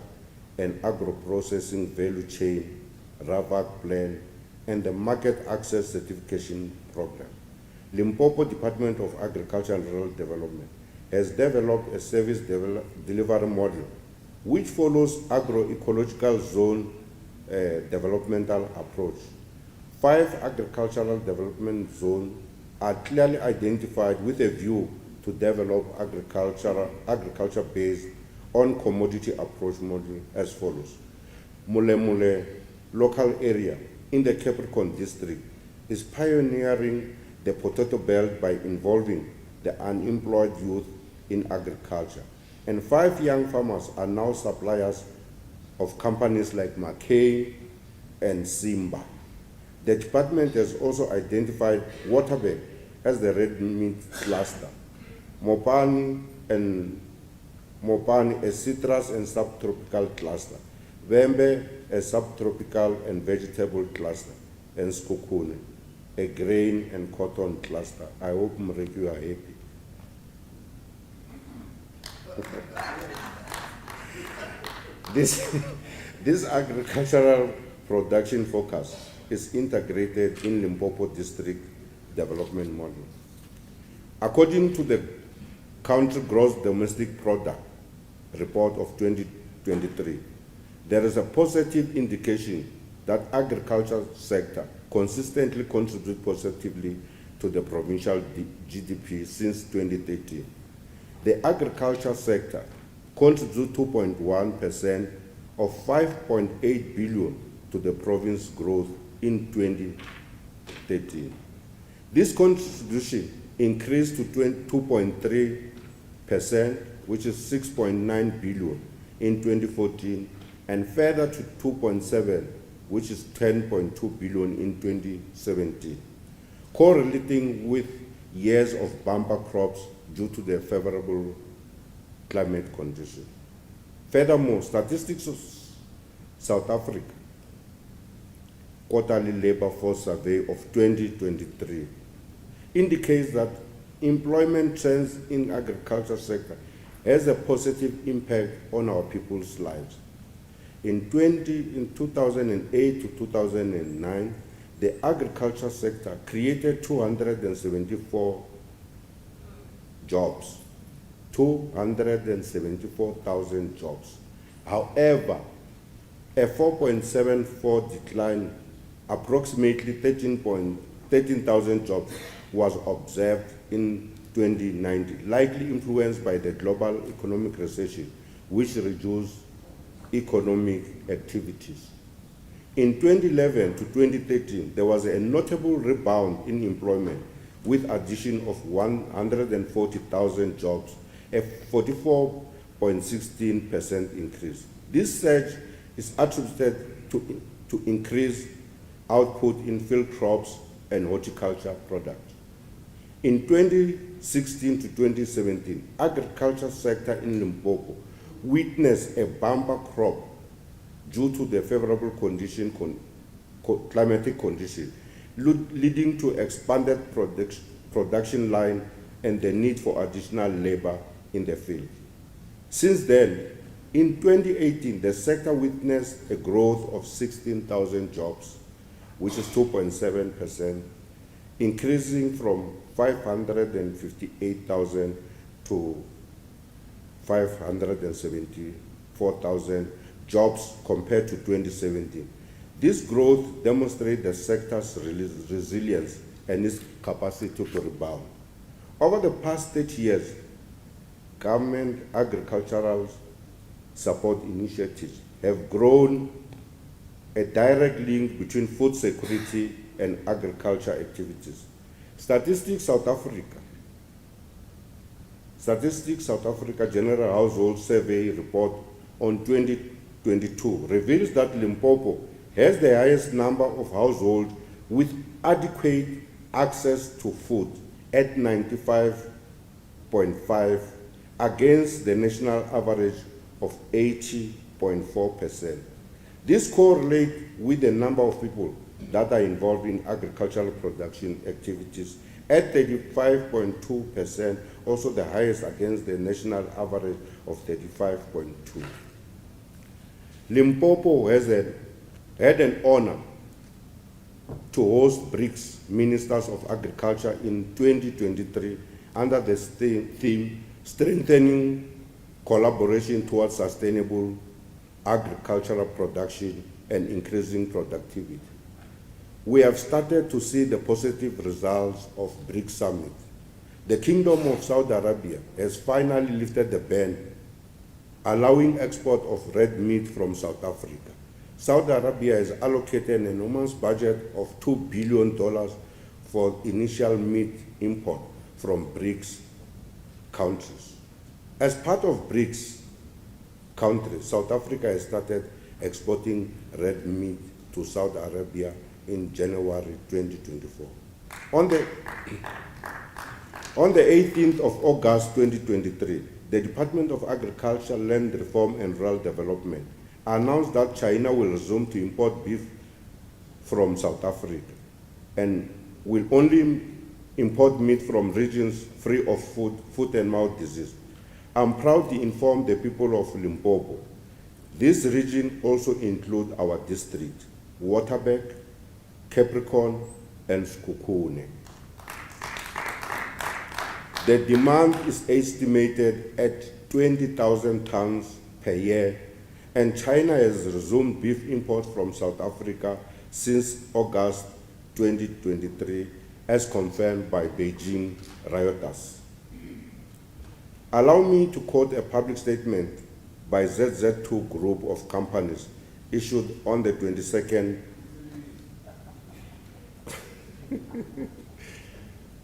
and agro-processing value chain, RAVAC plan, and the market access certification program. Limpopo Department of Agriculture and Rural Development has developed a service delivery model which follows agroecological zone developmental approach. 5 agricultural development zones are clearly identified with a view to develop agriculture based on commodity approach model as follows. Mule local area in the Capricorn district is pioneering the potato belt by involving the unemployed youth in agriculture. And 5 young farmers are now suppliers of companies like McCain and Simba. The department has also identified Waterberg as the red meat cluster, Mopani a citrus and subtropical cluster, Vembe a subtropical and vegetable cluster, and Skokune a grain and cotton cluster. I hope Mreki you are happy. This agricultural production focus is integrated in Limpopo District Development Model. According to the Country Gross Domestic Product report of 2023, there is a positive indication that agriculture sector consistently contributes positively to the provincial GDP since 2013. The agriculture sector contributes 2.1% of 5.8 billion to the province growth in 2013. This contribution increased to 2.3%, which is 6.9 billion in 2014, and further to 2.7, which is 10.2 billion in 2017, correlating with years of bumper crops due to the favorable climate conditions. Furthermore, Statistics of South Africa Quarterly Labor Force Survey of 2023 indicates that employment trends in agriculture sector has a positive impact on our people's lives. In 2008 to 2009, the agriculture sector created 274 jobs, 274,000 jobs. However, a 4.74 decline, approximately 13,000 jobs, was observed in 2019, likely influenced by the global economic recession, which reduced economic activities. In 2011 to 2013, there was a notable rebound in employment with addition of 140,000 jobs, a 44.16% increase. This surge is attributed to increased output in field crops and horticulture products. In 2016 to 2017, agriculture sector in Limpopo witnessed a bumper crop due to the favorable climatic condition, leading to expanded production line and the need for additional labor in the field. Since then, in 2018, the sector witnessed a growth of 16,000 jobs, which is 2.7%, increasing from 558,000 to 574,000 jobs compared to 2017. This growth demonstrates the sector's resilience and its capacity to rebound. Over the past 30 years, government agricultural support initiatives have grown a direct link between food security and agriculture activities. Statistics South Africa General Household Survey report on 2022 reveals that Limpopo has the highest number of households with adequate access to food at 95.5 against the national average of 80.4%. This correlates with the number of people that are involved in agricultural production activities at 35.2%, also the highest against the national average of 35.2. Limpopo has had an honor to host BRICS Ministers of Agriculture in 2023 under the theme Strengthening Collaboration Towards Sustainable Agricultural Production and Increasing Productivity. We have started to see the positive results of BRICS Summit. The Kingdom of Saudi Arabia has finally lifted the ban, allowing export of red meat from South Africa. Saudi Arabia has allocated an enormous budget of $2 billion for initial meat import from BRICS countries. As part of BRICS countries, South Africa has started exporting red meat to Saudi Arabia in January 2024. On the 18th of August 2023, the Department of Agriculture, Land Reform and Rural Development announced that China will resume to import beef from South Africa and will only import meat from regions free of foot and mouth disease. I'm proud to inform the people of Limpopo. This region also includes our district, Waterberg, Capricorn, and Skukune. The demand is estimated at 20,000 tons per year, and China has resumed beef imports from South Africa since August 2023, as confirmed by Beijing Reuters. Allow me to quote a public statement by ZZ2 Group of companies issued on the 22nd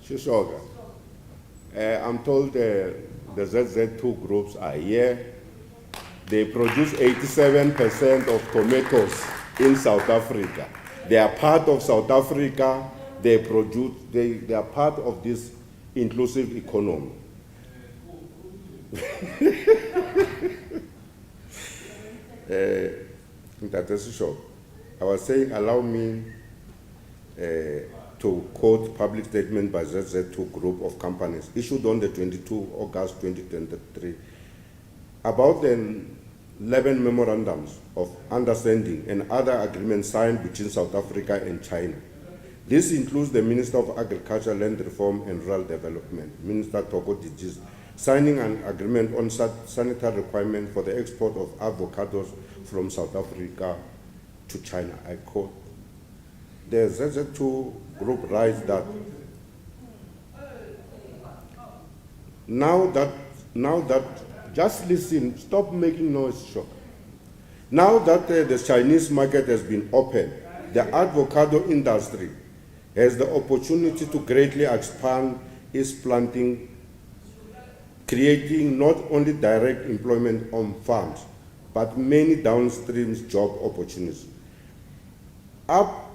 Shishoga. I'm told the ZZ2 groups are here. They produce 87% of tomatoes in South Africa. They are part of South Africa. They are part of this inclusive economy. I was saying, allow me to quote public statement by ZZ2 group of companies issued on the 22 August 2023 about the 11 memorandums of understanding and other agreements signed between South Africa and China. This includes the Minister of Agriculture, Land Reform and Rural Development, Minister Toko Dijis, signing an agreement on sanitary requirements for the export of avocados from South Africa to China. I quote, the ZZ2 group writes that now that, just listen, stop making noise, Shock. Now that the Chinese market has been opened, the avocado industry has the opportunity to greatly expand its planting, creating not only direct employment on farms, but many downstream job opportunities. Up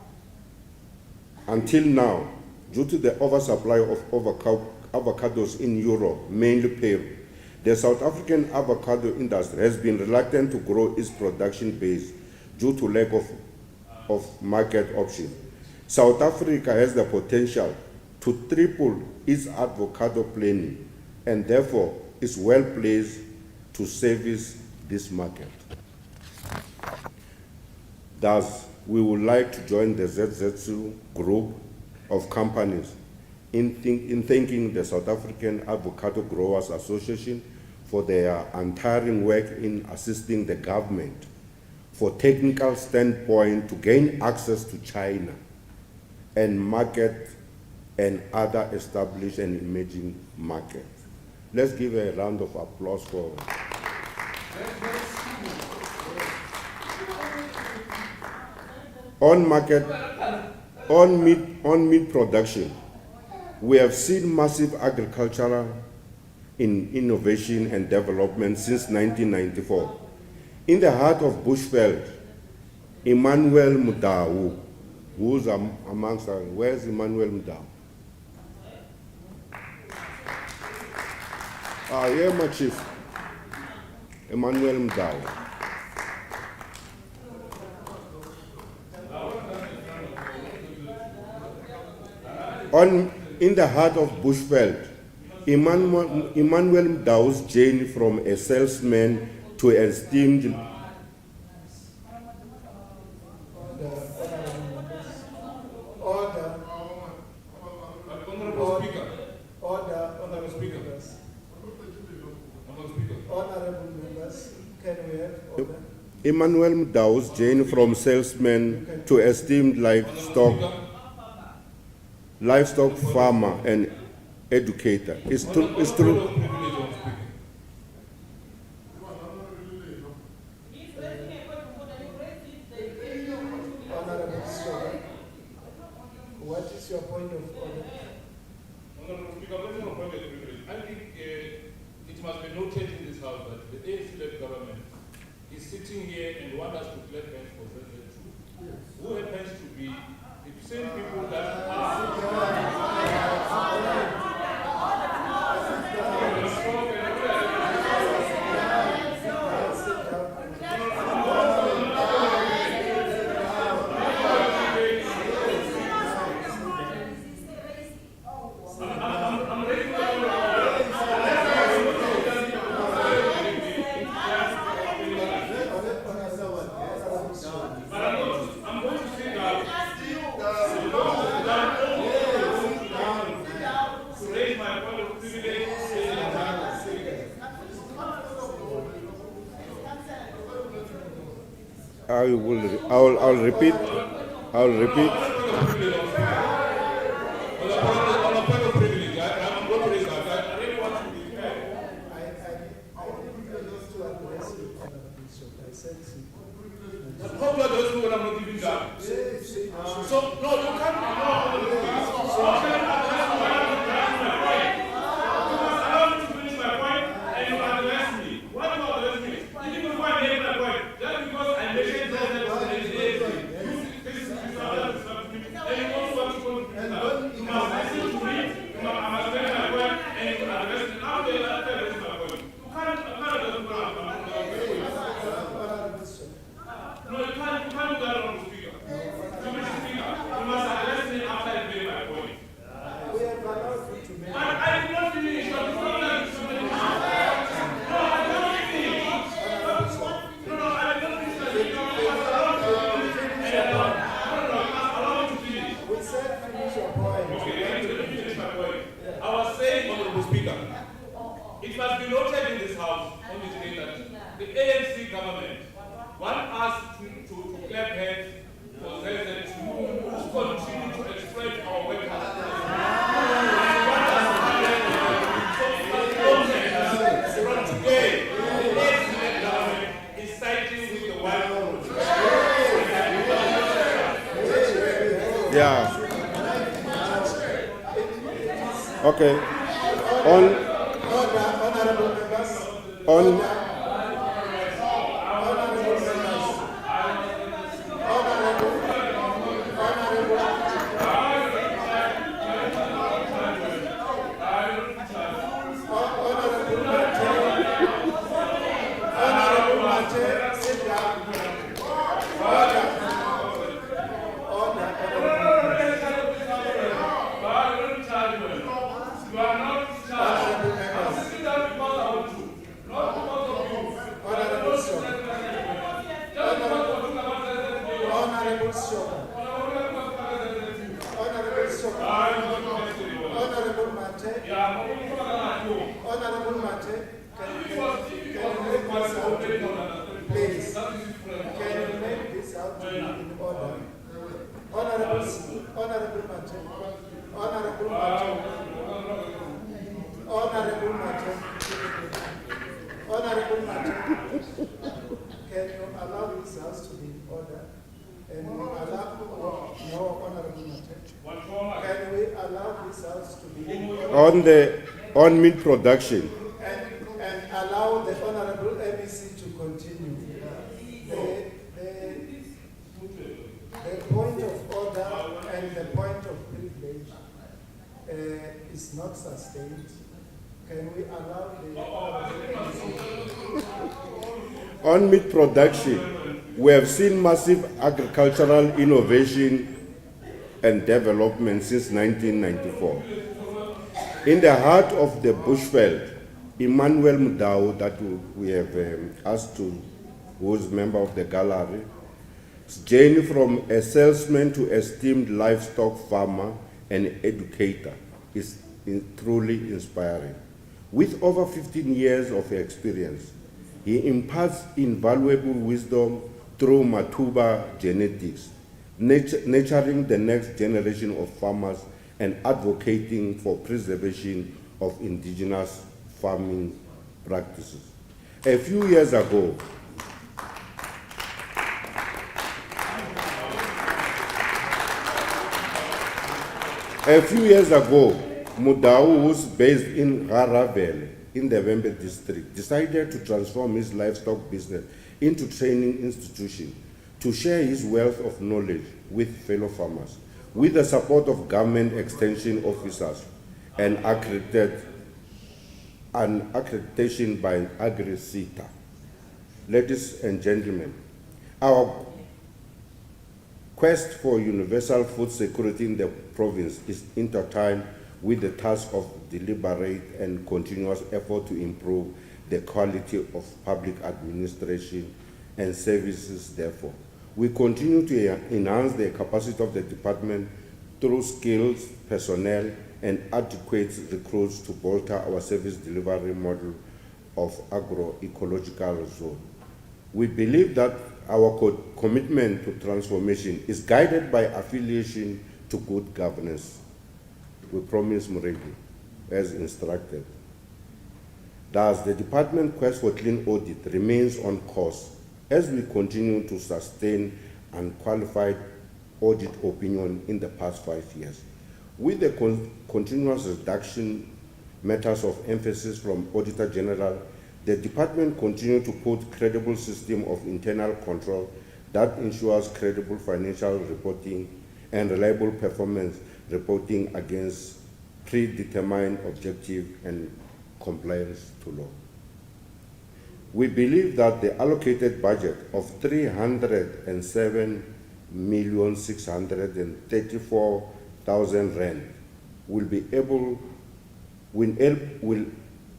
until now, due to the oversupply of avocados in Europe, mainly Peru, the South African avocado industry has been reluctant to grow its production base due to lack of market options. South Africa has the potential to triple its avocado planting and therefore is well placed to service this market. Thus, we would like to join the ZZ2 group of companies in thanking the South African Avocado Growers Association for their untiring work in assisting the government for technical standpoint to gain access to China and market and other established and emerging markets. Let's give a round of applause for on meat production. We have seen massive agricultural innovation and development since 1994. In the heart of Bushveld, Emmanuel Mudau, who's amongst us, where's Emmanuel Mudau? Yeah, my chief, Emmanuel Mudau. In the heart of Bushveld, Emmanuel Mudau's journey from a salesman to an esteemed Emmanuel Mudau's journey from salesman to esteemed livestock farmer and educator. It's true. What is your point of order? Honorable Speaker, I think it must be noted in this House that the ANC-led government is sitting here and wants us to clap hands for ZZ2. Yes. Who happens to be the same people that I'll repeat. clap hands for ZZ2 to continue to exploit our workers. From today, the next government is siding with the white Yeah. Okay. On Honorable members. on Honorable members. Honorable Mate, sit down. Order. Order. Honorable Shoka. Honorable Shoka. Honorable Shoka. Honorable Mate. Honorable Mate. Can you make this out? Please. Can you make this out in order? Honorable Mate. Honorable Mate. Honorable Mate. Honorable Mate. Can you allow this house to be in order? And allow, no, Honorable Mate. Can we allow this house to be in order? on meat production. And allow the Honorable MEC to continue. The point of order and the point of privilege is not sustained. Can we allow the Honorable MEC? On meat production, we have seen massive agricultural innovation and development since 1994. In the heart of the bushveld, Emmanuel Mudau, that we have asked to, who is member of the gallery, his journey from a salesman to esteemed livestock farmer and educator is truly inspiring. With over 15 years of experience, he imparts invaluable wisdom through Matuba genetics, nurturing the next generation of farmers and advocating for preservation of indigenous farming practices. A few years ago, Mudau, who's based in Garavele in the Vembe district, decided to transform his livestock business into training institution to share his wealth of knowledge with fellow farmers, with the support of government extension officers and accreditation by AgriCita. Ladies and gentlemen, our quest for universal food security in the province is intertwined with the task of deliberate and continuous effort to improve the quality of public administration and services. Therefore, we continue to enhance the capacity of the department through skills, personnel, and adequate recruits to bolster our service delivery model of agroecological zone. We believe that our commitment to transformation is guided by affiliation to good governance. We promise Muregi, as instructed. Thus, the department quest for clean audit remains on course as we continue to sustain unqualified audit opinion in the past 5 years. With the continuous reduction matters of emphasis from Auditor General, the department continues to put credible system of internal control that ensures credible financial reporting and reliable performance reporting against predetermined objective and compliance to law. We believe that the allocated budget of 307,634,000 rand will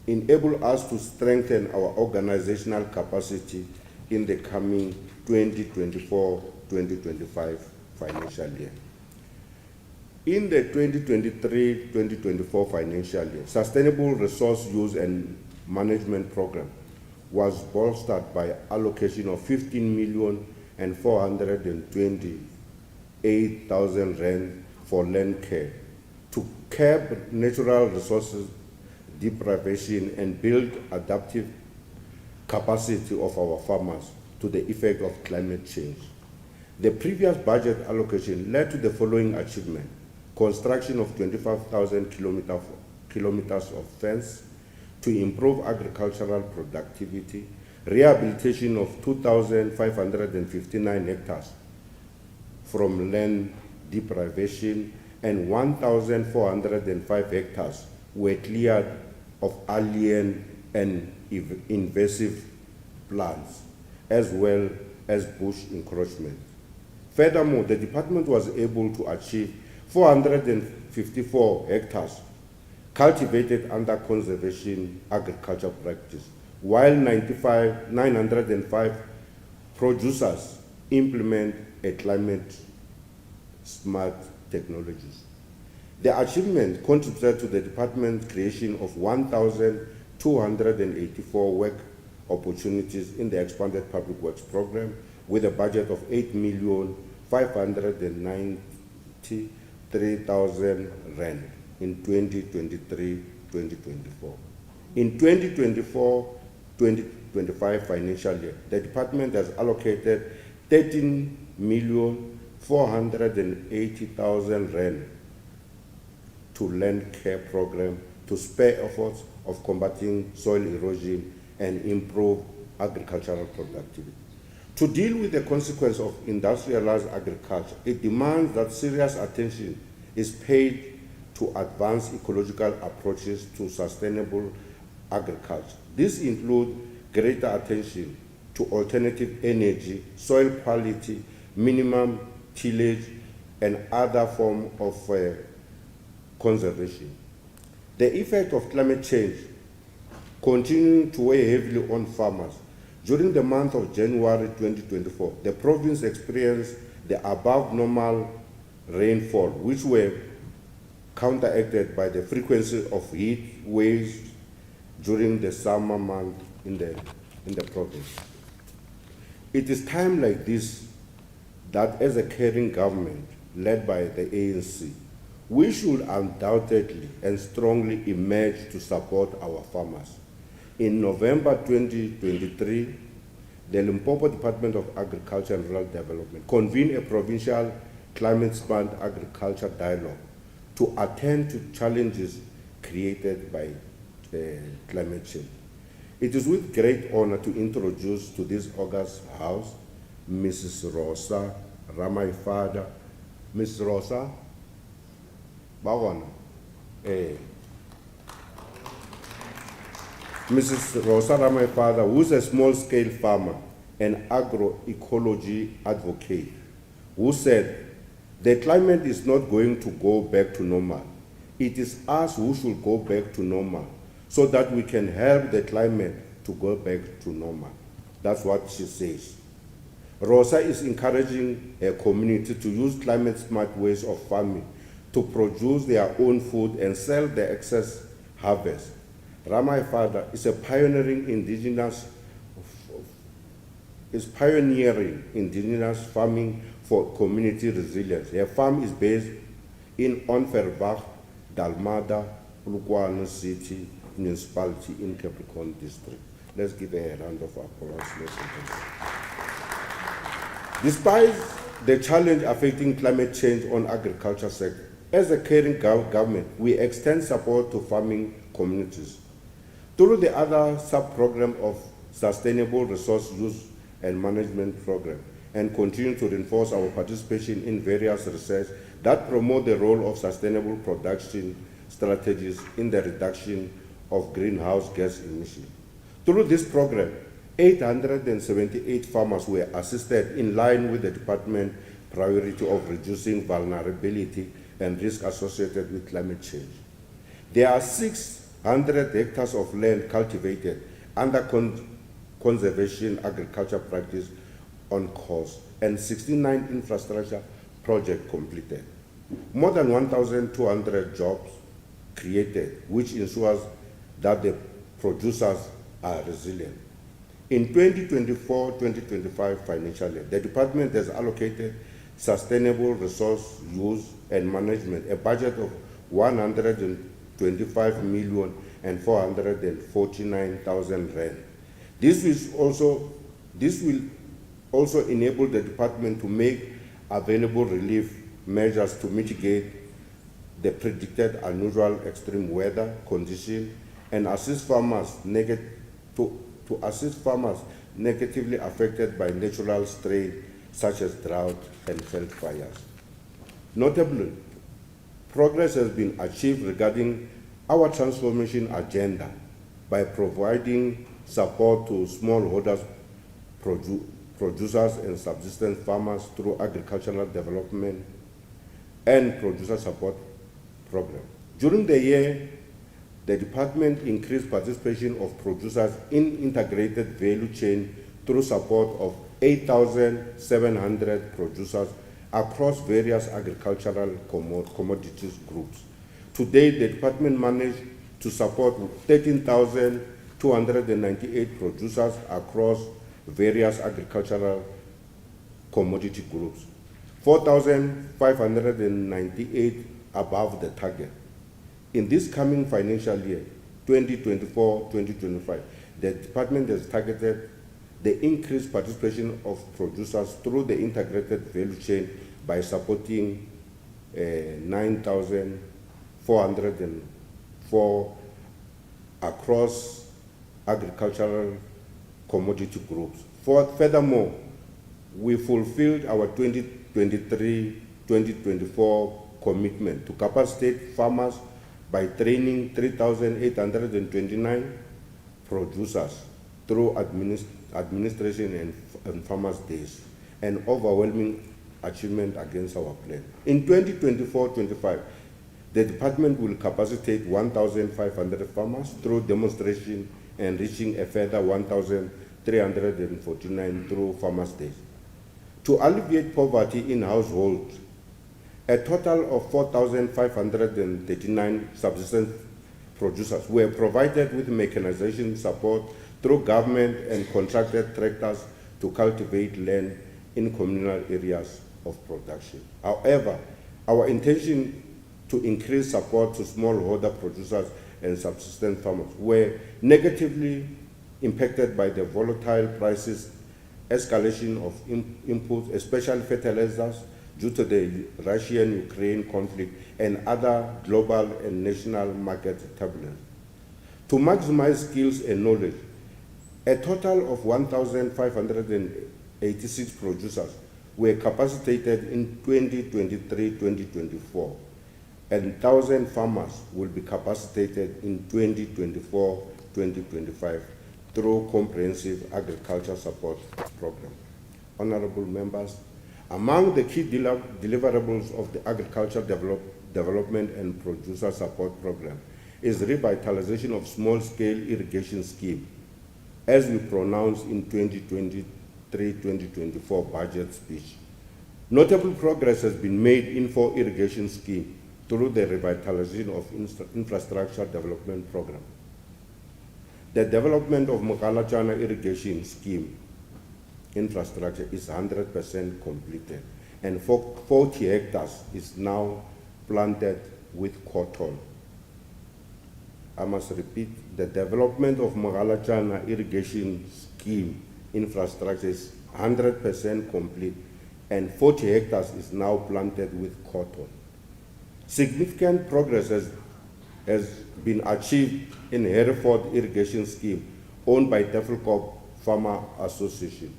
enable us to strengthen our organizational capacity in the coming 2024-2025 financial year. In the 2023-2024 financial year, Sustainable Resource Use and Management Program was bolstered by allocation of 15 million and 428,000 rand for land care to curb natural resources deprivation and build adaptive capacity of our farmers to the effect of climate change. The previous budget allocation led to the following achievement: construction of 25,000 kilometers of fence to improve agricultural productivity, rehabilitation of 2,559 hectares from land deprivation, and 1,405 hectares were cleared of alien and invasive plants, as well as bush encroachment. Furthermore, the department was able to achieve 454 hectares cultivated under conservation agriculture practice, while 905 producers implement a climate smart technologies. The achievement contributed to the department's creation of 1,284 work opportunities in the expanded public works program with a budget of 8,593,000 rand in 2023-2024. In 2024-2025 financial year, the department has allocated 13,480,000 rand to land care program to spur efforts of combating soil erosion and improve agricultural productivity. To deal with the consequence of industrialized agriculture, it demands that serious attention is paid to advance ecological approaches to sustainable agriculture. This includes greater attention to alternative energy, soil quality, minimum tillage, and other forms of conservation. The effect of climate change continues to weigh heavily on farmers. During the month of January 2024, the province experienced the above normal rainfall, which were counteracted by the frequency of heat waves during the summer month in the province. It is time like this that as a caring government led by the ANC, we should undoubtedly and strongly emerge to support our farmers. In November 2023, the Limpopo Department of Agriculture and Rural Development convened a provincial climate-smart agriculture dialogue to attend to challenges created by climate change. It is with great honor to introduce to this august house Mrs. Rosa Ramaifada. Ms. Rosa, Mrs. Rosa Ramaifada, who is a small-scale farmer and agroecology advocate, who said, "The climate is not going to go back to normal. It is us who should go back to normal so that we can help the climate to go back to normal." That's what she says. Rosa is encouraging her community to use climate-smart ways of farming to produce their own food and sell the excess harvest. Ramaifada is pioneering indigenous farming for community resilience. Her farm is based in Onverbach, Dalmada, Polokwane City Municipality in Capricorn District. Let's give her a round of applause. Despite the challenge affecting climate change on agriculture sector, as a caring government, we extend support to farming communities through the other sub-program of Sustainable Resource Use and Management Program, and continue to reinforce our participation in various research that promote the role of sustainable production strategies in the reduction of greenhouse gas emissions. Through this program, 878 farmers were assisted in line with the department's priority of reducing vulnerability and risk associated with climate change. There are 600 hectares of land cultivated under conservation agriculture practice on course and 69 infrastructure projects completed. More than 1,200 jobs created, which ensures that the producers are resilient. In 2024-2025 financial year, the department has allocated sustainable resource use and management a budget of 125,449,000 rand. This will also enable the department to make available relief measures to mitigate the predicted unusual extreme weather condition and assist farmers to assist farmers negatively affected by natural strain such as drought and field fires. Notably, progress has been achieved regarding our transformation agenda by providing support to smallholders, producers and subsistence farmers through agricultural development and producer support program. During the year, the department increased participation of producers in integrated value chain through support of 8,700 producers across various agricultural commodities groups. Today, the department managed to support 13,298 producers across various agricultural commodity groups, 4,598 above the target. In this coming financial year, 2024-2025, the department has targeted the increased participation of producers through the integrated value chain by supporting 9,404 across agricultural commodity groups. Furthermore, we fulfilled our 2023-2024 commitment to capacitate farmers by training 3,829 producers through administration and farmers' days, an overwhelming achievement against our plan. In 2024-25, the department will capacitate 1,500 farmers through demonstration and reaching a further 1,349 through farmers' days. To alleviate poverty in households, a total of 4,539 subsistence producers were provided with mechanization support through government and contracted tractors to cultivate land in communal areas of production. However, our intention to increase support to smallholder producers and subsistence farmers were negatively impacted by the volatile prices, escalation of inputs, especially fertilizers, due to the Russian-Ukraine conflict and other global and national market turbulence. To maximize skills and knowledge, a total of 1,586 producers were capacitated in 2023-2024, and 1,000 farmers will be capacitated in 2024-2025 through comprehensive agriculture support program. Honorable members, among the key deliverables of the Agriculture Development and Producer Support Program is revitalization of small-scale irrigation scheme, as we pronounced in 2023-2024 budget speech. Notable progress has been made in 4 irrigation scheme through the revitalization of infrastructure development program. The development of Mokalachana irrigation scheme infrastructure is 100% completed, and 40 hectares is now planted with cotton. I must repeat, the development of Mokalachana irrigation scheme infrastructure is 100% complete, and 40 hectares is now planted with cotton. Significant progress has been achieved in Hereford irrigation scheme owned by Tafelkop Farmer Association.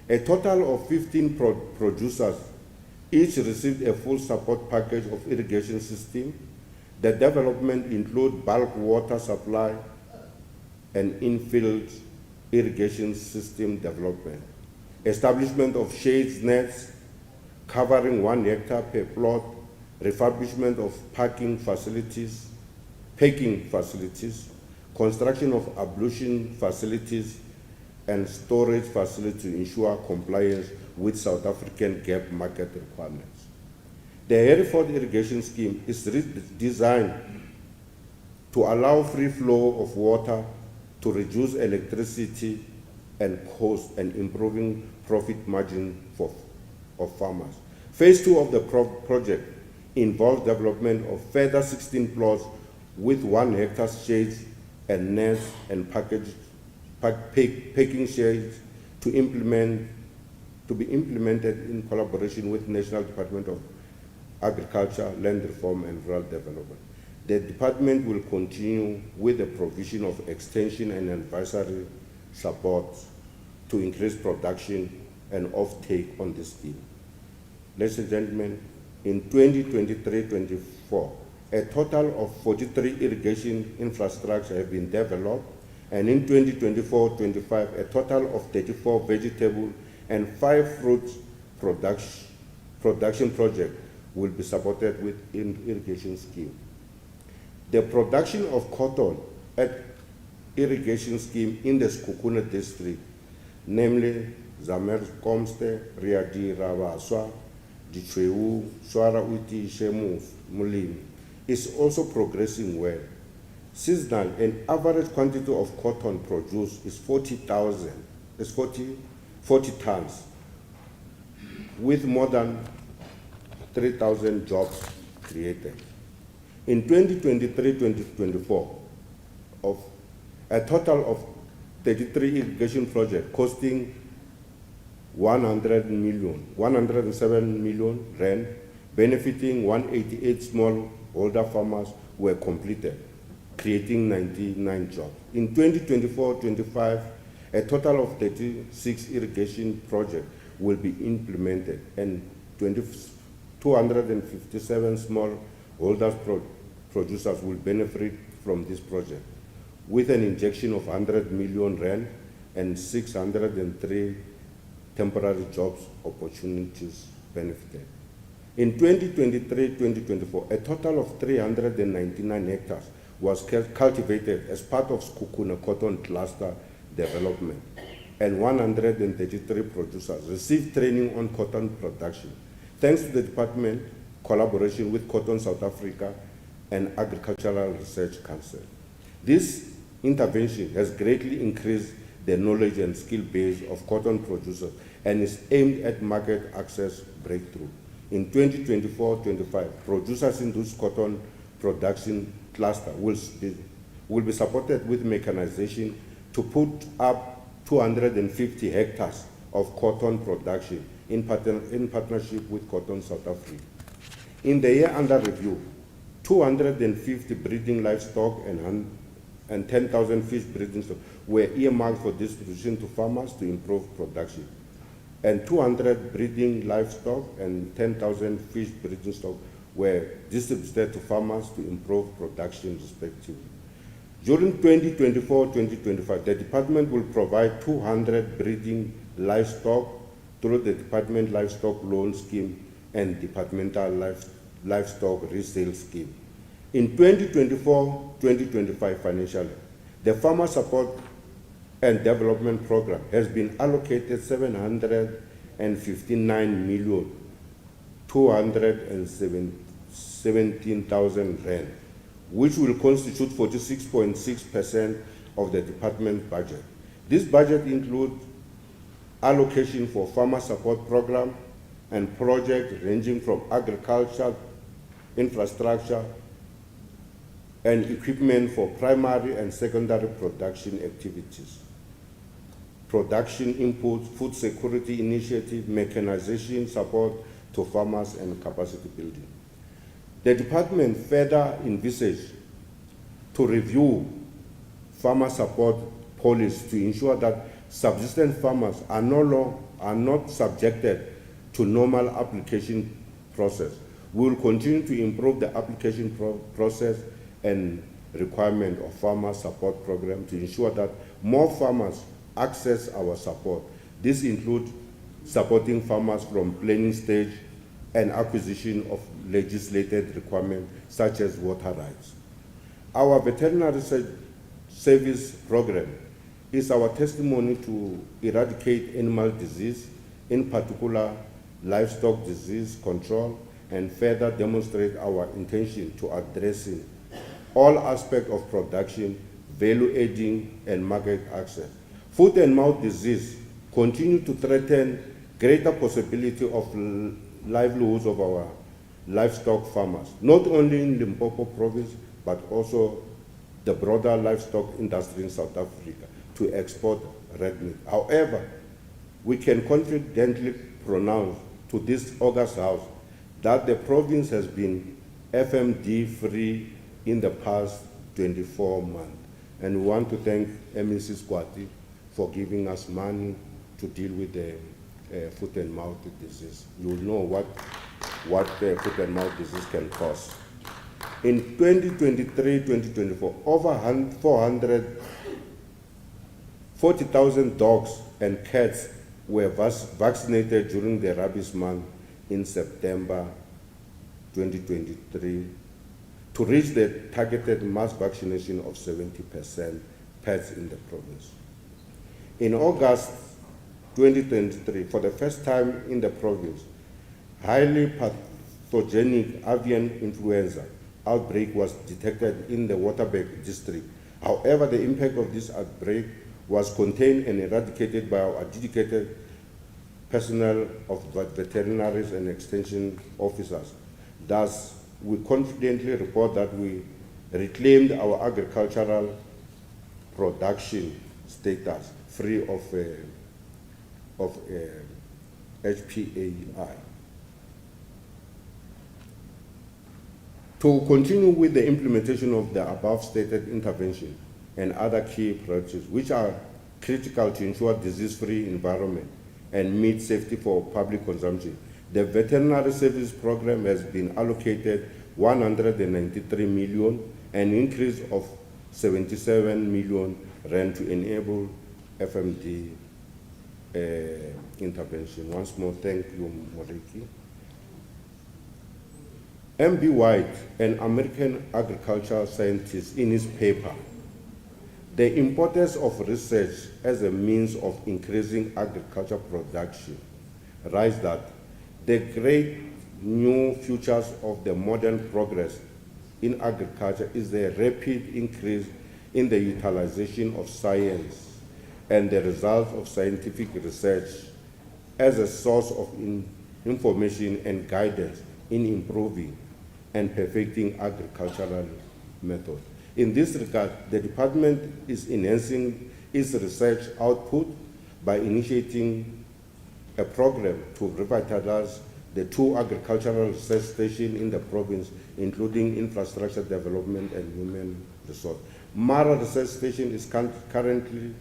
A total of 15 producers each received a full support package of irrigation system. The development include bulk water supply and infield irrigation system development, establishment of shades nets covering 1 hectare per plot, refurbishment of packing facilities, construction of ablution facilities, and storage facilities to ensure compliance with South African gap market requirements. The Hereford irrigation scheme is designed to allow free flow of water to reduce electricity and cost and improving profit margin of farmers. Phase 2 of the project involves development of further 16 plots with 1 hectare shades and nets and packing shades to be implemented in collaboration with National Department of Agriculture, Land Reform and Rural Development. The department will continue with the provision of extension and advisory support to increase production and offtake on this scheme. Ladies and gentlemen, in 2023-24, a total of 43 irrigation infrastructure have been developed, and in 2024-25, a total of 34 vegetable and 5 fruit production projects will be supported with irrigation scheme. The production of cotton at irrigation scheme in the Sekhukhune district, namely Zamerkomste, Riadi, Ravaswa, Ditshweu, Swara Uti, Shemu, Mulimi, is also progressing well. Seasonal and average quantity of cotton produced is 40 tons, with more than 3,000 jobs created. In 2023-2024, of a total of 33 irrigation projects costing 107 million rand, benefiting 188 smallholder farmers, were completed, creating 99 jobs. In 2024-25, a total of 36 irrigation projects will be implemented, and 257 smallholders producers will benefit from this project, with an injection of 100 million rand and 603 temporary jobs opportunities benefited. In 2023-2024, a total of 399 hectares was cultivated as part of Sekhukhune cotton cluster development, and 133 producers received training on cotton production, thanks to the department collaboration with Cotton South Africa and Agricultural Research Council. This intervention has greatly increased the knowledge and skill base of cotton producers and is aimed at market access breakthrough. In 2024-25, producers in this cotton production cluster will be supported with mechanization to put up 250 hectares of cotton production in partnership with Cotton South Africa. In the year under review, 250 breeding livestock and 10,000 fish breeding stock were earmarked for distribution to farmers to improve production, and 200 breeding livestock and 10,000 fish breeding stock were distributed to farmers to improve production respectively. During 2024-2025, the department will provide 200 breeding livestock through the Department Livestock Loan Scheme and Departmental Livestock Resale Scheme. In 2024-2025 financial year, the Farmer Support and Development Program has been allocated 759,217,000 rand, which will constitute 46.6% of the department budget. This budget includes allocation for farmer support program and projects ranging from agriculture, infrastructure, and equipment for primary and secondary production activities, production inputs, food security initiative, mechanization support to farmers, and capacity building. The department further envisages to review farmer support policies to ensure that subsistence farmers are not subjected to normal application process. We will continue to improve the application process and requirement of farmer support program to ensure that more farmers access our support. This includes supporting farmers from planning stage and acquisition of legislated requirements such as water rights. Our veterinary service program is our testimony to eradicate animal disease, in particular livestock disease control, and further demonstrate our intention to addressing all aspects of production, value adding, and market access. Foot and mouth disease continue to threaten greater possibility of livelihoods of our livestock farmers, not only in Limpopo province, but also the broader livestock industry in South Africa to export red meat. However, we can confidently pronounce to this August House that the province has been FMD free in the past 24 months. And we want to thank MEC Squati for giving us money to deal with the foot and mouth disease. You will know what the foot and mouth disease can cause. In 2023-2024, over 440,000 dogs and cats were vaccinated during the rabies month in September 2023 to reach the targeted mass vaccination of 70% pets in the province. In August 2023, for the first time in the province, highly pathogenic avian influenza outbreak was detected in the Waterberg district. However, the impact of this outbreak was contained and eradicated by our dedicated personnel of veterinaries and extension officers. Thus, we confidently report that we reclaimed our agricultural production status free of HPAI. To continue with the implementation of the above stated intervention and other key priorities, which are critical to ensure disease-free environment and meat safety for public consumption, the veterinary service program has been allocated 193 million, an increase of 77 million rand to enable FMD intervention. Once more, thank you, Moriki. M.B. White, an American agricultural scientist, in his paper, The Importance of Research as a Means of Increasing Agriculture Production, writes that the great new features of the modern progress in agriculture is the rapid increase in the utilization of science and the results of scientific research as a source of information and guidance in improving and perfecting agricultural methods. In this regard, the department is enhancing its research output by initiating a program to revitalize the 2 agricultural research stations in the province, including infrastructure development and human resource. Mara Research Station is currently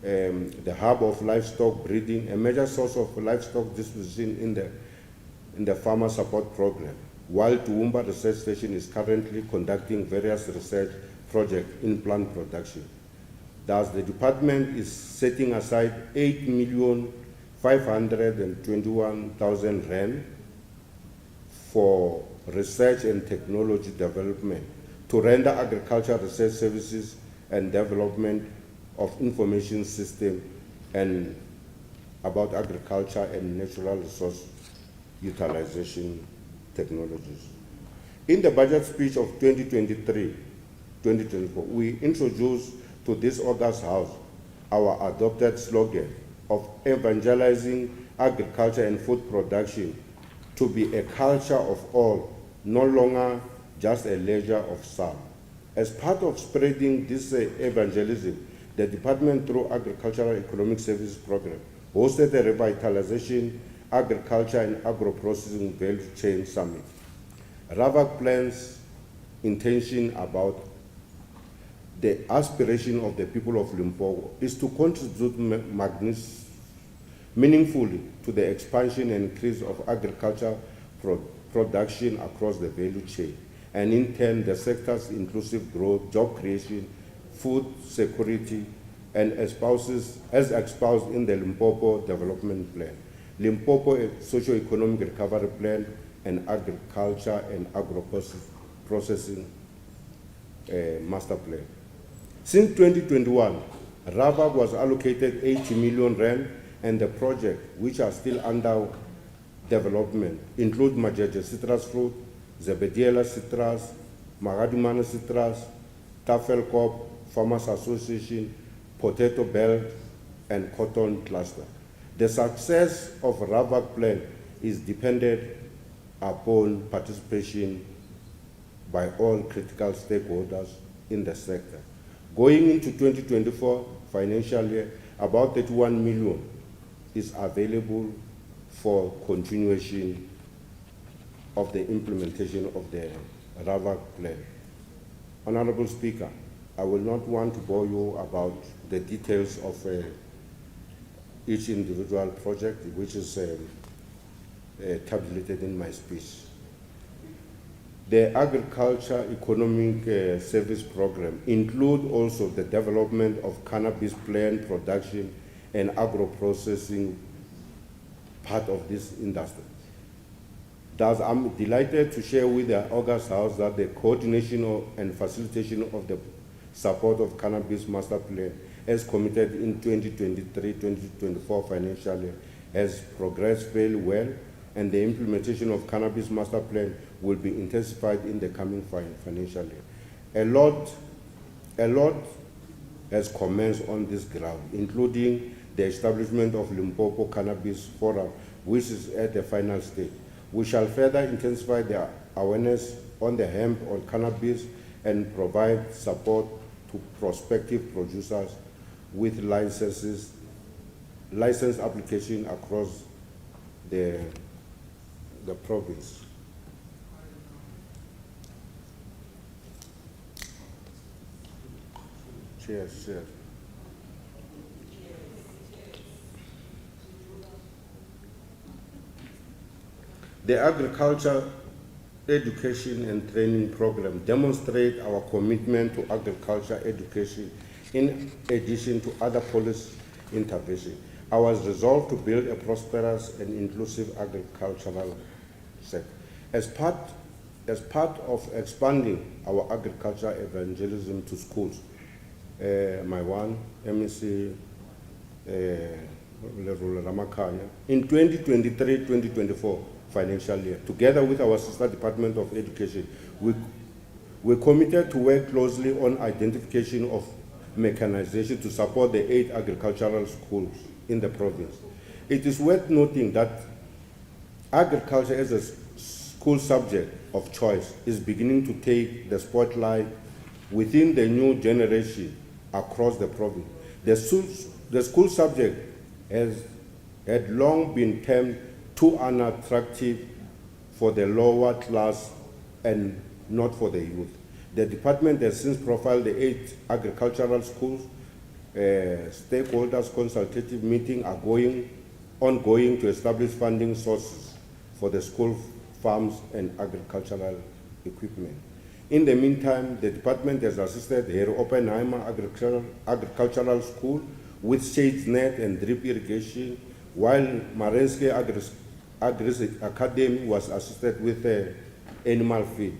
the hub of livestock breeding, a major source of livestock disposition in the farmer support program, while Toowoomba Research Station is currently conducting various research projects in plant production. Thus, the department is setting aside 8,521,000 rand for research and technology development to render agricultural research services and development of information system and about agriculture and natural resource utilization technologies. In the budget speech of 2023-2024, we introduced to this August House our adopted slogan of evangelizing agriculture and food production to be a culture of all, no longer just a leisure of some. As part of spreading this evangelism, the department, through Agricultural Economic Services Program, hosted a revitalization agriculture and agro-processing value chain summit. RAVAC plans intention about the aspiration of the people of Limpopo is to contribute meaningfully to the expansion and increase of agriculture production across the value chain, and in turn the sector's inclusive growth, job creation, food security, and as espoused in the Limpopo Development Plan, Limpopo Socio-Economic Recovery Plan, and Agriculture and Agro-Processing Master Plan. Since 2021, RAVAC was allocated 80 million rand, and the projects which are still under development include Majeje Citrus Fruit, Zebediela Citrus, Magadumana Citrus, Tafelcorp, Farmers Association, potato belt, and cotton cluster. The success of RAVAC plan is dependent upon participation by all critical stakeholders in the sector. Going into 2024 financial year, about 31 million is available for continuation of the implementation of the RAVAC plan. Honorable Speaker, I will not want to bore you about the details of each individual project, which is tabulated in my speech. The Agriculture Economic Service Program include also the development of cannabis plant production and agro-processing part of this industry. Thus, I'm delighted to share with the August House that the coordination and facilitation of the support of cannabis master plan as committed in 2023-2024 financial year has progressed very well, and the implementation of cannabis master plan will be intensified in the coming financial year. A lot has commenced on this ground, including the establishment of Limpopo Cannabis Forum, which is at the final stage. We shall further intensify the awareness on the hemp on cannabis and provide support to prospective producers with license application across the province. Cheers. The Agriculture Education and Training Program demonstrates our commitment to agriculture education in addition to other policy interventions. Our resolve to build a prosperous and inclusive agricultural sector. As part of expanding our agriculture evangelism to schools, my one, MEC Ramakanya, in 2023-2024 financial year, together with our sister Department of Education, we're committed to work closely on identification of mechanization to support the 8 agricultural schools in the province. It is worth noting that agriculture as a school subject of choice is beginning to take the spotlight within the new generation across the province. The school subject had long been termed too unattractive for the lower class and not for the youth. The department has since profiled the 8 agricultural schools. Stakeholders consultative meetings are ongoing to establish funding sources for the school farms and agricultural equipment. In the meantime, the department has assisted Herr Oppenheimer Agricultural School with shade net and drip irrigation, while Marenske Agri Academy was assisted with animal feed.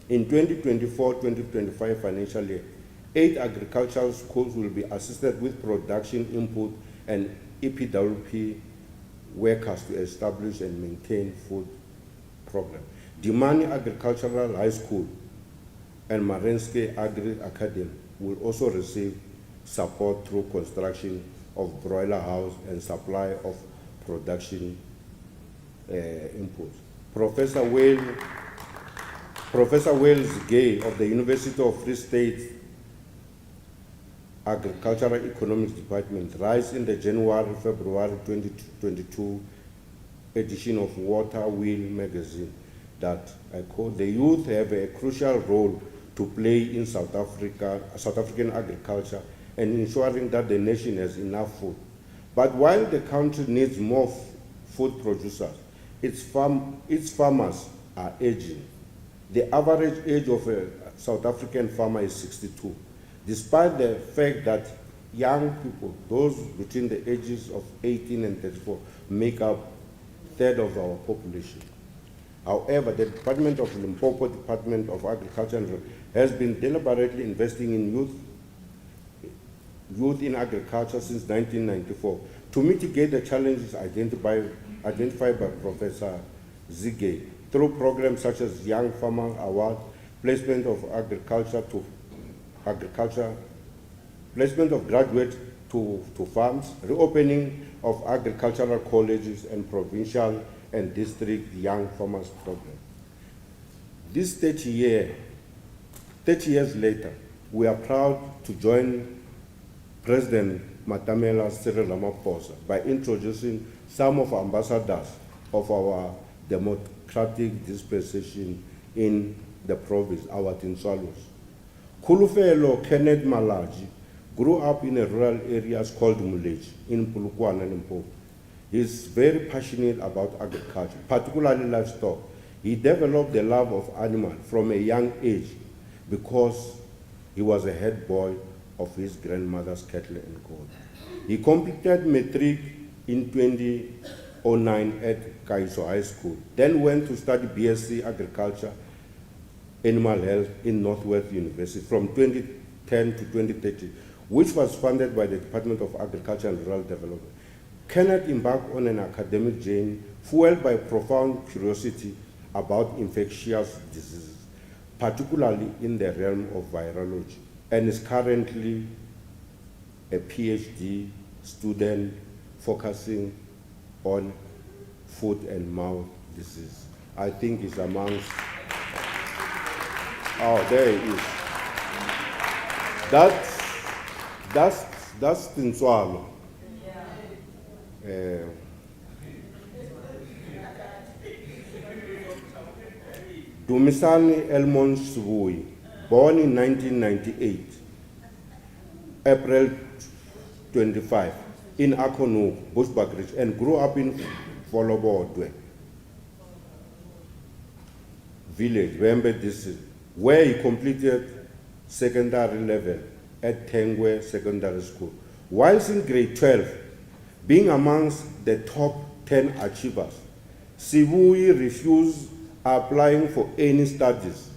In 2024-2025 financial year, 8 agricultural schools will be assisted with production input and EPWP workers to establish and maintain food program. Dimani Agricultural High School and Marenske Agri Academy will also receive support through construction of broiler house and supply of production inputs. Professor Wales Gay of the University of Free State Agricultural Economics Department writes in the January-February 2022 edition of Water Wheel magazine that, I quote, "The youth have a crucial role to play in South African agriculture and ensuring that the nation has enough food. But while the country needs more food producers, its farmers are aging. The average age of a South African farmer is 62, despite the fact that young people, those between the ages of 18 and 34, make up a third of our population. However, the Department of Limpopo Department of Agriculture has been deliberately investing in youth in agriculture since 1994 to mitigate the challenges identified by Professor Zige through programs such as Young Farmer Award, placement of agriculture placement of graduates to farms, reopening of agricultural colleges and provincial and district young farmers program. This 30 years later, we are proud to join President Matamela Cyril Ramaphosa by introducing some of our ambassadors of our democratic dispensation in the province, our Tinswalos. Kulufelo Kenneth Malaji grew up in a rural area called Muleji in Polokwane, Limpopo. He's very passionate about agriculture, particularly livestock. He developed the love of animals from a young age because he was a head boy of his grandmother's cattle and goat. He completed matric in 2009 at Kaiso High School, then went to study BSc Agriculture, Animal Health in Northwest University from 2010 to 2013, which was funded by the Department of Agriculture and Rural Development. Kenneth embarked on an academic journey fueled by profound curiosity about infectious diseases, particularly in the realm of virology, and is currently a PhD student focusing on foot and mouth disease. I think it's amongst, oh, there it is. That's Tinswalo. Dumisani Elmon Subui, born in 1998, April 25, in Akonu, Bushbuckridge, and grew up in Folobodwe village, Wembe district, where he completed secondary level at Tengwe Secondary School. Whilst in grade 12, being amongst the top 10 achievers, Sibui refused applying for any studies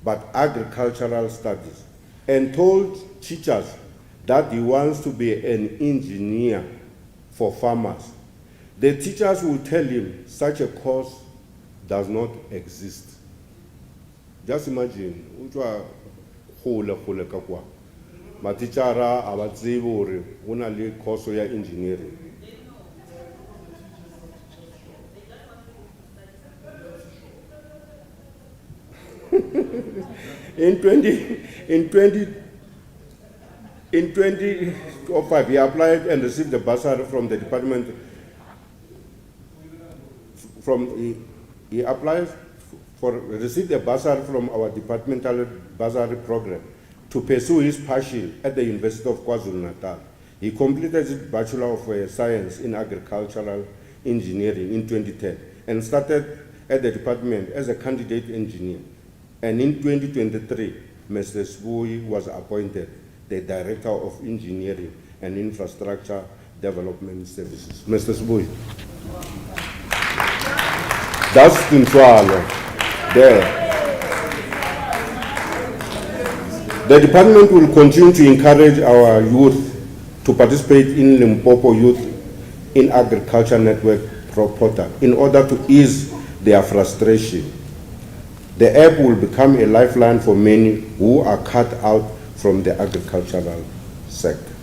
but agricultural studies, and told teachers that he wants to be an engineer for farmers. The teachers will tell him such a course does not exist. Just imagine, matichara abatsibi hore ho na le course ya engineering. In 2005, he applied and received the bursary from the department. He applied received a bursary from our departmental bursary program to pursue his passion at the University of KwaZulu-Natal. He completed his Bachelor of Science in Agricultural Engineering in 2010 and started at the department as a candidate engineer. And in 2023, Mr. Sibui was appointed the Director of Engineering and Infrastructure Development Services. Mr. Sibui. That's Tinswalo. There. The department will continue to encourage our youth to participate in Limpopo Youth in Agriculture Network portal in order to ease their frustration. The app will become a lifeline for many who are cut out from the agricultural sector.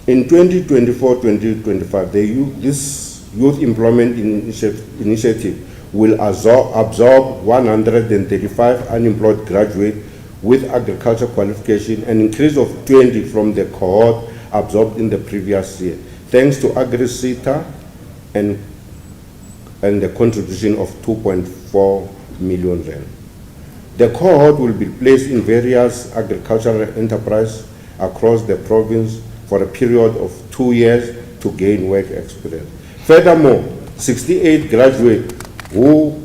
In 2024-2025, this youth employment initiative will absorb 135 unemployed graduates with agriculture qualification, an increase of 20 from the cohort absorbed in the previous year, thanks to Agri-SETA and the contribution of 2.4 million rand. The cohort will be placed in various agricultural enterprises across the province for a period of 2 years to gain work experience. Furthermore, 68 graduates who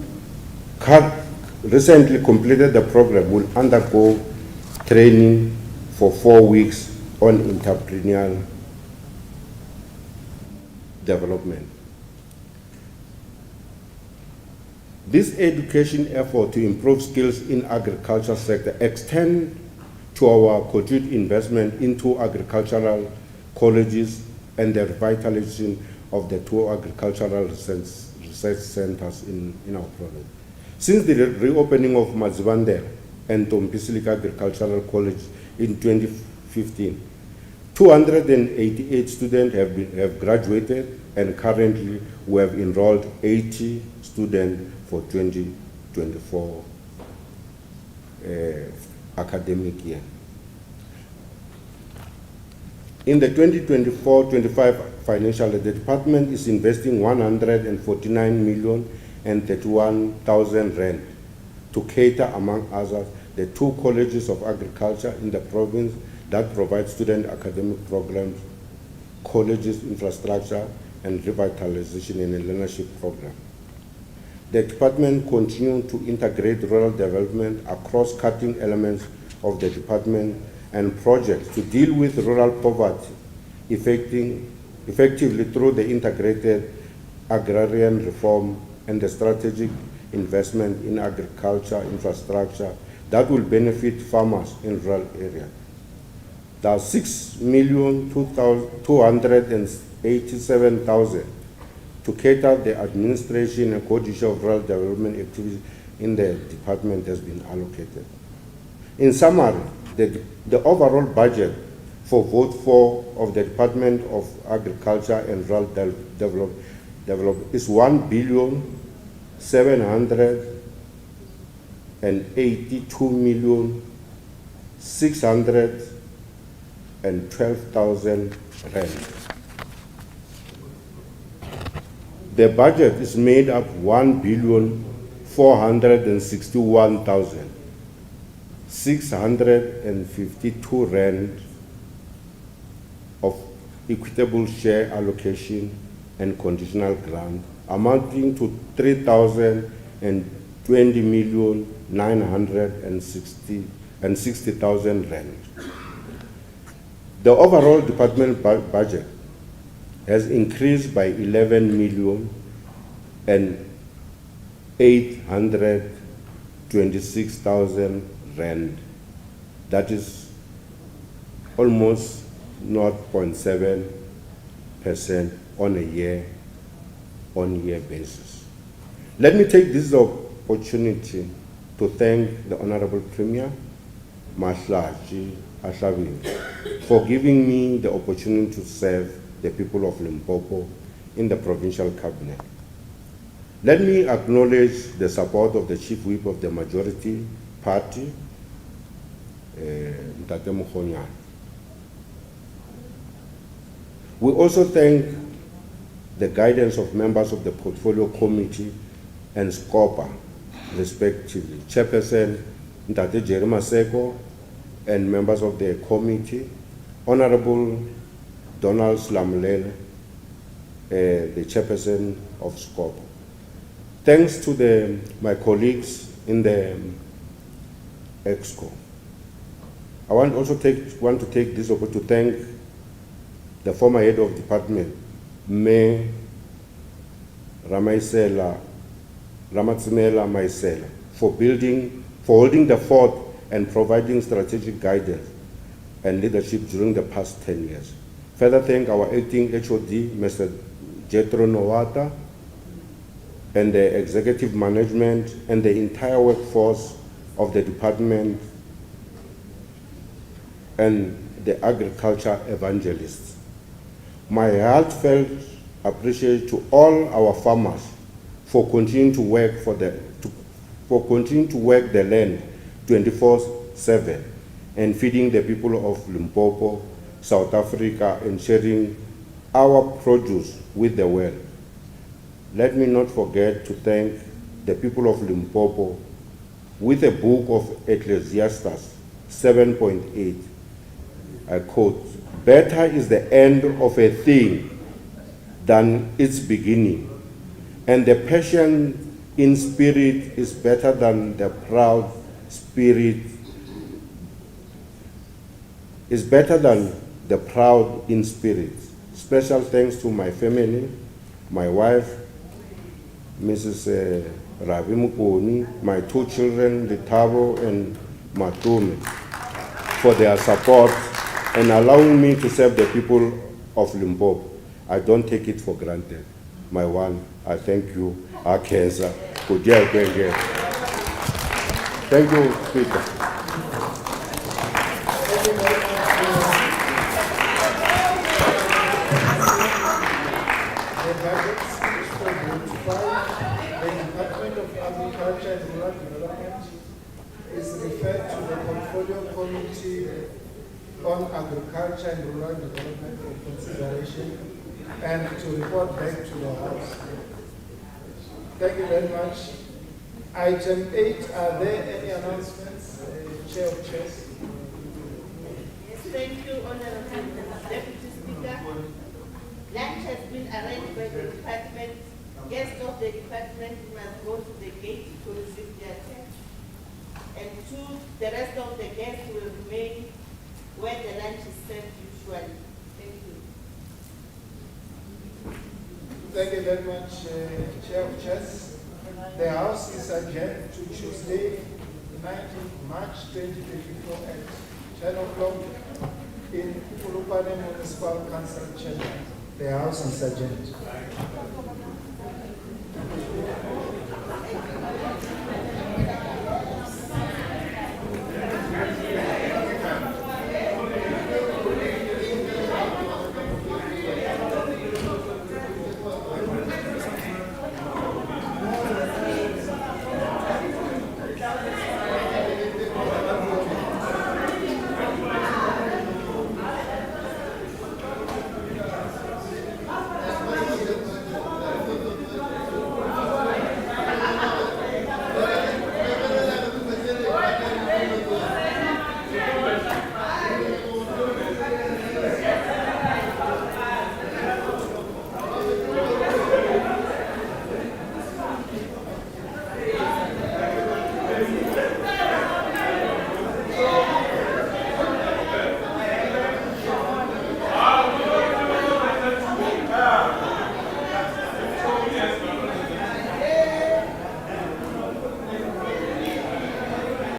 recently completed the program will undergo training for 4 weeks on entrepreneurial development. This education effort to improve skills in agriculture sector extends to our continued investment into agricultural colleges and the revitalization of the 2 agricultural research centers in our province. Since the reopening of Mazibandela and Tompisilika Agricultural College in 2015. 288 students have graduated, and currently we have enrolled 80 students for 2024 academic year. In the 2024-25 financial year, the department is investing 149,031,000 rand to cater, among others, the 2 colleges of agriculture in the province that provide student academic programs, colleges infrastructure, and revitalization in a learnership program. The department continues to integrate rural development across cutting elements of the department and projects to deal with rural poverty effectively through the integrated agrarian reform and the strategic investment in agriculture infrastructure that will benefit farmers in rural areas. There are 6,287,000 to cater the administration and coordination of rural development activities in the department has been allocated. In summary, the overall budget for Vote 4 of the Department of Agriculture and Rural Development is 1,782,612,000 rand. The budget is made up 1,461,652 rand of equitable share allocation and conditional grant, amounting to 3,020,960,000 rand. The overall department budget has increased by 11,826,000 rand. That is almost 0.7% on a year-on-year basis. Let me take this opportunity to thank the Honorable Premier, Mahlaji Ashavin, for giving me the opportunity to serve the people of Limpopo in the provincial cabinet. Let me acknowledge the support of the Chief Whip of the majority party, Ntate Mokgonyane. We also thank the guidance of members of the Portfolio Committee and SCOPA, respectively, Chairperson Ntate Jerry Maseko and members of the committee, Honorable Donald Slamulele, the Chairperson of SCOPA. Thanks to my colleagues in the EXCO. I want to take this opportunity to thank the former head of department, Mayor Ramatsimela Maisela, for holding the fort and providing strategic guidance and leadership during the past 10 years. Further thank our acting HOD, Mr. Jethro Nowata, and the executive management and the entire workforce of the department and the agriculture evangelists. My heartfelt appreciation to all our farmers for continuing to work the land 24/7 and feeding the people of Limpopo, South Africa, and sharing our produce with the world. Let me not forget to thank the people of Limpopo with a book of Ecclesiastes 7.8. I quote, "Better is the end of a thing than its beginning, and the patient in spirit is better than the proud spirit, is better than the proud in spirit." Special thanks to my family, my wife, Mrs. Ravi Mukoni, my 2 children, Litabo and Matumi, for their support and allowing me to serve the people of Limpopo. I don't take it for granted. My one, I thank you, Akenza, Kudia Gwenge. Thank you, Speaker. The budget speech for Group 5, the Department of Agriculture and Rural Development is referred to the Portfolio Committee on Agriculture and Rural Development for consideration and to report back to the House. Thank you very much. Item 8, are there any announcements? Chair of Chairs. Yes, thank you, Honorable Deputy Speaker. Lunch has been arranged by the department. Guests of the department must go to the gate to receive their check. And two, the rest of the guests will remain where the lunch is served usually. Thank you. Thank you very much, Chair of Chairs. The House is adjourned to Tuesday, 19th March 2024 at 10 o'clock in Fulupane Municipal Council Chamber. The House is adjourned.